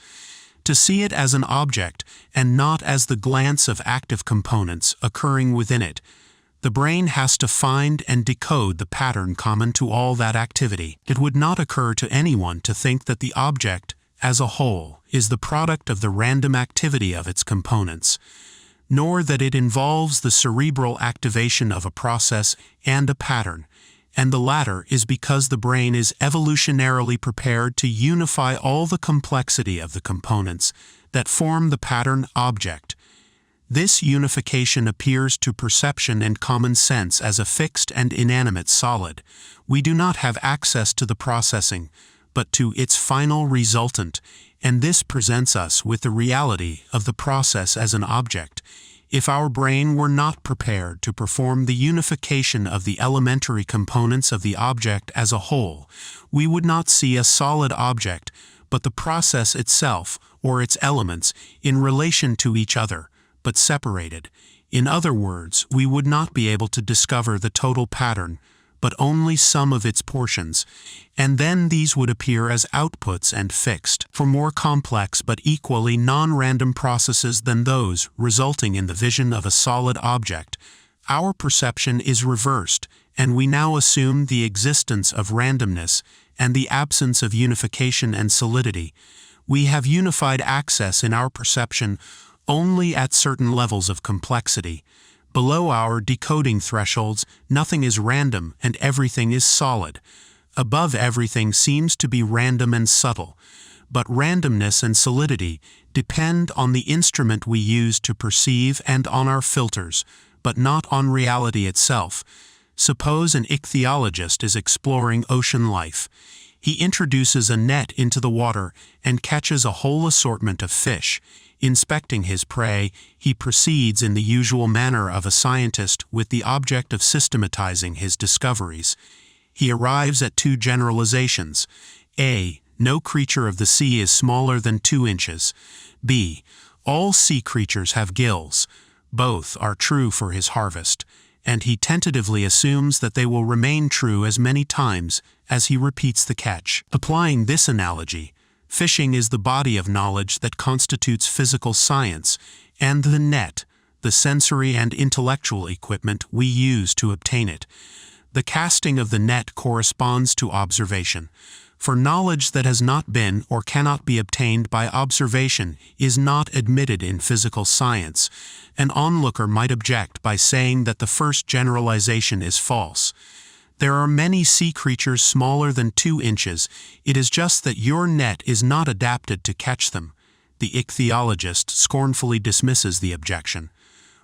Speaker 1: To see it as an object and not as the glance of active components occurring within it, the brain has to find and decode the pattern common to all that activity. It would not occur to anyone to think that the object, as a whole, is the product of the random activity of its components. nor that it involves the cerebral activation of a process and a pattern, and the latter is because the brain is evolutionarily prepared to unify all the complexity of the components that form the pattern object. This unification appears to perception and common sense as a fixed and inanimate solid. We do not have access to the processing, but to its final resultant, and this presents us with the reality of the process as an object. If our brain were not prepared to perform the unification of the elementary components of the object as a whole, we would not see a solid object, but the process itself, or its elements, in relation to each other, but separated. In other words, we would not be able to discover the total pattern, but only some of its portions, and then these would appear as outputs and fixed. For more complex but equally non-random processes than those resulting in the vision of a solid object, our perception is reversed, and we now assume the existence of randomness and the absence of unification and solidity. We have unified access in our perception only at certain levels of complexity. Below our decoding thresholds, nothing is random and everything is solid. Above everything seems to be random and subtle. But randomness and solidity depend on the instrument we use to perceive and on our filters, but not on reality itself. Suppose an ichthyologist is exploring ocean life. He introduces a net into the water and catches a whole assortment of fish. Inspecting his prey, he proceeds in the usual manner of a scientist with the object of systematizing his discoveries. He arrives at two generalizations. A. No creature of the sea is smaller than 2 inches. B. All sea creatures have gills. Both are true for his harvest, and he tentatively assumes that they will remain true as many times as he repeats the catch. Applying this analogy, fishing is the body of knowledge that constitutes physical science, and the net, the sensory and intellectual equipment we use to obtain it. The casting of the net corresponds to observation, for knowledge that has not been or cannot be obtained by observation is not admitted in physical science. An onlooker might object by saying that the first generalization is false. There are many sea creatures smaller than 2 inches. It is just that your net is not adapted to catch them. The ichthyologist scornfully dismisses the objection.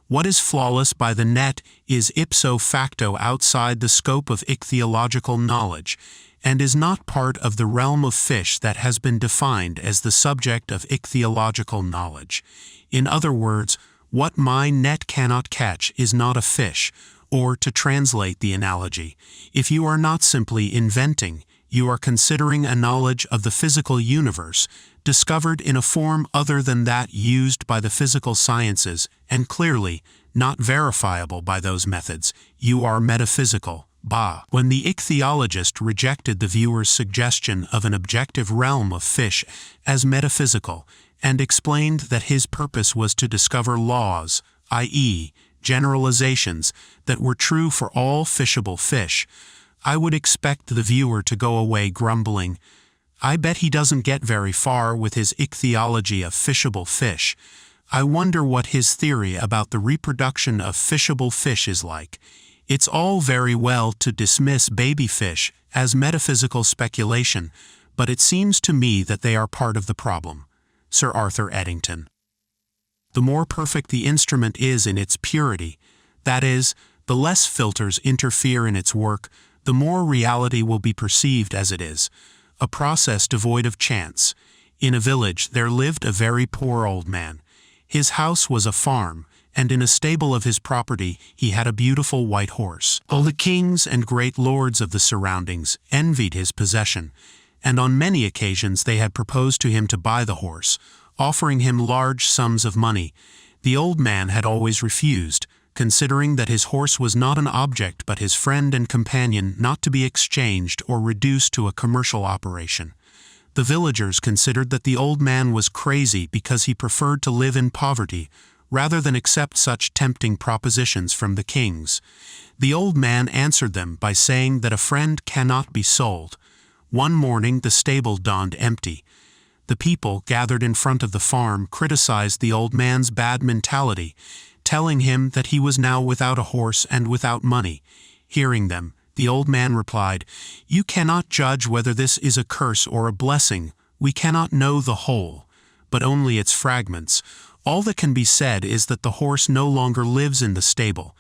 Speaker 1: What is flawless by the net is ipso facto outside the scope of ichthyological knowledge, and is not part of the realm of fish that has been defined as the subject of ichthyological knowledge. In other words, what my net cannot catch is not a fish. Or, to translate the analogy, if you are not simply inventing, you are considering a knowledge of the physical universe, discovered in a form other than that used by the physical sciences, and clearly not verifiable by those methods, you are metaphysical. When the ichthyologist rejected the viewer's suggestion of an objective realm of fish as metaphysical, and explained that his purpose was to discover laws, i.e., generalizations, that were true for all fishable fish, I would expect the viewer to go away grumbling, "I bet he doesn't get very far with his ichthyology of fishable fish. I wonder what his theory about the reproduction of fishable fish is like." It's all very well to dismiss baby fish as metaphysical speculation, but it seems to me that they are part of the problem. Sir Arthur Eddington. The more perfect the instrument is in its purity, that is, the less filters interfere in its work, the more reality will be perceived as it is, a process devoid of chance. In a village there lived a very poor old man. His house was a farm, and in a stable of his property he had a beautiful white horse. All the kings and great lords of the surroundings envied his possession, and on many occasions they had proposed to him to buy the horse, offering him large sums of money. The old man had always refused, considering that his horse was not an object but his friend and companion, not to be exchanged or reduced to a commercial operation. The villagers considered that the old man was crazy because he preferred to live in poverty rather than accept such tempting propositions from the kings. The old man answered them by saying that a friend cannot be sold. One morning the stable dawned empty. The people gathered in front of the farm criticized the old man's bad mentality, telling him that he was now without a horse and without money. Hearing them, the old man replied, "You cannot judge whether this is a curse or a blessing. We cannot know the whole, but only its fragments. All that can be said is that the horse no longer lives in the stable."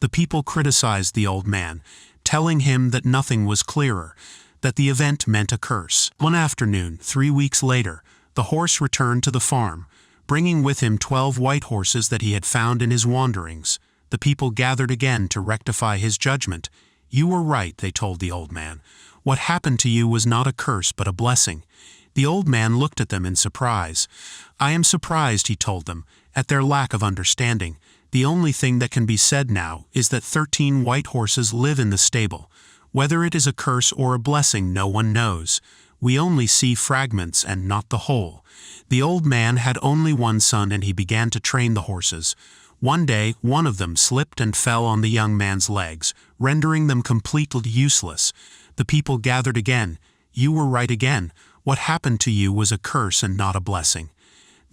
Speaker 1: The people criticized the old man, telling him that nothing was clearer, that the event meant a curse. One afternoon, 3 weeks later, the horse returned to the farm, bringing with him 12 white horses that he had found in his wanderings. The people gathered again to rectify his judgment. "You were right," they told the old man. "What happened to you was not a curse but a blessing." The old man looked at them in surprise. "I am surprised," he told them, "at their lack of understanding. The only thing that can be said now is that 13 white horses live in the stable. Whether it is a curse or a blessing, no one knows. We only see fragments and not the whole." The old man had only one son, and he began to train the horses. One day, one of them slipped and fell on the young man's legs, rendering them completely useless. The people gathered again. "You were right again. What happened to you was a curse and not a blessing."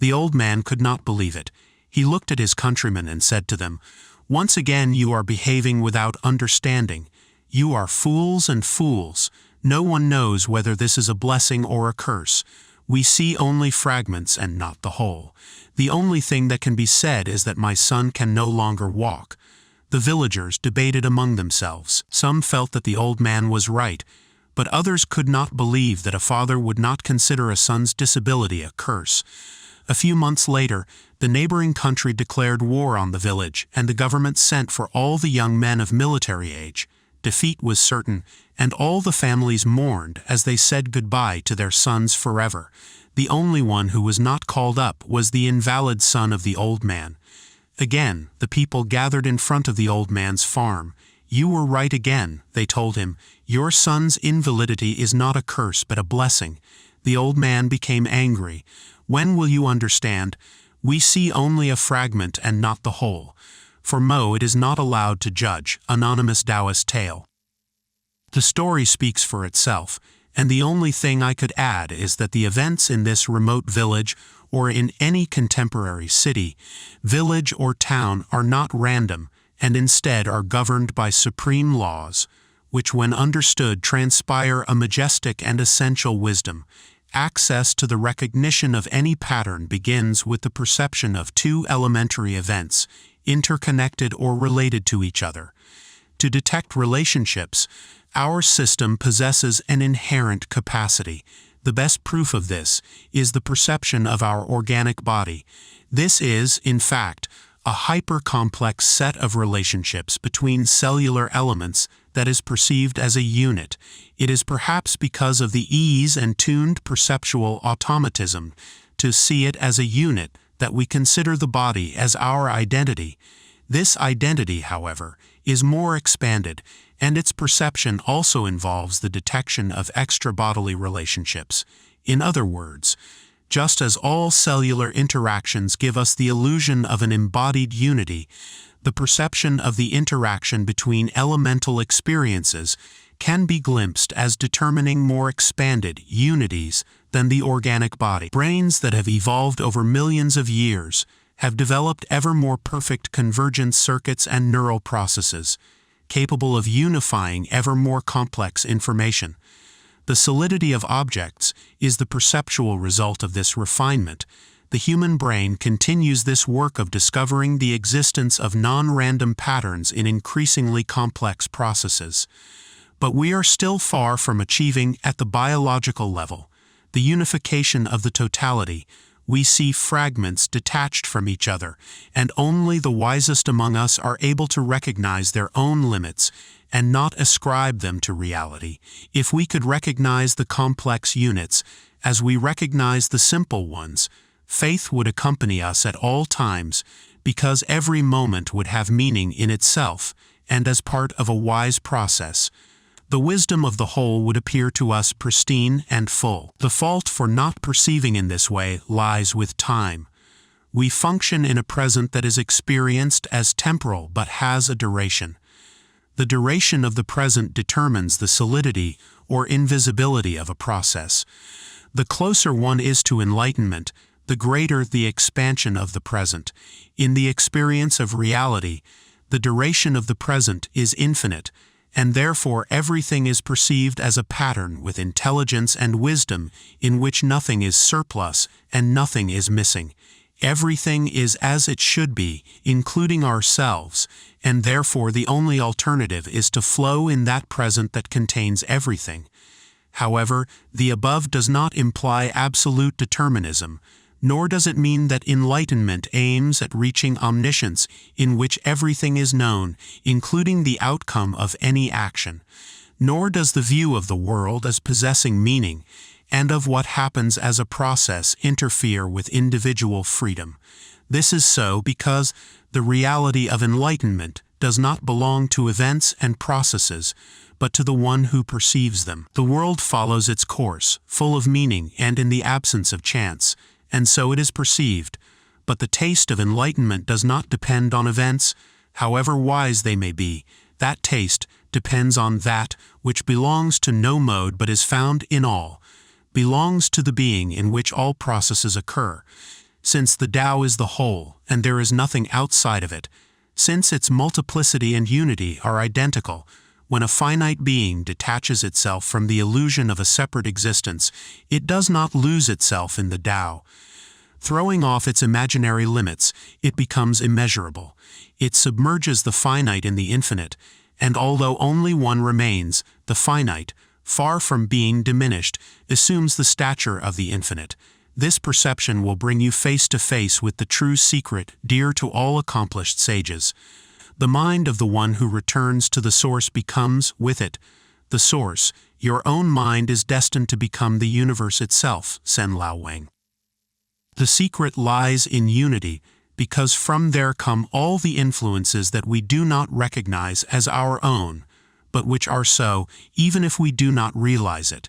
Speaker 1: The old man could not believe it. He looked at his countrymen and said to them, "Once again you are behaving without understanding. You are fools and fools. No one knows whether this is a blessing or a curse. We see only fragments and not the whole. The only thing that can be said is that my son can no longer walk." The villagers debated among themselves. Some felt that the old man was right, but others could not believe that a father would not consider a son's disability a curse. A few months later, the neighboring country declared war on the village, and the government sent for all the young men of military age. Defeat was certain, and all the families mourned as they said goodbye to their sons forever. The only one who was not called up was the invalid son of the old man. Again, the people gathered in front of the old man's farm. "You were right again," they told him. "Your son's invalidity is not a curse but a blessing." The old man became angry. "When will you understand? We see only a fragment and not the whole. For Mo it is not allowed to judge." Anonymous Taoist tale. The story speaks for itself, and the only thing I could add is that the events in this remote village or in any contemporary city, village or town are not random and instead are governed by supreme laws, which when understood transpire a majestic and essential wisdom. Access to the recognition of any pattern begins with the perception of two elementary events, interconnected or related to each other. To detect relationships, our system possesses an inherent capacity. The best proof of this is the perception of our organic body. This is, in fact, a hyper-complex set of relationships between cellular elements that is perceived as a unit. It is perhaps because of the ease and tuned perceptual automatism to see it as a unit that we consider the body as our identity. This identity, however, is more expanded, and its perception also involves the detection of extra-bodily relationships. In other words, just as all cellular interactions give us the illusion of an embodied unity, the perception of the interaction between elemental experiences can be glimpsed as determining more expanded unities than the organic body. Brains that have evolved over millions of years have developed ever more perfect convergent circuits and neural processes, capable of unifying ever more complex information. The solidity of objects is the perceptual result of this refinement. The human brain continues this work of discovering the existence of non-random patterns in increasingly complex processes. But we are still far from achieving, at the biological level, the unification of the totality. We see fragments detached from each other, and only the wisest among us are able to recognize their own limits and not ascribe them to reality. If we could recognize the complex units as we recognize the simple ones, faith would accompany us at all times, because every moment would have meaning in itself and as part of a wise process. The wisdom of the whole would appear to us pristine and full. The fault for not perceiving in this way lies with time. We function in a present that is experienced as temporal but has a duration. The duration of the present determines the solidity or invisibility of a process. The closer one is to enlightenment, the greater the expansion of the present. In the experience of reality, the duration of the present is infinite, and therefore everything is perceived as a pattern with intelligence and wisdom in which nothing is surplus and nothing is missing. Everything is as it should be, including ourselves, and therefore the only alternative is to flow in that present that contains everything. However, the above does not imply absolute determinism, nor does it mean that enlightenment aims at reaching omniscience in which everything is known, including the outcome of any action. Nor does the view of the world as possessing meaning, and of what happens as a process interfere with individual freedom. This is so because the reality of enlightenment does not belong to events and processes, but to the one who perceives them. The world follows its course, full of meaning and in the absence of chance, and so it is perceived. But the taste of enlightenment does not depend on events, however wise they may be. That taste depends on that which belongs to no mode but is found in all, belongs to the being in which all processes occur. Since the Tao is the whole, and there is nothing outside of it, since its multiplicity and unity are identical, when a finite being detaches itself from the illusion of a separate existence, it does not lose itself in the Tao. Throwing off its imaginary limits, it becomes immeasurable. It submerges the finite in the infinite, and although only one remains, the finite, far from being diminished, assumes the stature of the infinite. This perception will bring you face to face with the true secret dear to all accomplished sages. The mind of the one who returns to the source becomes, with it, the source. Your own mind is destined to become the universe itself, Sen Lao Wang. The secret lies in unity, because from there come all the influences that we do not recognize as our own, but which are so, even if we do not realize it.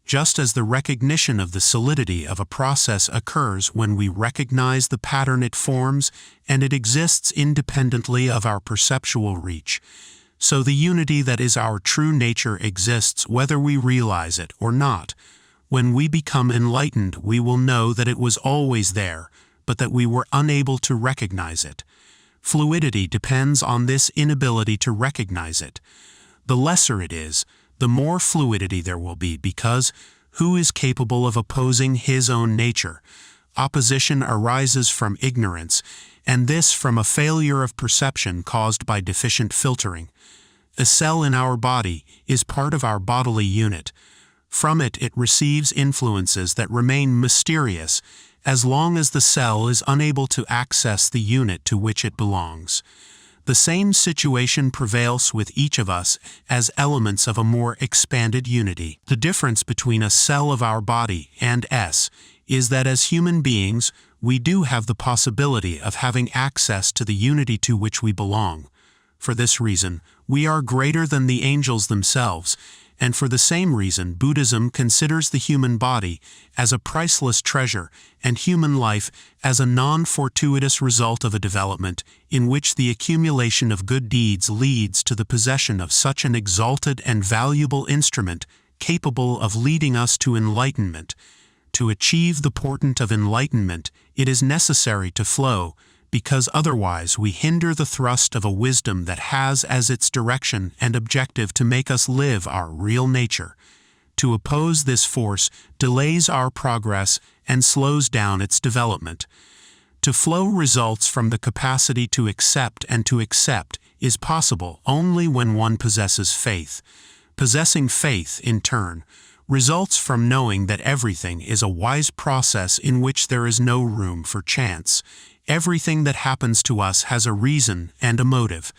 Speaker 1: Just as the recognition of the solidity of a process occurs when we recognize the pattern it forms, and it exists independently of our perceptual reach, so the unity that is our true nature exists whether we realize it or not. When we become enlightened, we will know that it was always there, but that we were unable to recognize it. Fluidity depends on this inability to recognize it. The lesser it is, the more fluidity there will be, because who is capable of opposing his own nature? Opposition arises from ignorance, and this from a failure of perception caused by deficient filtering. A cell in our body is part of our bodily unit. From it receives influences that remain mysterious as long as the cell is unable to access the unit to which it belongs. The same situation prevails with each of us as elements of a more expanded unity. The difference between a cell of our body and S is that as human beings, we do have the possibility of having access to the unity to which we belong. For this reason, we are greater than the angels themselves, and for the same reason Buddhism considers the human body as a priceless treasure and human life as a non-fortuitous result of a development in which the accumulation of good deeds leads to the possession of such an exalted and valuable instrument capable of leading us to enlightenment. To achieve the portent of enlightenment, it is necessary to flow, because otherwise we hinder the thrust of a wisdom that has as its direction and objective to make us live our real nature. To oppose this force delays our progress and slows down its development. To flow results from the capacity to accept, and to accept is possible only when one possesses faith. Possessing faith, in turn, results from knowing that everything is a wise process in which there is no room for chance. Everything that happens to us has a reason and a motive.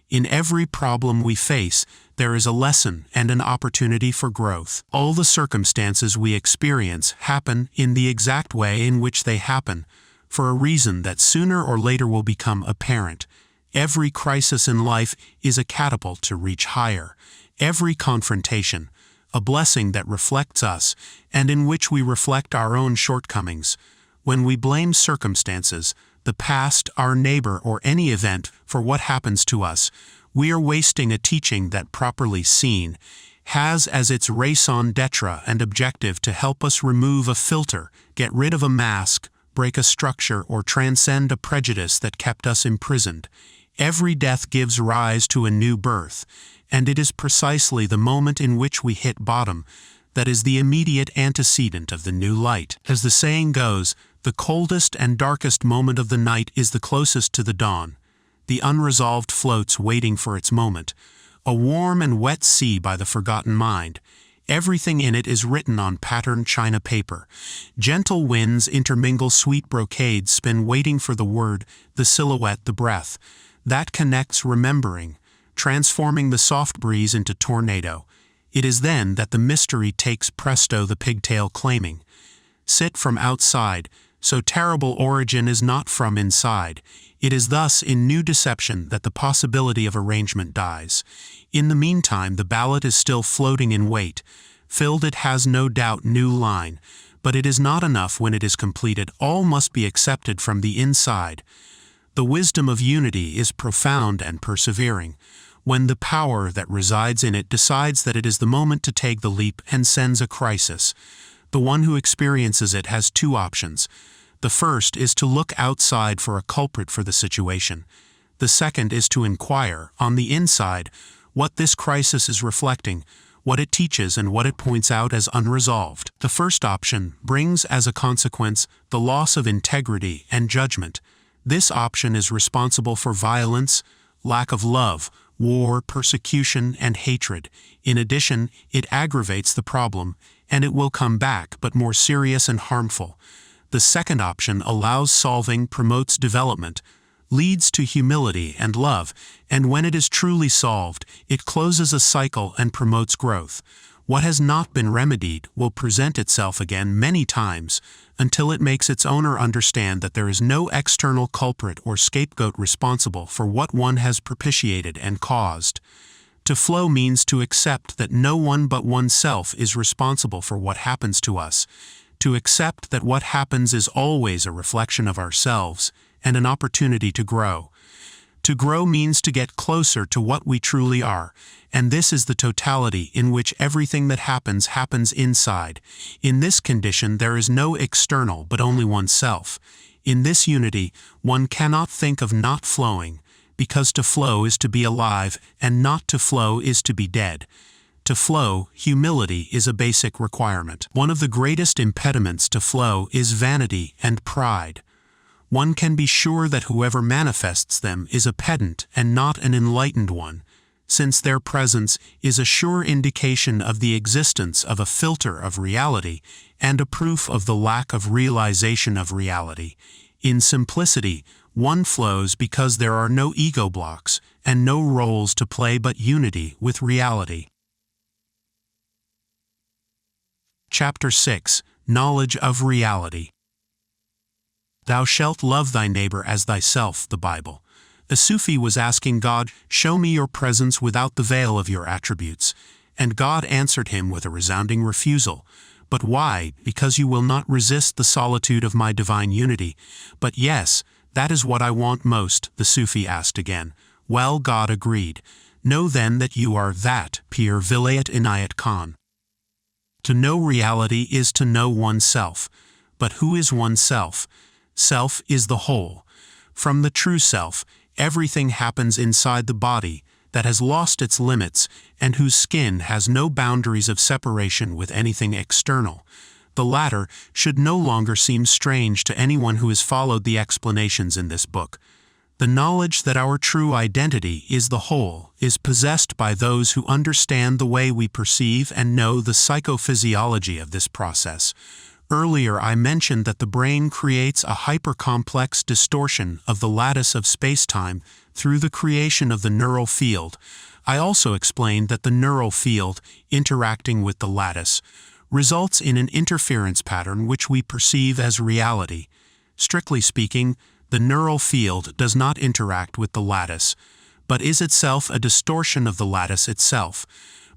Speaker 1: In every problem we face, there is a lesson and an opportunity for growth. All the circumstances we experience happen in the exact way in which they happen, for a reason that sooner or later will become apparent. Every crisis in life is a catapult to reach higher. Every confrontation, a blessing that reflects us, and in which we reflect our own shortcomings. When we blame circumstances, the past, our neighbor, or any event for what happens to us, we are wasting a teaching that, properly seen, has as its raison d'etre and objective to help us remove a filter, get rid of a mask, break a structure or transcend a prejudice that kept us imprisoned. Every death gives rise to a new birth, and it is precisely the moment in which we hit bottom that is the immediate antecedent of the new light. As the saying goes, the coldest and darkest moment of the night is the closest to the dawn. The unresolved floats waiting for its moment, a warm and wet sea by the forgotten mind. Everything in it is written on patterned china paper. Gentle winds intermingle sweet brocades spin waiting for the word, the silhouette, the breath. That connects remembering, transforming the soft breeze into tornado. It is then that the mystery takes presto the pigtail claiming. Sit from outside, so terrible origin is not from inside. It is thus in new deception that the possibility of arrangement dies. In the meantime the ballot is still floating in wait. Filled it has no doubt new line, but it is not enough when it is completed. All must be accepted from the inside. The wisdom of unity is profound and persevering. When the power that resides in it decides that it is the moment to take the leap and sends a crisis, the one who experiences it has two options. The first is to look outside for a culprit for the situation. The second is to inquire, on the inside, what this crisis is reflecting, what it teaches and what it points out as unresolved. The first option brings as a consequence the loss of integrity and judgment. This option is responsible for violence, lack of love, war, persecution, and hatred. In addition, it aggravates the problem, and it will come back, but more serious and harmful. The second option allows solving, promotes development, leads to humility and love, and when it is truly solved, it closes a cycle and promotes growth. What has not been remedied will present itself again many times until it makes its owner understand that there is no external culprit or scapegoat responsible for what one has propitiated and caused. To flow means to accept that no one but oneself is responsible for what happens to us, to accept that what happens is always a reflection of ourselves and an opportunity to grow. To grow means to get closer to what we truly are, and this is the totality in which everything that happens inside. In this condition there is no external but only oneself. In this unity, one cannot think of not flowing, because to flow is to be alive, and not to flow is to be dead. To flow, humility is a basic requirement. One of the greatest impediments to flow is vanity and pride. One can be sure that whoever manifests them is a pedant and not an enlightened one, since their presence is a sure indication of the existence of a filter of reality and a proof of the lack of realization of reality. In simplicity, one flows because there are no ego blocks and no roles to play but unity with reality. Chapter 6. Knowledge of Reality. Thou shalt love thy neighbor as thyself, the Bible. A Sufi was asking God, "Show me your presence without the veil of your attributes." And God answered him with a resounding refusal. "But why? Because you will not resist the solitude of my divine unity." "But yes, that is what I want most," the Sufi asked again. Well, God agreed. "Know then that you are that, Pir Vilayat Inayat Khan." To know reality is to know oneself. But who is oneself? Self is the whole. From the true self, everything happens inside the body that has lost its limits and whose skin has no boundaries of separation with anything external. The latter should no longer seem strange to anyone who has followed the explanations in this book. The knowledge that our true identity is the whole is possessed by those who understand the way we perceive and know the psychophysiology of this process. Earlier I mentioned that the brain creates a hypercomplex distortion of the lattice of space-time through the creation of the neural field. I also explained that the neural field, interacting with the lattice, results in an interference pattern which we perceive as reality. Strictly speaking, the neural field does not interact with the lattice, but is itself a distortion of the lattice itself.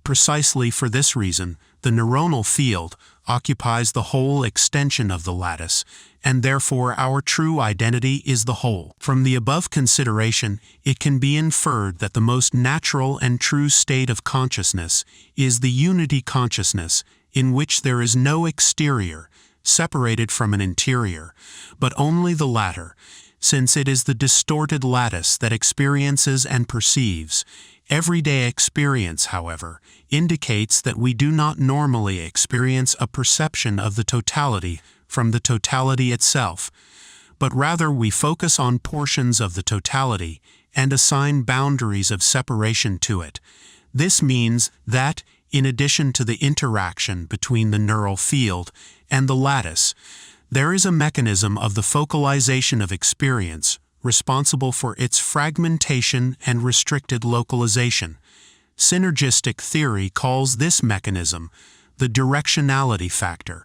Speaker 1: Precisely for this reason, the neuronal field occupies the whole extension of the lattice, and therefore our true identity is the whole. From the above consideration, it can be inferred that the most natural and true state of consciousness is the unity consciousness, in which there is no exterior, separated from an interior, but only the latter, since it is the distorted lattice that experiences and perceives. Everyday experience, however, indicates that we do not normally experience a perception of the totality from the totality itself, but rather we focus on portions of the totality and assign boundaries of separation to it. This means that, in addition to the interaction between the neural field and the lattice, there is a mechanism of the focalization of experience responsible for its fragmentation and restricted localization. Synergistic theory calls this mechanism the directionality factor.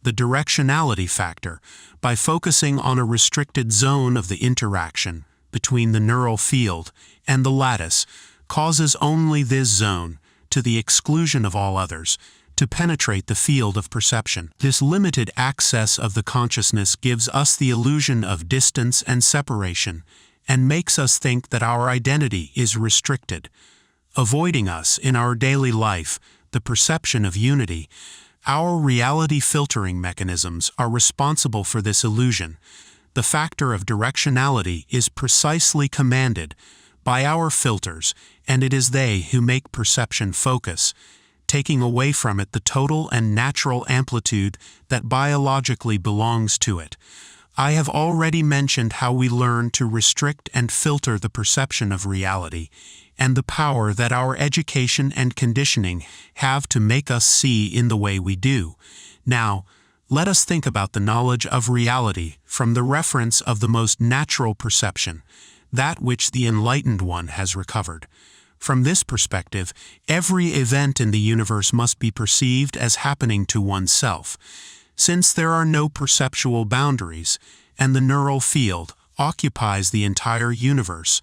Speaker 1: The directionality factor, by focusing on a restricted zone of the interaction between the neural field and the lattice, causes only this zone, to the exclusion of all others, to penetrate the field of perception. This limited access of the consciousness gives us the illusion of distance and separation, and makes us think that our identity is restricted. Avoiding us in our daily life the perception of unity, our reality filtering mechanisms are responsible for this illusion. The factor of directionality is precisely commanded by our filters, and it is they who make perception focus, taking away from it the total and natural amplitude that biologically belongs to it. I have already mentioned how we learn to restrict and filter the perception of reality, and the power that our education and conditioning have to make us see in the way we do. Now, let us think about the knowledge of reality from the reference of the most natural perception, that which the enlightened one has recovered. From this perspective, every event in the universe must be perceived as happening to oneself, since there are no perceptual boundaries, and the neural field occupies the entire universe.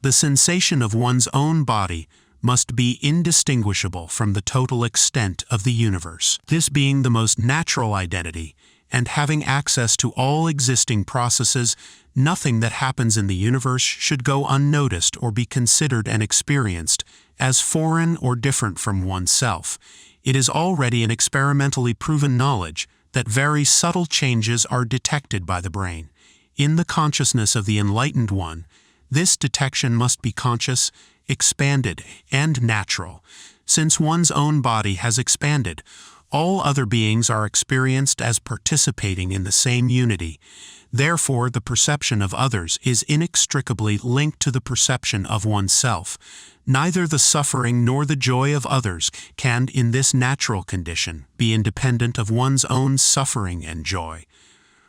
Speaker 1: The sensation of one's own body must be indistinguishable from the total extent of the universe. This being the most natural identity, and having access to all existing processes, nothing that happens in the universe should go unnoticed or be considered and experienced as foreign or different from oneself. It is already an experimentally proven knowledge that very subtle changes are detected by the brain. In the consciousness of the enlightened one, this detection must be conscious, expanded, and natural. Since one's own body has expanded, all other beings are experienced as participating in the same unity. Therefore, the perception of others is inextricably linked to the perception of oneself. Neither the suffering nor the joy of others can, in this natural condition, be independent of one's own suffering and joy.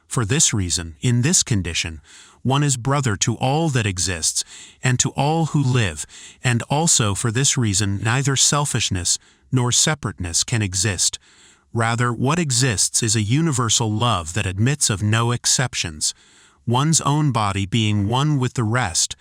Speaker 1: For this reason, in this condition, one is brother to all that exists and to all who live, and also for this reason neither selfishness nor separateness can exist. Rather, what exists is a universal love that admits of no exceptions. One's own body, being one with the rest,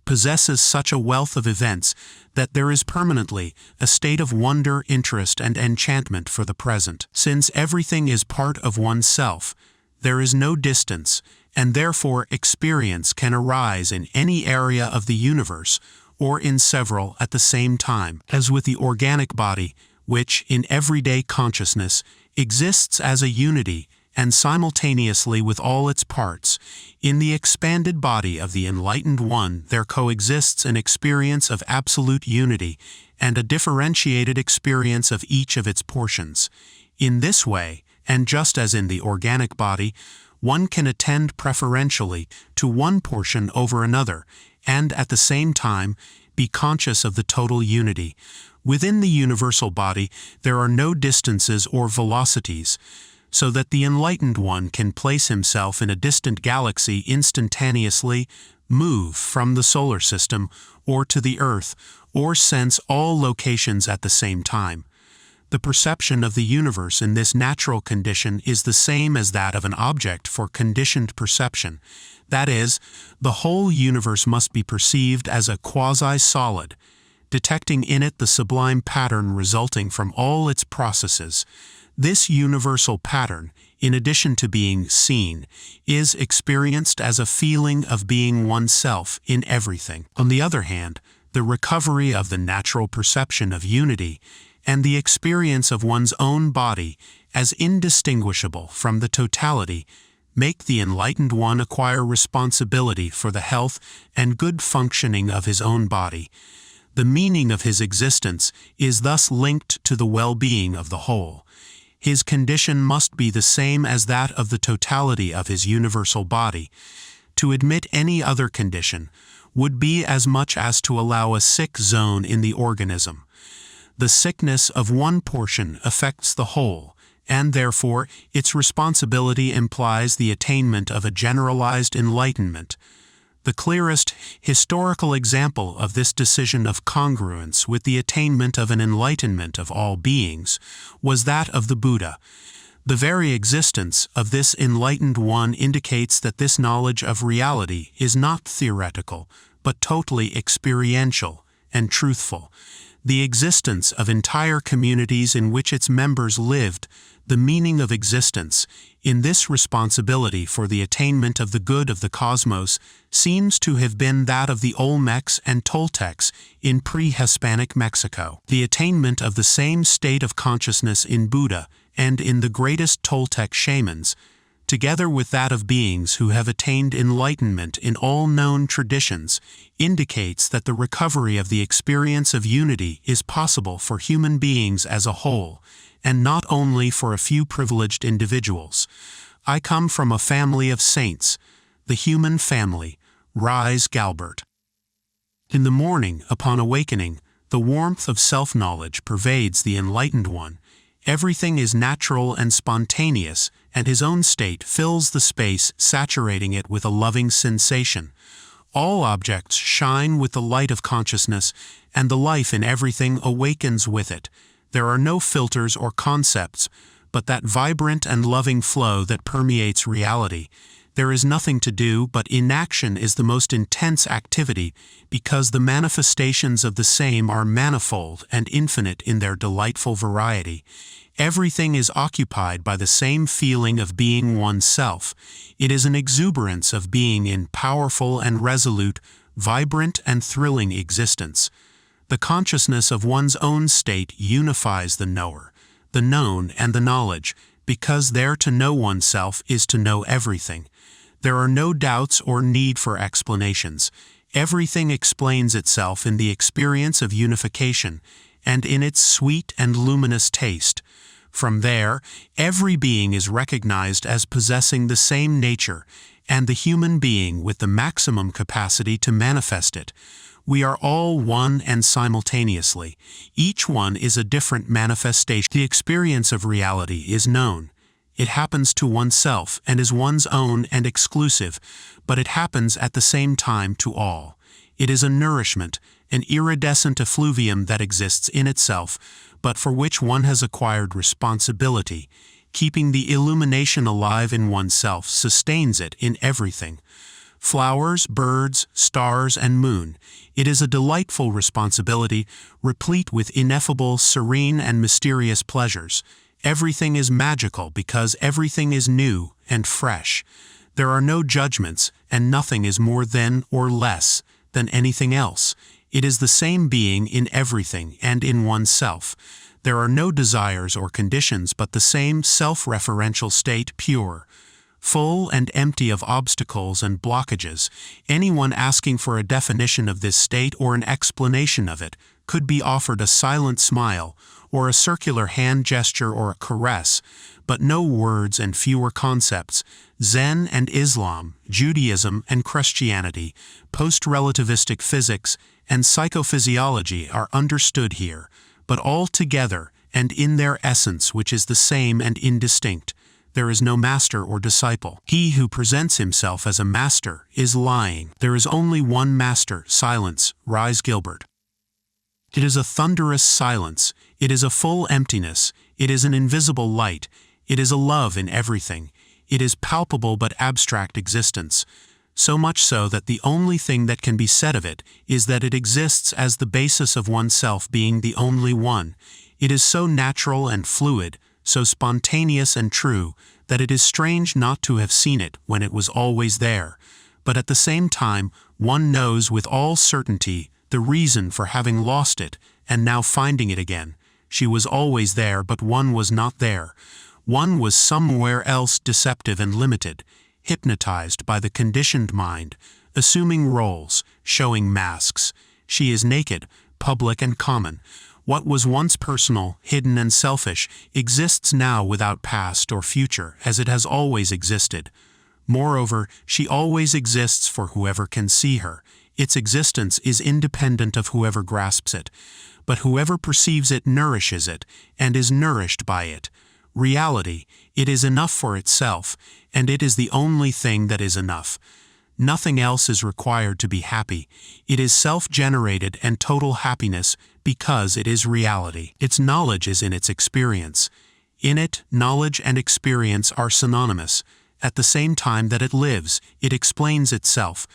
Speaker 1: possesses such a wealth of events that there is permanently a state of wonder, interest, and enchantment for the present. Since everything is part of oneself, there is no distance, and therefore experience can arise in any area of the universe, or in several at the same time, as with the organic body, which, in everyday consciousness, exists as a unity and simultaneously with all its parts. In the expanded body of the enlightened one there coexists an experience of absolute unity and a differentiated experience of each of its portions. In this way, and just as in the organic body, one can attend preferentially to one portion over another, and at the same time be conscious of the total unity. Within the universal body there are no distances or velocities, so that the enlightened one can place himself in a distant galaxy instantaneously, move from the solar system or to the Earth, or sense all locations at the same time. The perception of the universe in this natural condition is the same as that of an object for conditioned perception. That is, the whole universe must be perceived as a quasi-solid, detecting in it the sublime pattern resulting from all its processes. This universal pattern, in addition to being seen, is experienced as a feeling of being oneself in everything. On the other hand, the recovery of the natural perception of unity and the experience of one's own body as indistinguishable from the totality, make the enlightened one acquire responsibility for the health and good functioning of his own body. The meaning of his existence is thus linked to the well-being of the whole. His condition must be the same as that of the totality of his universal body. To admit any other condition would be as much as to allow a sick zone in the organism. The sickness of one portion affects the whole, and therefore its responsibility implies the attainment of a generalized enlightenment. The clearest historical example of this decision of congruence with the attainment of an enlightenment of all beings was that of the Buddha. The very existence of this enlightened one indicates that this knowledge of reality is not theoretical, but totally experiential and truthful. The existence of entire communities in which its members lived, the meaning of existence, in this responsibility for the attainment of the good of the cosmos, seems to have been that of the Olmecs and Toltecs in pre-Hispanic Mexico. The attainment of the same state of consciousness in Buddha and in the greatest Toltec shamans, together with that of beings who have attained enlightenment in all known traditions, indicates that the recovery of the experience of unity is possible for human beings as a whole, and not only for a few privileged individuals. I come from a family of saints, the human family. Rise, Galbert. In the morning, upon awakening, the warmth of self-knowledge pervades the enlightened one. Everything is natural and spontaneous, and his own state fills the space, saturating it with a loving sensation. All objects shine with the light of consciousness, and the life in everything awakens with it. There are no filters or concepts, but that vibrant and loving flow that permeates reality. There is nothing to do, but inaction is the most intense activity, because the manifestations of the same are manifold and infinite in their delightful variety. Everything is occupied by the same feeling of being oneself. It is an exuberance of being in powerful and resolute, vibrant and thrilling existence. The consciousness of one's own state unifies the knower, the known and the knowledge, because there to know oneself is to know everything. There are no doubts or need for explanations. Everything explains itself in the experience of unification, and in its sweet and luminous taste. From there, every being is recognized as possessing the same nature, and the human being with the maximum capacity to manifest it. We are all one and simultaneously. Each one is a different manifestation. The experience of reality is known. It happens to oneself and is one's own and exclusive, but it happens at the same time to all. It is a nourishment, an iridescent effluvium that exists in itself, but for which one has acquired responsibility. Keeping the illumination alive in oneself sustains it in everything. Flowers, birds, stars, and moon. It is a delightful responsibility, replete with ineffable, serene, and mysterious pleasures. Everything is magical because everything is new and fresh. There are no judgments, and nothing is more than or less than anything else. It is the same being in everything and in oneself. There are no desires or conditions but the same self-referential state, pure, full and empty of obstacles and blockages. Anyone asking for a definition of this state or an explanation of it could be offered a silent smile, or a circular hand gesture or a caress, but no words and fewer concepts. Zen and Islam, Judaism and Christianity, post-relativistic physics, and psychophysiology are understood here, but all together and in their essence, which is the same and indistinct. There is no master or disciple. He who presents himself as a master is lying. There is only one master, silence. Rise, Gilbert. It is a thunderous silence. It is a full emptiness. It is an invisible light. It is a love in everything. It is palpable but abstract existence. So much so that the only thing that can be said of it is that it exists as the basis of oneself being the only one. It is so natural and fluid, so spontaneous and true, that it is strange not to have seen it when it was always there. But at the same time, one knows with all certainty the reason for having lost it and now finding it again. She was always there, but one was not there. One was somewhere else, deceptive and limited, hypnotized by the conditioned mind, assuming roles, showing masks. She is naked, public and common. What was once personal, hidden and selfish, exists now without past or future, as it has always existed. Moreover, she always exists for whoever can see her. Its existence is independent of whoever grasps it, but whoever perceives it nourishes it, and is nourished by it. Reality, it is enough for itself, and it is the only thing that is enough. Nothing else is required to be happy. It is self-generated and total happiness because it is reality. Its knowledge is in its experience. In it, knowledge and experience are synonymous. At the same time that it lives, it explains itself,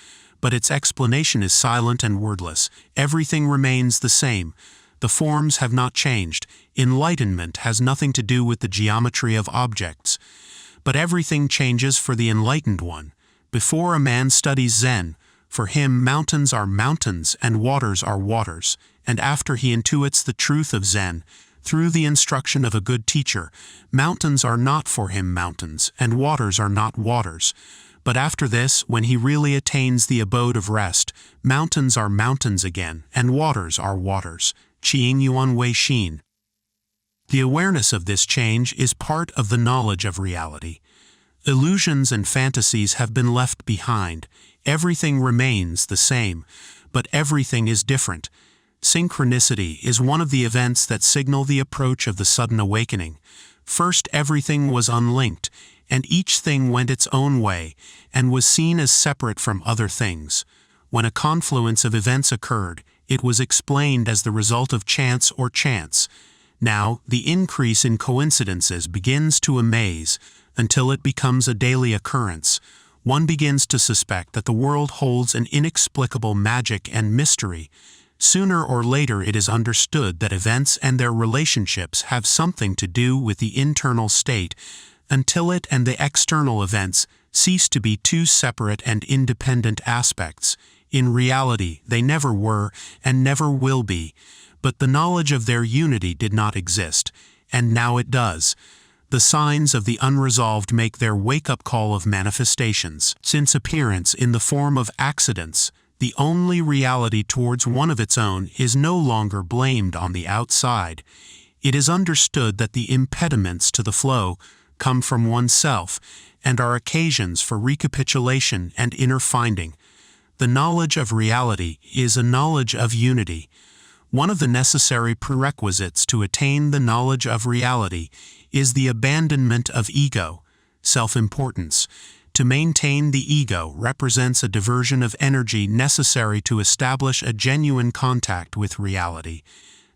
Speaker 1: but its explanation is silent and wordless. Everything remains the same. The forms have not changed. Enlightenment has nothing to do with the geometry of objects. But everything changes for the enlightened one. Before a man studies Zen, for him mountains are mountains and waters are waters, and after he intuits the truth of Zen, through the instruction of a good teacher, mountains are not for him mountains, and waters are not waters. But after this, when he really attains the abode of rest, mountains are mountains again, and waters are waters. Qing Yuan Wei Xin. The awareness of this change is part of the knowledge of reality. Illusions and fantasies have been left behind. Everything remains the same, but everything is different. Synchronicity is one of the events that signal the approach of the sudden awakening. First, everything was unlinked, and each thing went its own way, and was seen as separate from other things. When a confluence of events occurred, it was explained as the result of chance or chance. Now, the increase in coincidences begins to amaze, until it becomes a daily occurrence. One begins to suspect that the world holds an inexplicable magic and mystery. Sooner or later it is understood that events and their relationships have something to do with the internal state, until it and the external events cease to be two separate and independent aspects. In reality, they never were and never will be, but the knowledge of their unity did not exist, and now it does. The signs of the unresolved make their wake-up call of manifestations. Since appearance in the form of accidents, the only reality towards one of its own is no longer blamed on the outside. It is understood that the impediments to the flow come from oneself and are occasions for recapitulation and inner finding. The knowledge of reality is a knowledge of unity. One of the necessary prerequisites to attain the knowledge of reality is the abandonment of ego, self-importance. To maintain the ego represents a diversion of energy necessary to establish a genuine contact with reality.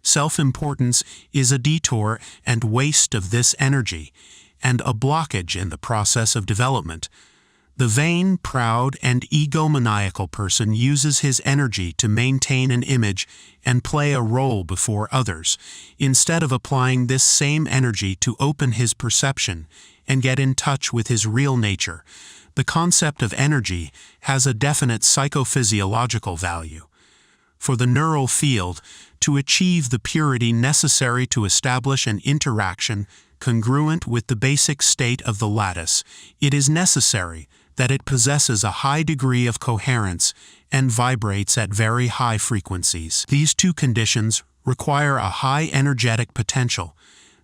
Speaker 1: Self-importance is a detour and waste of this energy, and a blockage in the process of development. The vain, proud, and egomaniacal person uses his energy to maintain an image and play a role before others, instead of applying this same energy to open his perception and get in touch with his real nature. The concept of energy has a definite psychophysiological value. For the neural field, to achieve the purity necessary to establish an interaction congruent with the basic state of the lattice, it is necessary that it possesses a high degree of coherence and vibrates at very high frequencies. These two conditions require a high energetic potential.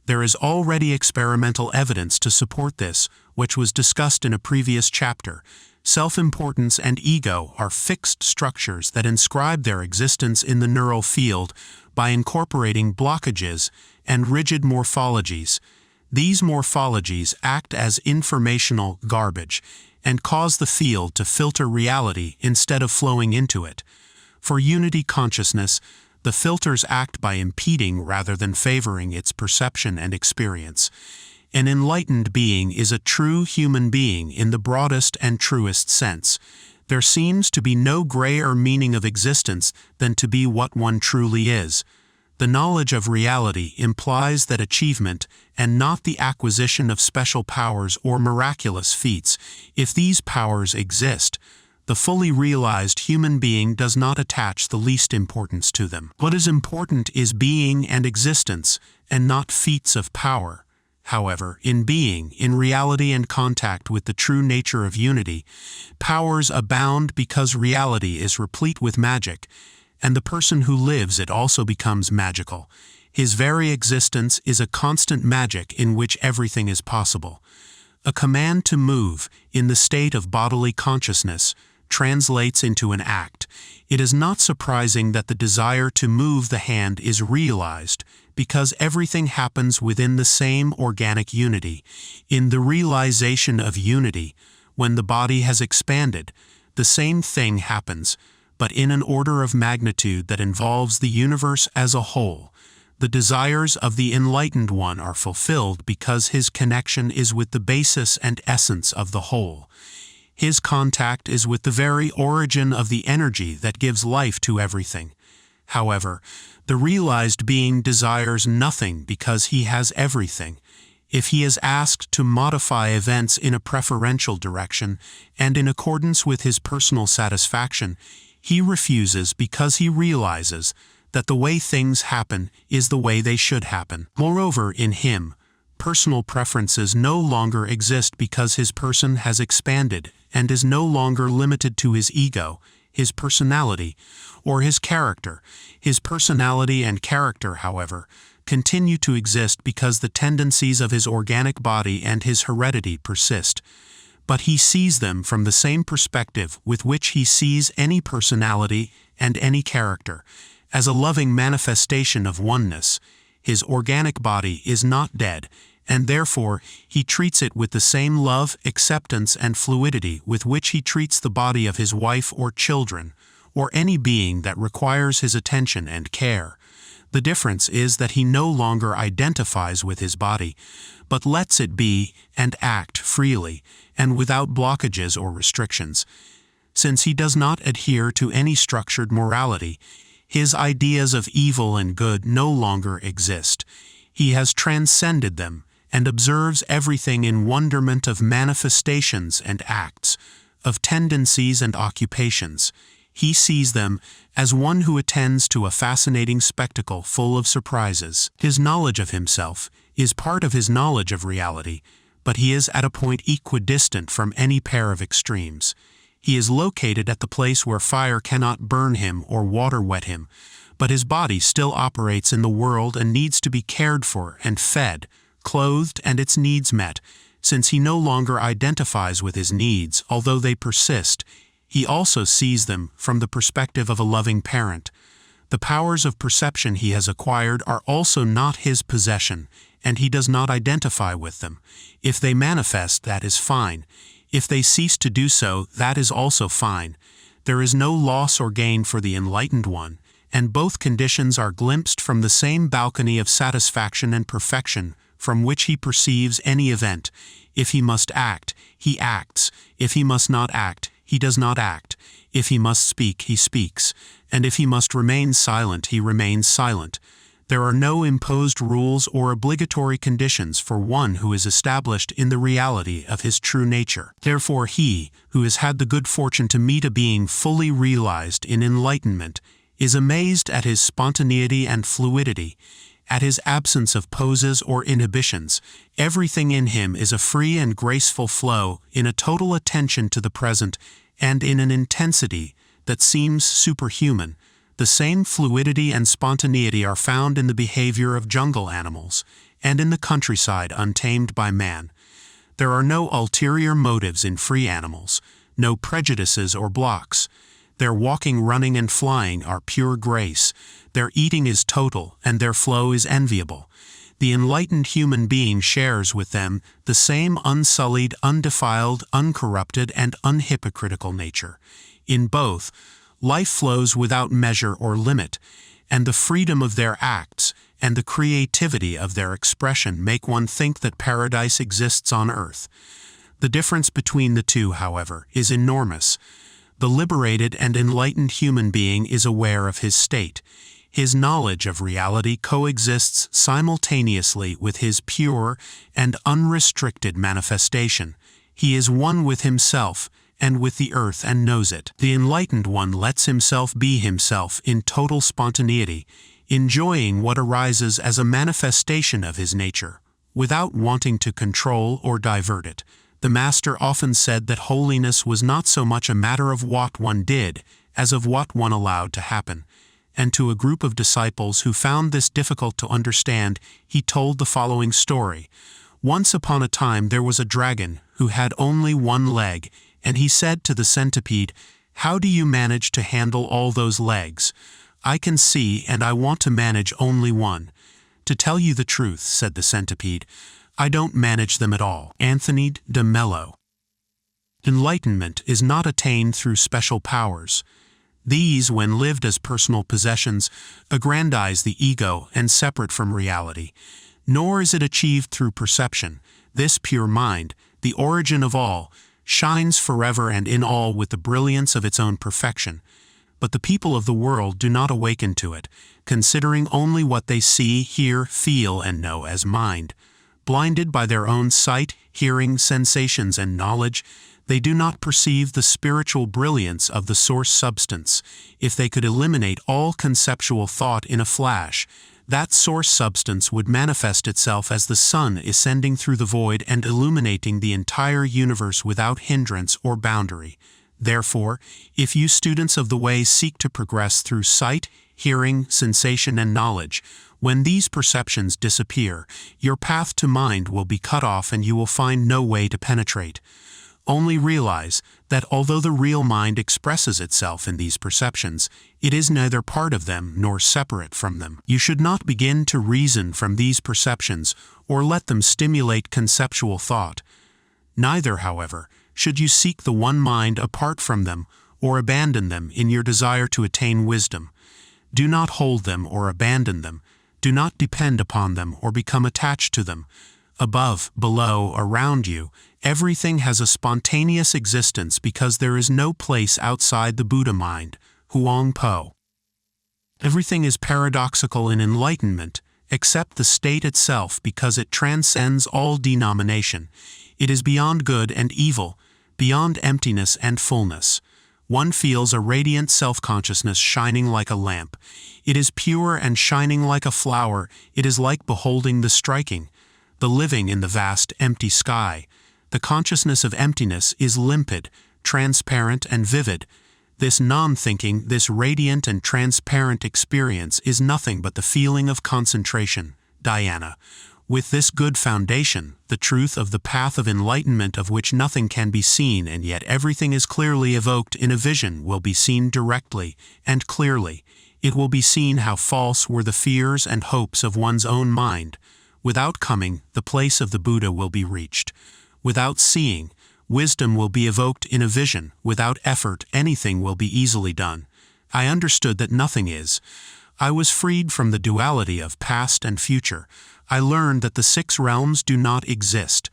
Speaker 1: There is already experimental evidence to support this, which was discussed in a previous chapter. Self-importance and ego are fixed structures that inscribe their existence in the neural field by incorporating blockages and rigid morphologies. These morphologies act as informational garbage and cause the field to filter reality instead of flowing into it. For unity consciousness, the filters act by impeding rather than favoring its perception and experience. An enlightened being is a true human being in the broadest and truest sense. There seems to be no grayer meaning of existence than to be what one truly is. The knowledge of reality implies that achievement, and not the acquisition of special powers or miraculous feats. If these powers exist, the fully realized human being does not attach the least importance to them. What is important is being and existence, and not feats of power. However, in being, in reality and contact with the true nature of unity, powers abound because reality is replete with magic, and the person who lives it also becomes magical. His very existence is a constant magic in which everything is possible. A command to move, in the state of bodily consciousness, translates into an act. It is not surprising that the desire to move the hand is realized, because everything happens within the same organic unity. In the realization of unity, when the body has expanded, the same thing happens, but in an order of magnitude that involves the universe as a whole. The desires of the enlightened one are fulfilled because his connection is with the basis and essence of the whole. His contact is with the very origin of the energy that gives life to everything. However, the realized being desires nothing because he has everything. If he is asked to modify events in a preferential direction and in accordance with his personal satisfaction, he refuses because he realizes that the way things happen is the way they should happen. Moreover, in him, personal preferences no longer exist because his person has expanded and is no longer limited to his ego, his personality, or his character. His personality and character, however, continue to exist because the tendencies of his organic body and his heredity persist. But he sees them from the same perspective with which he sees any personality and any character, as a loving manifestation of oneness. His organic body is not dead, and therefore he treats it with the same love, acceptance, and fluidity with which he treats the body of his wife or children, or any being that requires his attention and care. The difference is that he no longer identifies with his body, but lets it be and act freely, and without blockages or restrictions. Since he does not adhere to any structured morality, his ideas of evil and good no longer exist. He has transcended them, and observes everything in wonderment of manifestations and acts, of tendencies and occupations. He sees them as one who attends to a fascinating spectacle full of surprises. His knowledge of himself is part of his knowledge of reality, but he is at a point equidistant from any pair of extremes. He is located at the place where fire cannot burn him or water wet him, but his body still operates in the world and needs to be cared for and fed, clothed, and its needs met. Since he no longer identifies with his needs, although they persist, he also sees them from the perspective of a loving parent. The powers of perception he has acquired are also not his possession, and he does not identify with them. If they manifest, that is fine. If they cease to do so, that is also fine. There is no loss or gain for the enlightened one, and both conditions are glimpsed from the same balcony of satisfaction and perfection from which he perceives any event. If he must act, he acts. If he must not act, he does not act. If he must speak, he speaks. And if he must remain silent, he remains silent. There are no imposed rules or obligatory conditions for one who is established in the reality of his true nature. Therefore he, who has had the good fortune to meet a being fully realized in enlightenment, is amazed at his spontaneity and fluidity, at his absence of poses or inhibitions. Everything in him is a free and graceful flow, in a total attention to the present, and in an intensity that seems superhuman. The same fluidity and spontaneity are found in the behavior of jungle animals, and in the countryside untamed by man. There are no ulterior motives in free animals, no prejudices or blocks. Their walking, running, and flying are pure grace. Their eating is total, and their flow is enviable. The enlightened human being shares with them the same unsullied, undefiled, uncorrupted, and unhypocritical nature. In both, life flows without measure or limit, and the freedom of their acts and the creativity of their expression make one think that paradise exists on earth. The difference between the two, however, is enormous. The liberated and enlightened human being is aware of his state. His knowledge of reality coexists simultaneously with his pure and unrestricted manifestation. He is one with himself and with the earth and knows it. The enlightened one lets himself be himself in total spontaneity, enjoying what arises as a manifestation of his nature, without wanting to control or divert it. The Master often said that holiness was not so much a matter of what one did, as of what one allowed to happen. And to a group of disciples who found this difficult to understand, he told the following story. Once upon a time there was a dragon who had only one leg, and he said to the centipede, "How do you manage to handle all those legs? I can see, and I want to manage only one." "To tell you the truth," said the centipede, "I don't manage them at all." Anthony de Mello. Enlightenment is not attained through special powers. These, when lived as personal possessions, aggrandize the ego and separate from reality. Nor is it achieved through perception. This pure mind, the origin of all, shines forever and in all with the brilliance of its own perfection. But the people of the world do not awaken to it, considering only what they see, hear, feel, and know as mind. Blinded by their own sight, hearing, sensations, and knowledge, they do not perceive the spiritual brilliance of the source substance. If they could eliminate all conceptual thought in a flash, that source substance would manifest itself as the sun ascending through the void and illuminating the entire universe without hindrance or boundary. Therefore, if you students of the way seek to progress through sight, hearing, sensation, and knowledge, when these perceptions disappear, your path to mind will be cut off and you will find no way to penetrate. Only realize that although the real mind expresses itself in these perceptions, it is neither part of them nor separate from them. You should not begin to reason from these perceptions or let them stimulate conceptual thought. Neither, however, should you seek the one mind apart from them or abandon them in your desire to attain wisdom. Do not hold them or abandon them. Do not depend upon them or become attached to them. Above, below, around you, everything has a spontaneous existence because there is no place outside the Buddha mind, Huang Po. Everything is paradoxical in enlightenment, except the state itself because it transcends all denomination. It is beyond good and evil, beyond emptiness and fullness. One feels a radiant self-consciousness shining like a lamp. It is pure and shining like a flower. It is like beholding the striking, the living in the vast empty sky. The consciousness of emptiness is limpid, transparent, and vivid. This non-thinking, this radiant and transparent experience is nothing but the feeling of concentration. Diana. With this good foundation, the truth of the path of enlightenment of which nothing can be seen and yet everything is clearly evoked in a vision will be seen directly and clearly. It will be seen how false were the fears and hopes of one's own mind. Without coming, the place of the Buddha will be reached. Without seeing, wisdom will be evoked in a vision. Without effort, anything will be easily done. I understood that nothing is. I was freed from the duality of past and future. I learned that the 6 realms do not exist.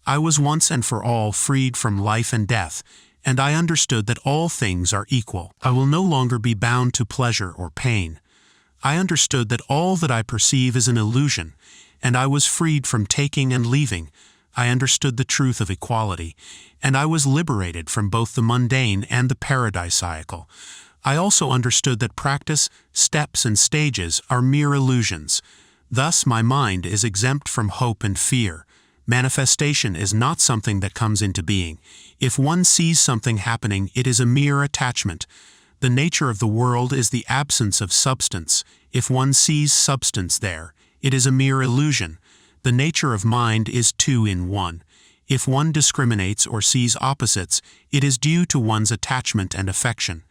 Speaker 1: I was once and for all freed from life and death, and I understood that all things are equal. I will no longer be bound to pleasure or pain. I understood that all that I perceive is an illusion, and I was freed from taking and leaving. I understood the truth of equality, and I was liberated from both the mundane and the paradisiacal. I also understood that practice, steps, and stages are mere illusions. Thus my mind is exempt from hope and fear. Manifestation is not something that comes into being. If one sees something happening, it is a mere attachment. The nature of the world is the absence of substance. If one sees substance there, it is a mere illusion. The nature of mind is 2 in 1. If one discriminates or sees opposites, it is due to one's attachment and affection.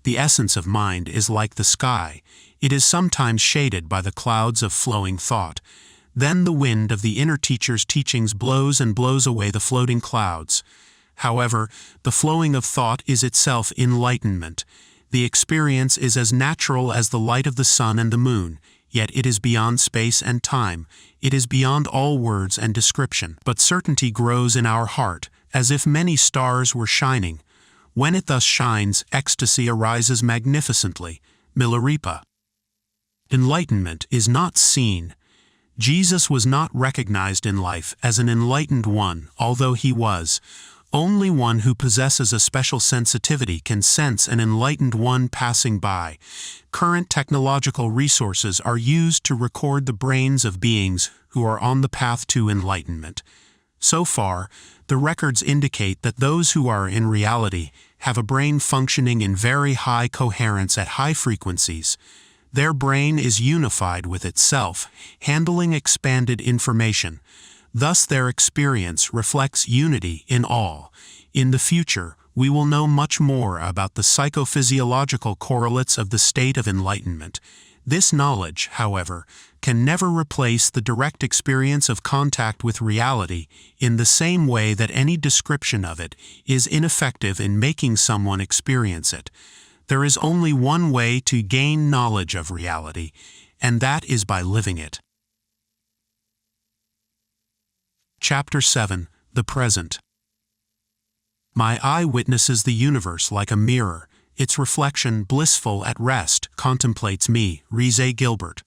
Speaker 1: The essence of mind is like the sky. It is sometimes shaded by the clouds of flowing thought. Then the wind of the inner teacher's teachings blows and blows away the floating clouds. However, the flowing of thought is itself enlightenment. The experience is as natural as the light of the sun and the moon, yet it is beyond space and time. It is beyond all words and description. But certainty grows in our heart, as if many stars were shining. When it thus shines, ecstasy arises magnificently. Milarepa. Enlightenment is not seen. Jesus was not recognized in life as an enlightened one, although he was. Only one who possesses a special sensitivity can sense an enlightened one passing by. Current technological resources are used to record the brains of beings who are on the path to enlightenment. So far, the records indicate that those who are in reality have a brain functioning in very high coherence at high frequencies. Their brain is unified with itself, handling expanded information. Thus their experience reflects unity in all. In the future, we will know much more about the psychophysiological correlates of the state of enlightenment. This knowledge, however, can never replace the direct experience of contact with reality in the same way that any description of it is ineffective in making someone experience it. There is only one way to gain knowledge of reality, and that is by living it. Chapter 7. The Present. My eye witnesses the universe like a mirror. Its reflection, blissful at rest, contemplates me. Rhys Gilbert.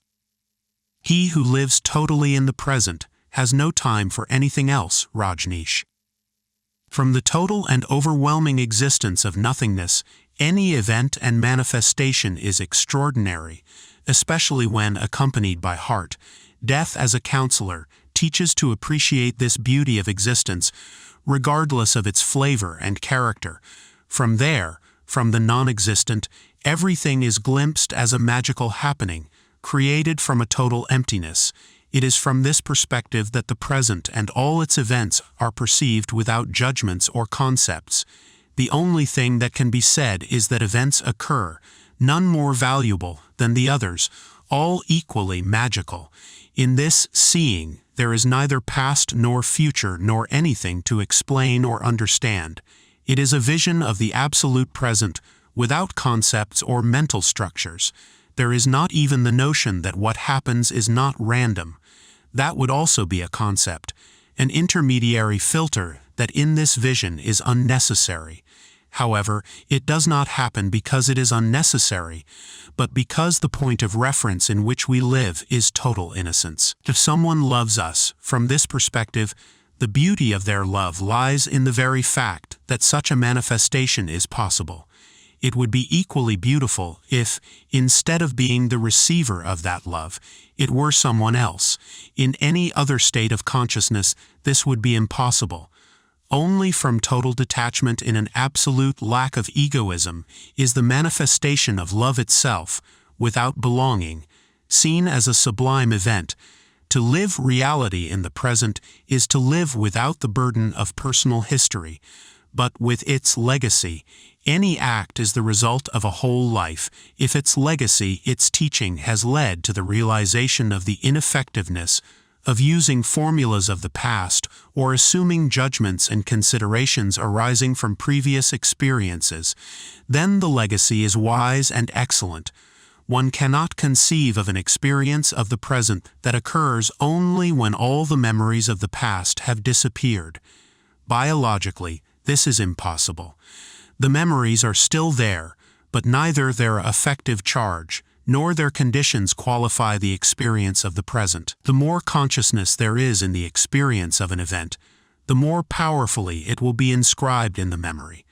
Speaker 1: He who lives totally in the present has no time for anything else. Rajneesh. From the total and overwhelming existence of nothingness, any event and manifestation is extraordinary, especially when accompanied by heart. Death as a counselor teaches to appreciate this beauty of existence, regardless of its flavor and character. From there, from the non-existent, everything is glimpsed as a magical happening, created from a total emptiness. It is from this perspective that the present and all its events are perceived without judgments or concepts. The only thing that can be said is that events occur, none more valuable than the others, all equally magical. In this seeing, there is neither past nor future nor anything to explain or understand. It is a vision of the absolute present, without concepts or mental structures. There is not even the notion that what happens is not random. That would also be a concept, an intermediary filter that in this vision is unnecessary. However, it does not happen because it is unnecessary, but because the point of reference in which we live is total innocence. If someone loves us, from this perspective, the beauty of their love lies in the very fact that such a manifestation is possible. It would be equally beautiful if, instead of being the receiver of that love, it were someone else. In any other state of consciousness, this would be impossible. Only from total detachment in an absolute lack of egoism is the manifestation of love itself, without belonging, seen as a sublime event. To live reality in the present is to live without the burden of personal history, but with its legacy. Any act is the result of a whole life. If its legacy, its teaching, has led to the realization of the ineffectiveness of using formulas of the past or assuming judgments and considerations arising from previous experiences, then the legacy is wise and excellent. One cannot conceive of an experience of the present that occurs only when all the memories of the past have disappeared. Biologically, this is impossible. The memories are still there, but neither their affective charge nor their conditions qualify the experience of the present. The more consciousness there is in the experience of an event, the more powerfully it will be inscribed in the memory.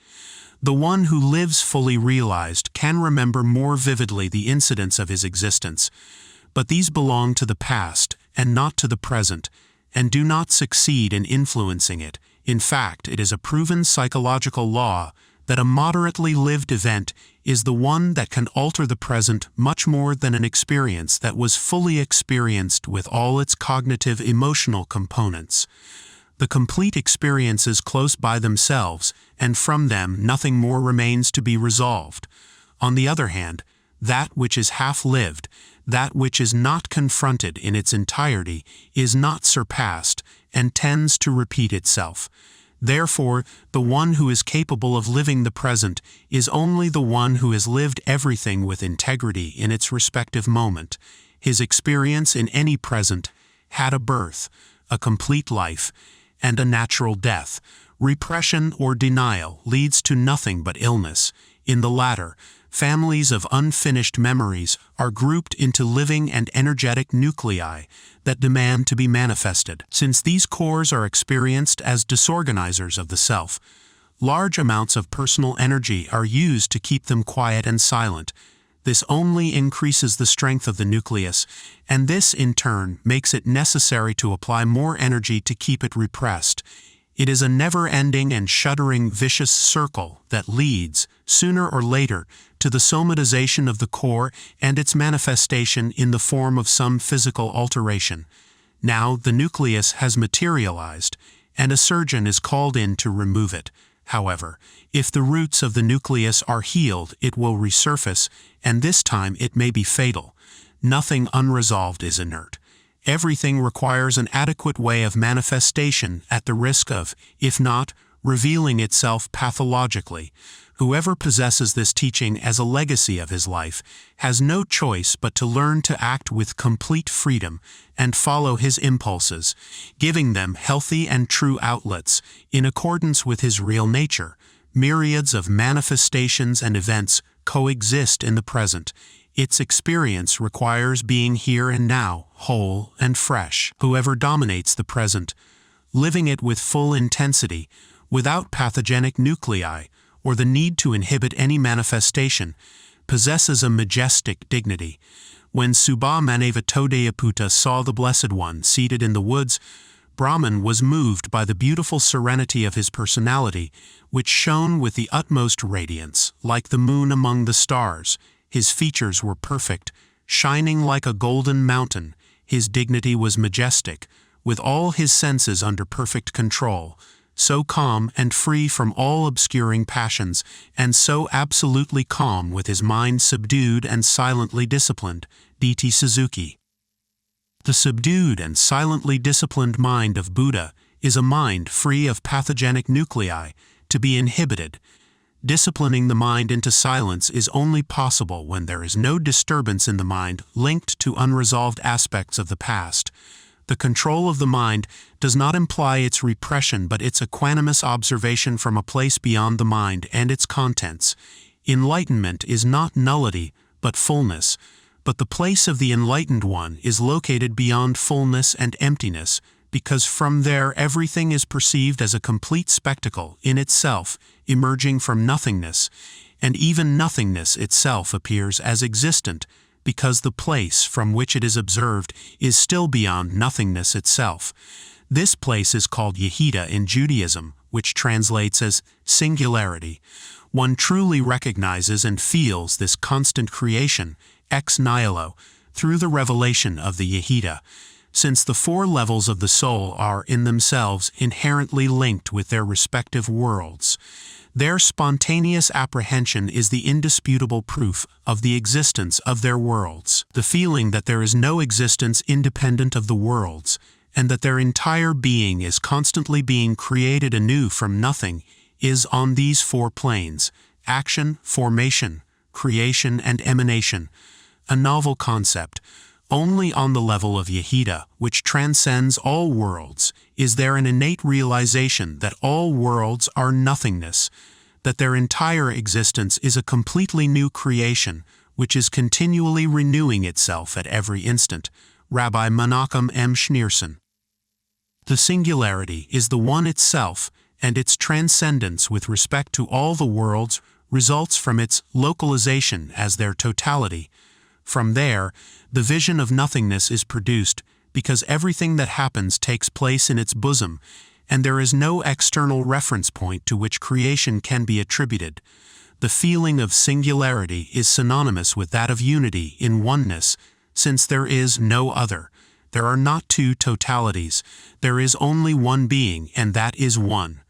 Speaker 1: The one who lives fully realized can remember more vividly the incidents of his existence, but these belong to the past and not to the present, and do not succeed in influencing it. In fact, it is a proven psychological law that a moderately lived event is the one that can alter the present much more than an experience that was fully experienced with all its cognitive emotional components. The complete experiences close by themselves, and from them nothing more remains to be resolved. On the other hand, that which is half-lived, that which is not confronted in its entirety, is not surpassed, and tends to repeat itself. Therefore, the one who is capable of living the present is only the one who has lived everything with integrity in its respective moment. His experience in any present had a birth, a complete life, and a natural death. Repression or denial leads to nothing but illness. In the latter, families of unfinished memories are grouped into living and energetic nuclei that demand to be manifested. Since these cores are experienced as disorganizers of the self, large amounts of personal energy are used to keep them quiet and silent. This only increases the strength of the nucleus, and this in turn makes it necessary to apply more energy to keep it repressed. It is a never-ending and shuddering vicious circle that leads, sooner or later, to the somatization of the core and its manifestation in the form of some physical alteration. Now the nucleus has materialized, and a surgeon is called in to remove it. However, if the roots of the nucleus are healed, it will resurface, and this time it may be fatal. Nothing unresolved is inert. Everything requires an adequate way of manifestation at the risk of, if not, revealing itself pathologically. Whoever possesses this teaching as a legacy of his life has no choice but to learn to act with complete freedom and follow his impulses, giving them healthy and true outlets in accordance with his real nature. Myriads of manifestations and events coexist in the present. Its experience requires being here and now, whole and fresh. Whoever dominates the present, living it with full intensity, without pathogenic nuclei, or the need to inhibit any manifestation, possesses a majestic dignity. When Subha Manavatodayaputa saw the Blessed One seated in the woods, Brahman was moved by the beautiful serenity of his personality, which shone with the utmost radiance, like the moon among the stars. His features were perfect, shining like a golden mountain. His dignity was majestic, with all his senses under perfect control, so calm and free from all obscuring passions, and so absolutely calm with his mind subdued and silently disciplined. D.T. Suzuki. The subdued and silently disciplined mind of Buddha is a mind free of pathogenic nuclei to be inhibited. Disciplining the mind into silence is only possible when there is no disturbance in the mind linked to unresolved aspects of the past. The control of the mind does not imply its repression but its equanimous observation from a place beyond the mind and its contents. Enlightenment is not nullity but fullness, but the place of the enlightened one is located beyond fullness and emptiness, because from there everything is perceived as a complete spectacle in itself, emerging from nothingness, and even nothingness itself appears as existent, because the place from which it is observed is still beyond nothingness itself. This place is called Yehida in Judaism, which translates as singularity. One truly recognizes and feels this constant creation, ex nihilo, through the revelation of the Yehida. Since the four levels of the soul are in themselves inherently linked with their respective worlds, their spontaneous apprehension is the indisputable proof of the existence of their worlds. The feeling that there is no existence independent of the worlds, and that their entire being is constantly being created anew from nothing, is on these four planes: action, formation, creation, and emanation. A novel concept. Only on the level of Yehida, which transcends all worlds, is there an innate realization that all worlds are nothingness, that their entire existence is a completely new creation, which is continually renewing itself at every instant. Rabbi Menachem M. Schneerson. The singularity is the one itself, and its transcendence with respect to all the worlds results from its localization as their totality. From there, the vision of nothingness is produced, because everything that happens takes place in its bosom, and there is no external reference point to which creation can be attributed. The feeling of singularity is synonymous with that of unity in oneness, since there is no other. There are not two totalities. There is only one being, and that is one.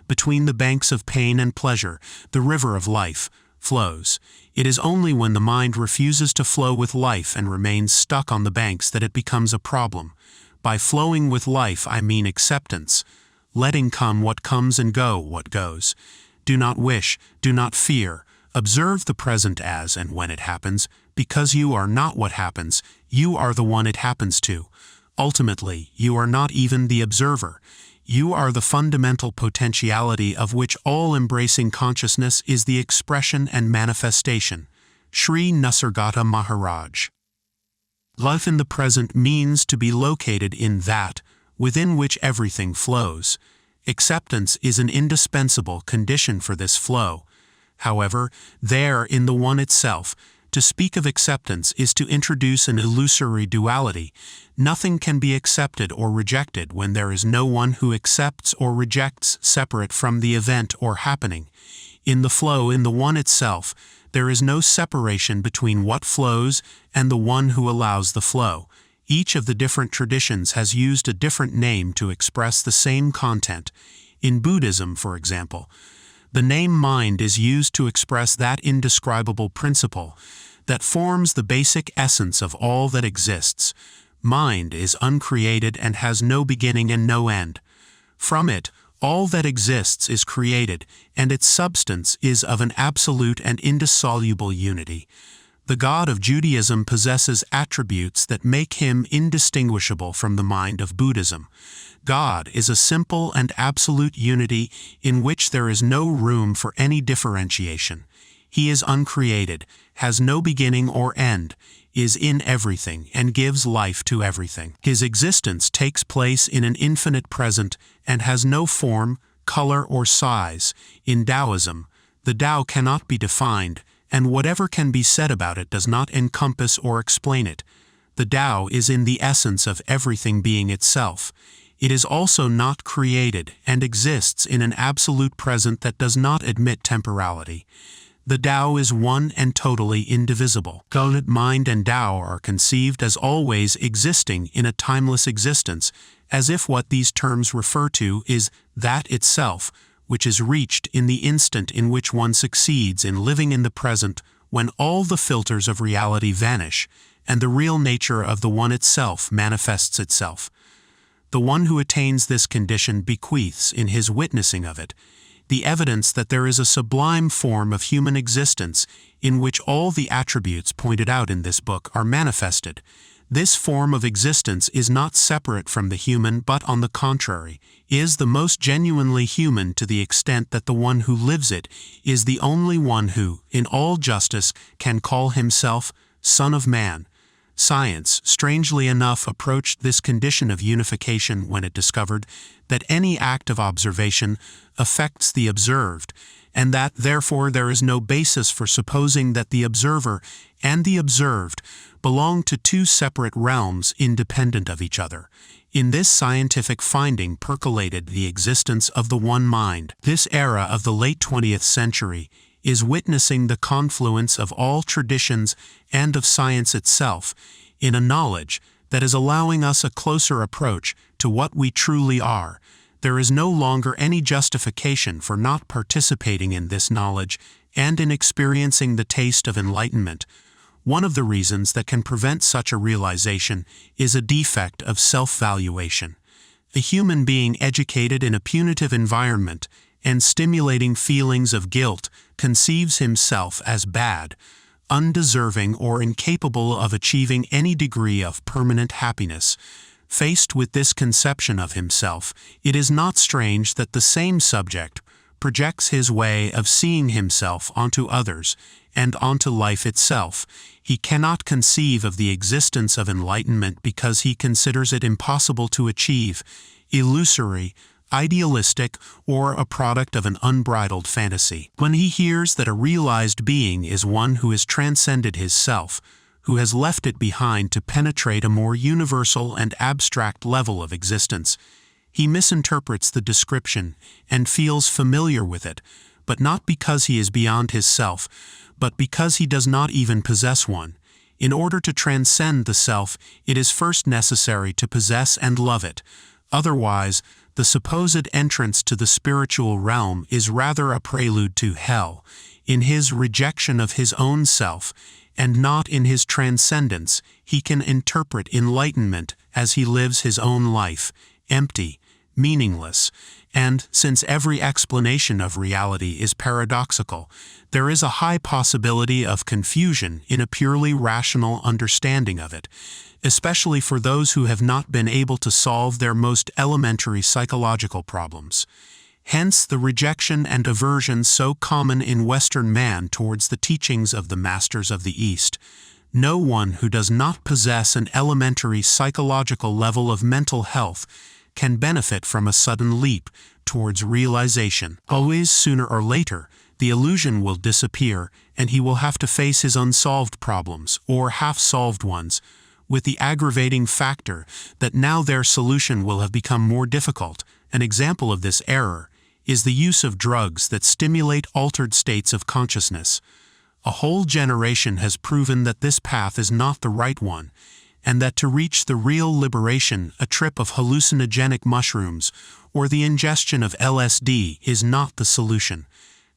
Speaker 1: Between the banks of pain and pleasure, the river of life flows. It is only when the mind refuses to flow with life and remains stuck on the banks that it becomes a problem. By flowing with life, I mean acceptance, letting come what comes and go what goes. Do not wish, do not fear. Observe the present as and when it happens, because you are not what happens, you are the one it happens to. Ultimately, you are not even the observer. You are the fundamental potentiality of which all-embracing consciousness is the expression and manifestation. Sri Nisargadatta Maharaj. Life in the present means to be located in that within which everything flows. Acceptance is an indispensable condition for this flow. However, there in the One itself, to speak of acceptance is to introduce an illusory duality. Nothing can be accepted or rejected when there is no one who accepts or rejects separate from the event or happening. In the flow in the One itself, there is no separation between what flows and the one who allows the flow. Each of the different traditions has used a different name to express the same content. In Buddhism, for example, the name mind is used to express that indescribable principle that forms the basic essence of all that exists. Mind is uncreated and has no beginning and no end. From it, all that exists is created, and its substance is of an absolute and indissoluble unity. The God of Judaism possesses attributes that make him indistinguishable from the mind of Buddhism. God is a simple and absolute unity in which there is no room for any differentiation. He is uncreated, has no beginning or end, is in everything, and gives life to everything. His existence takes place in an infinite present and has no form, color, or size. In Taoism, the Tao cannot be defined, and whatever can be said about it does not encompass or explain it. The Tao is in the essence of everything being itself. It is also not created and exists in an absolute present that does not admit temporality. The Tao is one and totally indivisible. God, mind, and Tao are conceived as always existing in a timeless existence, as if what these terms refer to is that itself, which is reached in the instant in which one succeeds in living in the present, when all the filters of reality vanish, and the real nature of the One itself manifests itself. The one who attains this condition bequeaths, in his witnessing of it, the evidence that there is a sublime form of human existence in which all the attributes pointed out in this book are manifested. This form of existence is not separate from the human, but on the contrary, is the most genuinely human to the extent that the one who lives it is the only one who, in all justice, can call himself Son of Man. Science, strangely enough, approached this condition of unification when it discovered that any act of observation affects the observed, and that, therefore, there is no basis for supposing that the observer and the observed belong to two separate realms independent of each other. In this scientific finding percolated the existence of the one mind. This era of the late 20th century is witnessing the confluence of all traditions and of science itself in a knowledge that is allowing us a closer approach to what we truly are. There is no longer any justification for not participating in this knowledge and in experiencing the taste of enlightenment. One of the reasons that can prevent such a realization is a defect of self-valuation. A human being educated in a punitive environment and stimulating feelings of guilt conceives himself as bad, undeserving, or incapable of achieving any degree of permanent happiness. Faced with this conception of himself, it is not strange that the same subject projects his way of seeing himself onto others and onto life itself. He cannot conceive of the existence of enlightenment because he considers it impossible to achieve, illusory, idealistic, or a product of an unbridled fantasy. When he hears that a realized being is one who has transcended his self, who has left it behind to penetrate a more universal and abstract level of existence, he misinterprets the description and feels familiar with it, but not because he is beyond his self, but because he does not even possess one. In order to transcend the self, it is first necessary to possess and love it. Otherwise, the supposed entrance to the spiritual realm is rather a prelude to hell. In his rejection of his own self, and not in his transcendence, he can interpret enlightenment as he lives his own life, empty, meaningless, and, since every explanation of reality is paradoxical, there is a high possibility of confusion in a purely rational understanding of it, especially for those who have not been able to solve their most elementary psychological problems. Hence the rejection and aversion so common in Western man towards the teachings of the masters of the East. No one who does not possess an elementary psychological level of mental health can benefit from a sudden leap towards realization. Always, sooner or later, the illusion will disappear and he will have to face his unsolved problems, or half-solved ones, with the aggravating factor that now their solution will have become more difficult. An example of this error is the use of drugs that stimulate altered states of consciousness. A whole generation has proven that this path is not the right one, and that to reach the real liberation, a trip of hallucinogenic mushrooms or the ingestion of LSD is not the solution.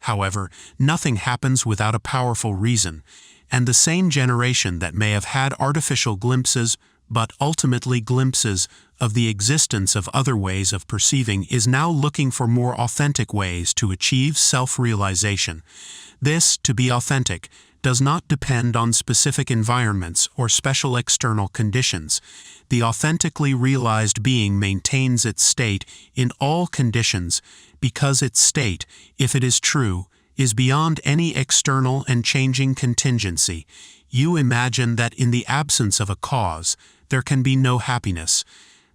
Speaker 1: However, nothing happens without a powerful reason, and the same generation that may have had artificial glimpses, but ultimately glimpses, of the existence of other ways of perceiving is now looking for more authentic ways to achieve self-realization. This, to be authentic, does not depend on specific environments or special external conditions. The authentically realized being maintains its state in all conditions because its state, if it is true, is beyond any external and changing contingency. You imagine that in the absence of a cause, there can be no happiness.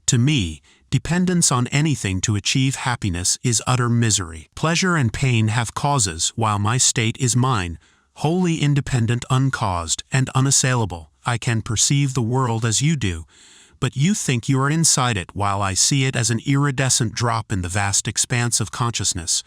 Speaker 1: To me, dependence on anything to achieve happiness is utter misery. Pleasure and pain have causes, while my state is mine, wholly independent, uncaused, and unassailable. I can perceive the world as you do, but you think you are inside it while I see it as an iridescent drop in the vast expanse of consciousness.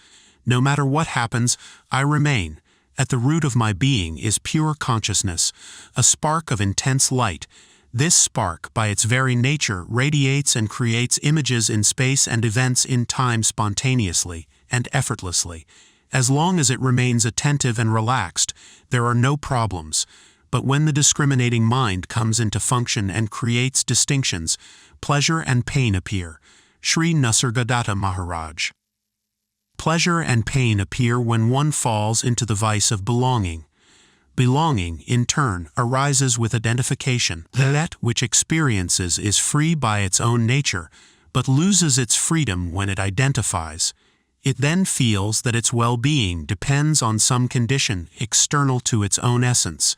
Speaker 1: No matter what happens, I remain. At the root of my being is pure consciousness, a spark of intense light. This spark, by its very nature, radiates and creates images in space and events in time spontaneously and effortlessly. As long as it remains attentive and relaxed, there are no problems. But when the discriminating mind comes into function and creates distinctions, pleasure and pain appear. Sri Nisargadatta Maharaj. Pleasure and pain appear when one falls into the vice of belonging. Belonging, in turn, arises with identification. That which experiences is free by its own nature, but loses its freedom when it identifies. It then feels that its well-being depends on some condition external to its own essence.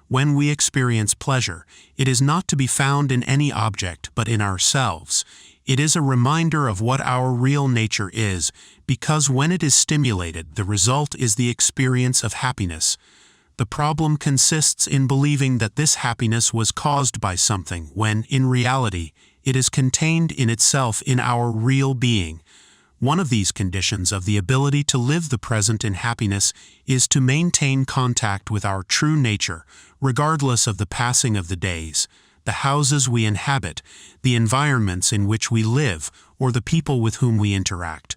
Speaker 1: When we experience pleasure, it is not to be found in any object but in ourselves. It is a reminder of what our real nature is, because when it is stimulated, the result is the experience of happiness. The problem consists in believing that this happiness was caused by something, when, in reality, it is contained in itself in our real being. One of these conditions of the ability to live the present in happiness is to maintain contact with our true nature, regardless of the passing of the days, the houses we inhabit, the environments in which we live, or the people with whom we interact.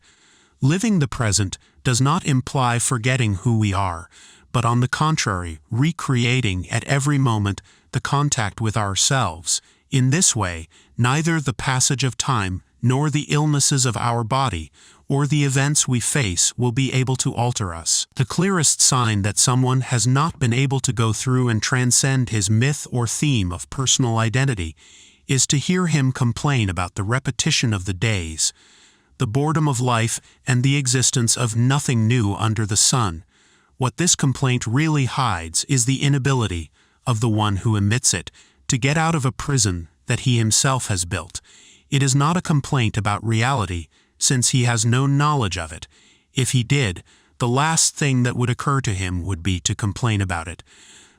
Speaker 1: Living the present does not imply forgetting who we are, but on the contrary, recreating at every moment the contact with ourselves. In this way, neither the passage of time nor the illnesses of our body or the events we face will be able to alter us. The clearest sign that someone has not been able to go through and transcend his myth or theme of personal identity is to hear him complain about the repetition of the days, the boredom of life, and the existence of nothing new under the sun. What this complaint really hides is the inability of the one who emits it to get out of a prison that he himself has built. It is not a complaint about reality, since he has no knowledge of it. If he did, the last thing that would occur to him would be to complain about it.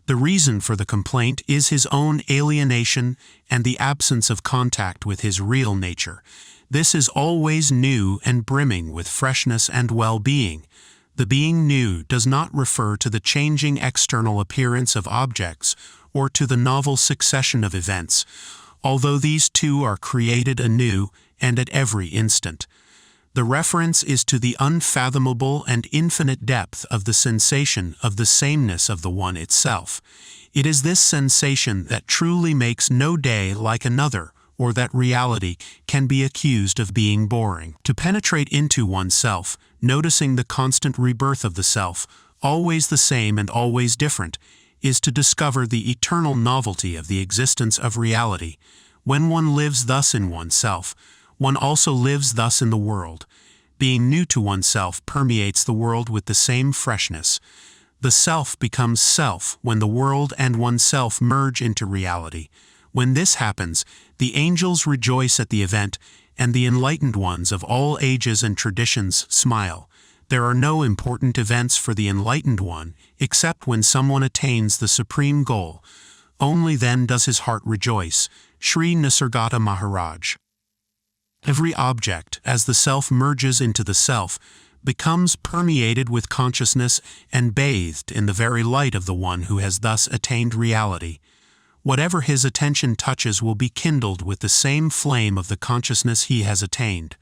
Speaker 1: The reason for the complaint is his own alienation and the absence of contact with his real nature. This is always new and brimming with freshness and well-being. The being new does not refer to the changing external appearance of objects or to the novel succession of events, although these two are created anew and at every instant. The reference is to the unfathomable and infinite depth of the sensation of the sameness of the one itself. It is this sensation that truly makes no day like another or that reality can be accused of being boring. To penetrate into oneself, noticing the constant rebirth of the self, always the same and always different, is to discover the eternal novelty of the existence of reality. When one lives thus in oneself, one also lives thus in the world. Being new to oneself permeates the world with the same freshness. The self becomes self when the world and oneself merge into reality. When this happens, the angels rejoice at the event, and the enlightened ones of all ages and traditions smile. There are no important events for the enlightened one, except when someone attains the supreme goal. Only then does his heart rejoice. Sri Nisargadatta Maharaj. Every object, as the self merges into the self, becomes permeated with consciousness and bathed in the very light of the one who has thus attained reality. Whatever his attention touches will be kindled with the same flame of the consciousness he has attained.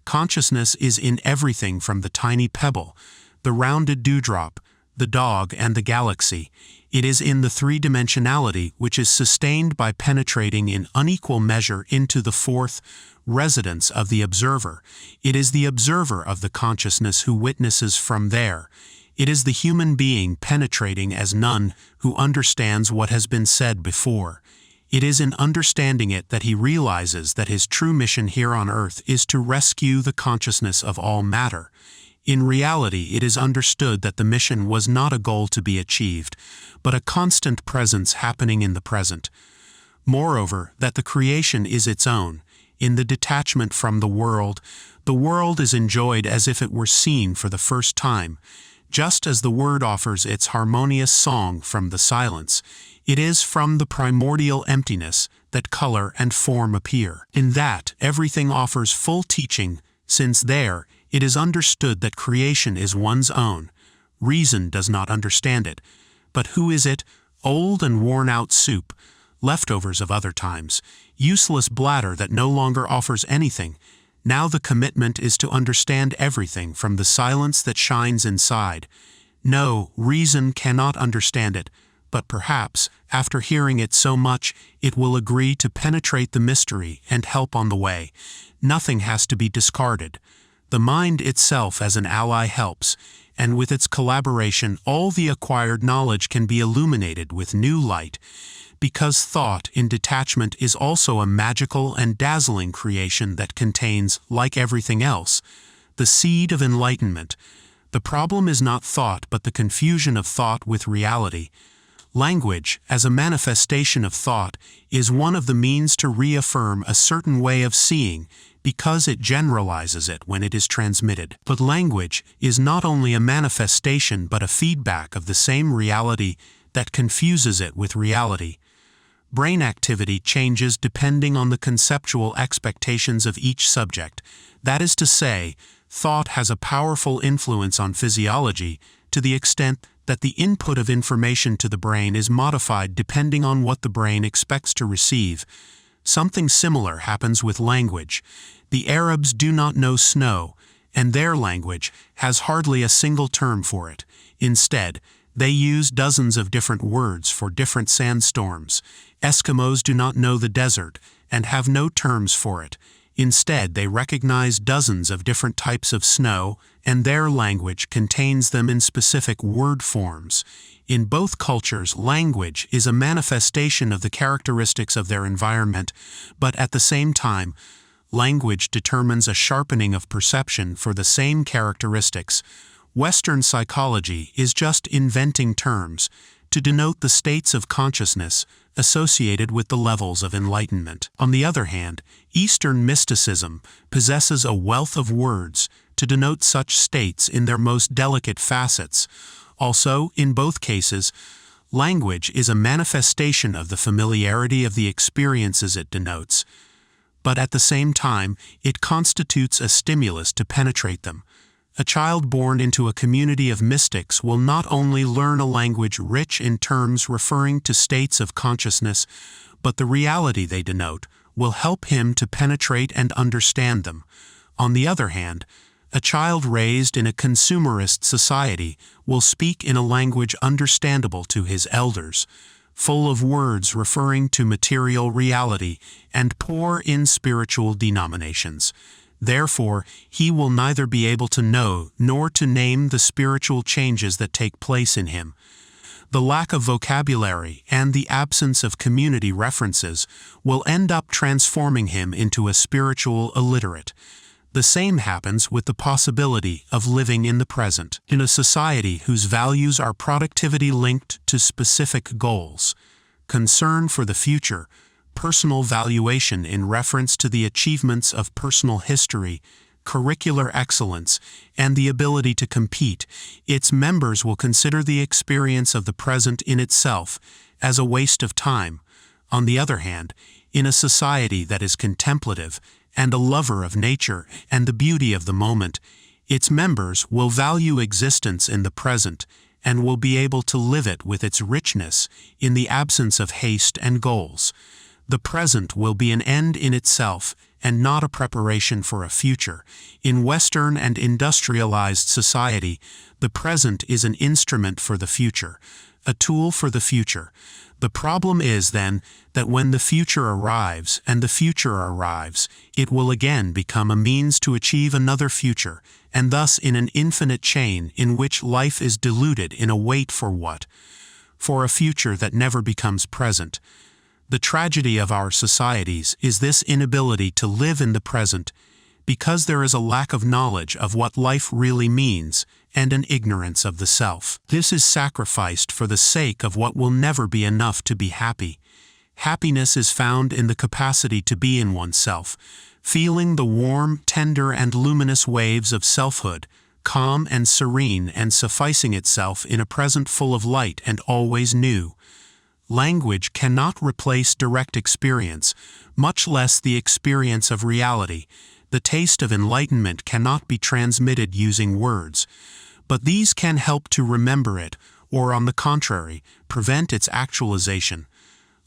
Speaker 1: Consciousness is in everything from the tiny pebble, the rounded dewdrop, the dog, and the galaxy. It is in the three-dimensionality which is sustained by penetrating in unequal measure into the fourth residence of the observer. It is the observer of the consciousness who witnesses from there. It is the human being penetrating as none who understands what has been said before. It is in understanding it that he realizes that his true mission here on earth is to rescue the consciousness of all matter. In reality, it is understood that the mission was not a goal to be achieved, but a constant presence happening in the present. Moreover, that the creation is its own. In the detachment from the world is enjoyed as if it were seen for the first time. Just as the word offers its harmonious song from the silence, it is from the primordial emptiness that color and form appear. In that, everything offers full teaching, since there, it is understood that creation is one's own. Reason does not understand it. But who is it? Old and worn-out soup, leftovers of other times, useless bladder that no longer offers anything. Now the commitment is to understand everything from the silence that shines inside. No, reason cannot understand it, but perhaps, after hearing it so much, it will agree to penetrate the mystery and help on the way. Nothing has to be discarded. The mind itself as an ally helps, and with its collaboration all the acquired knowledge can be illuminated with new light. Because thought in detachment is also a magical and dazzling creation that contains, like everything else, the seed of enlightenment. The problem is not thought but the confusion of thought with reality. Language, as a manifestation of thought, is one of the means to reaffirm a certain way of seeing, because it generalizes it when it is transmitted. But language is not only a manifestation but a feedback of the same reality that confuses it with reality. Brain activity changes depending on the conceptual expectations of each subject. That is to say, thought has a powerful influence on physiology to the extent that the input of information to the brain is modified depending on what the brain expects to receive. Something similar happens with language. The Arabs do not know snow, and their language has hardly a single term for it. Instead, they use dozens of different words for different sandstorms. Eskimos do not know the desert and have no terms for it. Instead, they recognize dozens of different types of snow, and their language contains them in specific word forms. In both cultures, language is a manifestation of the characteristics of their environment, but at the same time, language determines a sharpening of perception for the same characteristics. Western psychology is just inventing terms to denote the states of consciousness associated with the levels of enlightenment. On the other hand, Eastern mysticism possesses a wealth of words to denote such states in their most delicate facets. Also, in both cases, language is a manifestation of the familiarity of the experiences it denotes, but at the same time, it constitutes a stimulus to penetrate them. A child born into a community of mystics will not only learn a language rich in terms referring to states of consciousness, but the reality they denote will help him to penetrate and understand them. On the other hand, a child raised in a consumerist society will speak in a language understandable to his elders, full of words referring to material reality, and poor in spiritual denominations. Therefore, he will neither be able to know nor to name the spiritual changes that take place in him. The lack of vocabulary and the absence of community references will end up transforming him into a spiritual illiterate. The same happens with the possibility of living in the present, in a society whose values are productivity linked to specific goals, concern for the future, personal valuation in reference to the achievements of personal history, curricular excellence, and the ability to compete. Its members will consider the experience of the present in itself as a waste of time. On the other hand, in a society that is contemplative and a lover of nature and the beauty of the moment, its members will value existence in the present and will be able to live it with its richness in the absence of haste and goals. The present will be an end in itself and not a preparation for a future. In Western and industrialized society, the present is an instrument for the future, a tool for the future. The problem is, then, that when the future arrives, it will again become a means to achieve another future, and thus in an infinite chain in which life is diluted in a wait for what? For a future that never becomes present. The tragedy of our societies is this inability to live in the present, because there is a lack of knowledge of what life really means and an ignorance of the self. This is sacrificed for the sake of what will never be enough to be happy. Happiness is found in the capacity to be in oneself, feeling the warm, tender, and luminous waves of selfhood, calm and serene, and sufficing itself in a present full of light and always new. Language cannot replace direct experience, much less the experience of reality. The taste of enlightenment cannot be transmitted using words, but these can help to remember it, or on the contrary, prevent its actualization.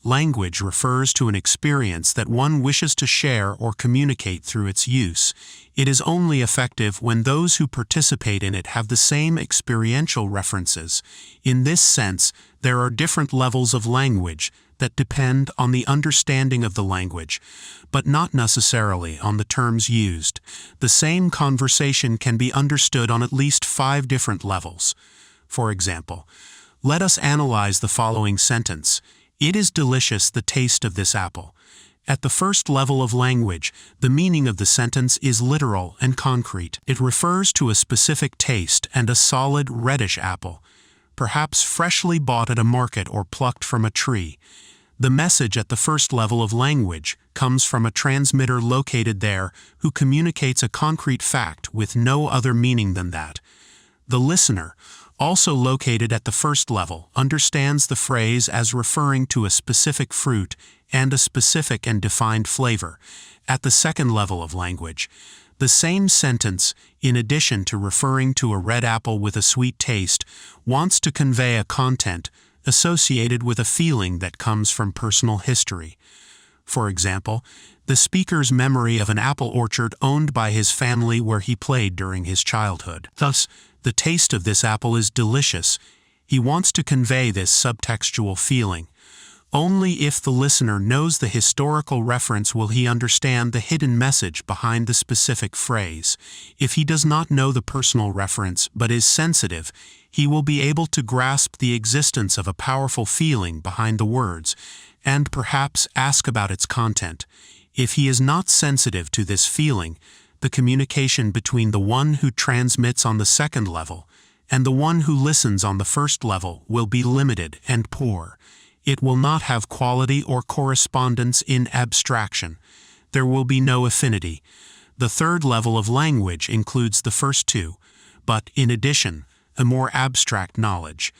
Speaker 1: Language refers to an experience that one wishes to share or communicate through its use. It is only effective when those who participate in it have the same experiential references. In this sense, there are different levels of language that depend on the understanding of the language, but not necessarily on the terms used. The same conversation can be understood on at least 5 different levels. For example, let us analyze the following sentence. It is delicious, the taste of this apple. At the first level of language, the meaning of the sentence is literal and concrete. It refers to a specific taste and a solid reddish apple, perhaps freshly bought at a market or plucked from a tree. The message at the first level of language comes from a transmitter located there who communicates a concrete fact with no other meaning than that. The listener, also located at the first level, understands the phrase as referring to a specific fruit and a specific and defined flavor. At the second level of language, the same sentence, in addition to referring to a red apple with a sweet taste, wants to convey a content associated with a feeling that comes from personal history. For example, the speaker's memory of an apple orchard owned by his family where he played during his childhood. Thus, the taste of this apple is delicious. He wants to convey this subtextual feeling. Only if the listener knows the historical reference will he understand the hidden message behind the specific phrase. If he does not know the personal reference but is sensitive, he will be able to grasp the existence of a powerful feeling behind the words, and perhaps ask about its content. If he is not sensitive to this feeling, the communication between the one who transmits on the second level and the one who listens on the first level will be limited and poor. It will not have quality or correspondence in abstraction. There will be no affinity. The third level of language includes the first two, but, in addition, a more abstract knowledge.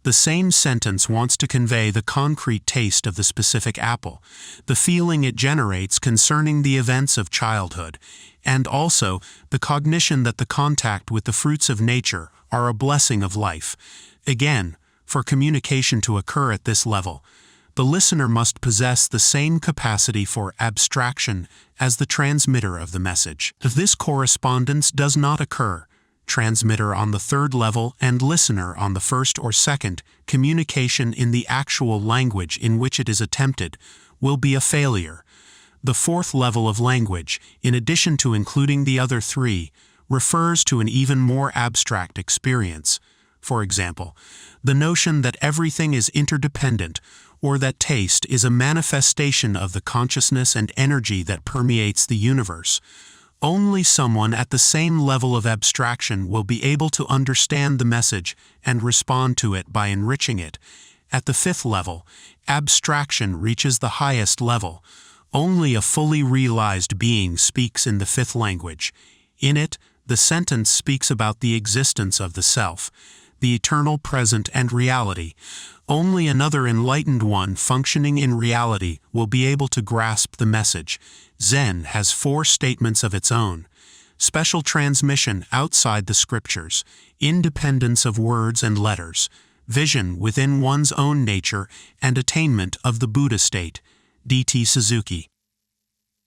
Speaker 1: The same sentence wants to convey the concrete taste of the specific apple, the feeling it generates concerning the events of childhood, and also the cognition that the contact with the fruits of nature are a blessing of life. Again, for communication to occur at this level, the listener must possess the same capacity for abstraction as the transmitter of the message. If this correspondence does not occur, transmitter on the third level and listener on the first or second, communication in the actual language in which it is attempted will be a failure. The fourth level of language, in addition to including the other three, refers to an even more abstract experience. For example, the notion that everything is interdependent, or that taste is a manifestation of the consciousness and energy that permeates the universe. Only someone at the same level of abstraction will be able to understand the message and respond to it by enriching it. At the fifth level, abstraction reaches the highest level. Only a fully realized being speaks in the fifth language. In it, the sentence speaks about the existence of the self, the eternal present and reality. Only another enlightened one functioning in reality will be able to grasp the message. Zen has 4 statements of its own: special transmission outside the scriptures, independence of words and letters, vision within one's own nature, and attainment of the Buddha state. D.T. Suzuki.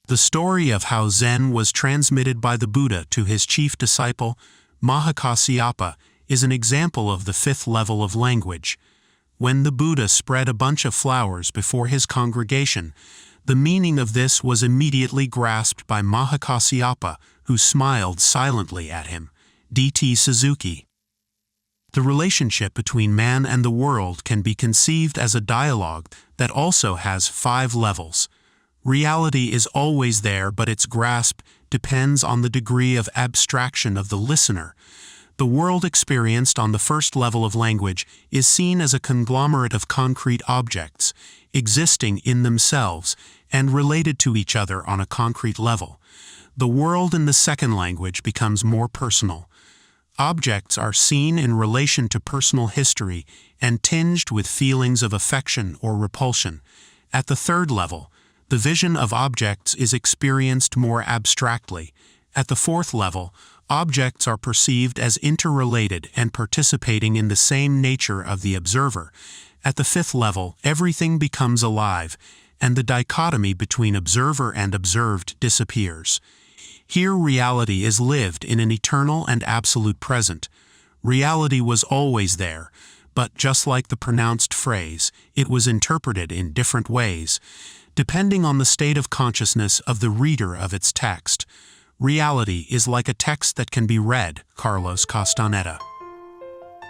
Speaker 1: The story of how Zen was transmitted by the Buddha to his chief disciple, Mahakasyapa, is an example of the fifth level of language. When the Buddha spread a bunch of flowers before his congregation, the meaning of this was immediately grasped by Mahakasyapa, who smiled silently at him. D.T. Suzuki. The relationship between man and the world can be conceived as a dialogue that also has 5 levels. Reality is always there, but its grasp depends on the degree of abstraction of the listener. The world experienced on the first level of language is seen as a conglomerate of concrete objects, existing in themselves and related to each other on a concrete level. The world in the second language becomes more personal. Objects are seen in relation to personal history and tinged with feelings of affection or repulsion. At the third level, the vision of objects is experienced more abstractly. At the fourth level, objects are perceived as interrelated and participating in the same nature of the observer. At the fifth level, everything becomes alive, and the dichotomy between observer and observed disappears. Here reality is lived in an eternal and absolute present. Reality was always there, but just like the pronounced phrase, it was interpreted in different ways, depending on the state of consciousness of the reader of its text. Reality is like a text that can be read. Carlos Castaneda.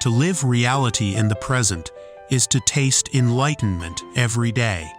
Speaker 1: To live reality in the present is to taste enlightenment every day.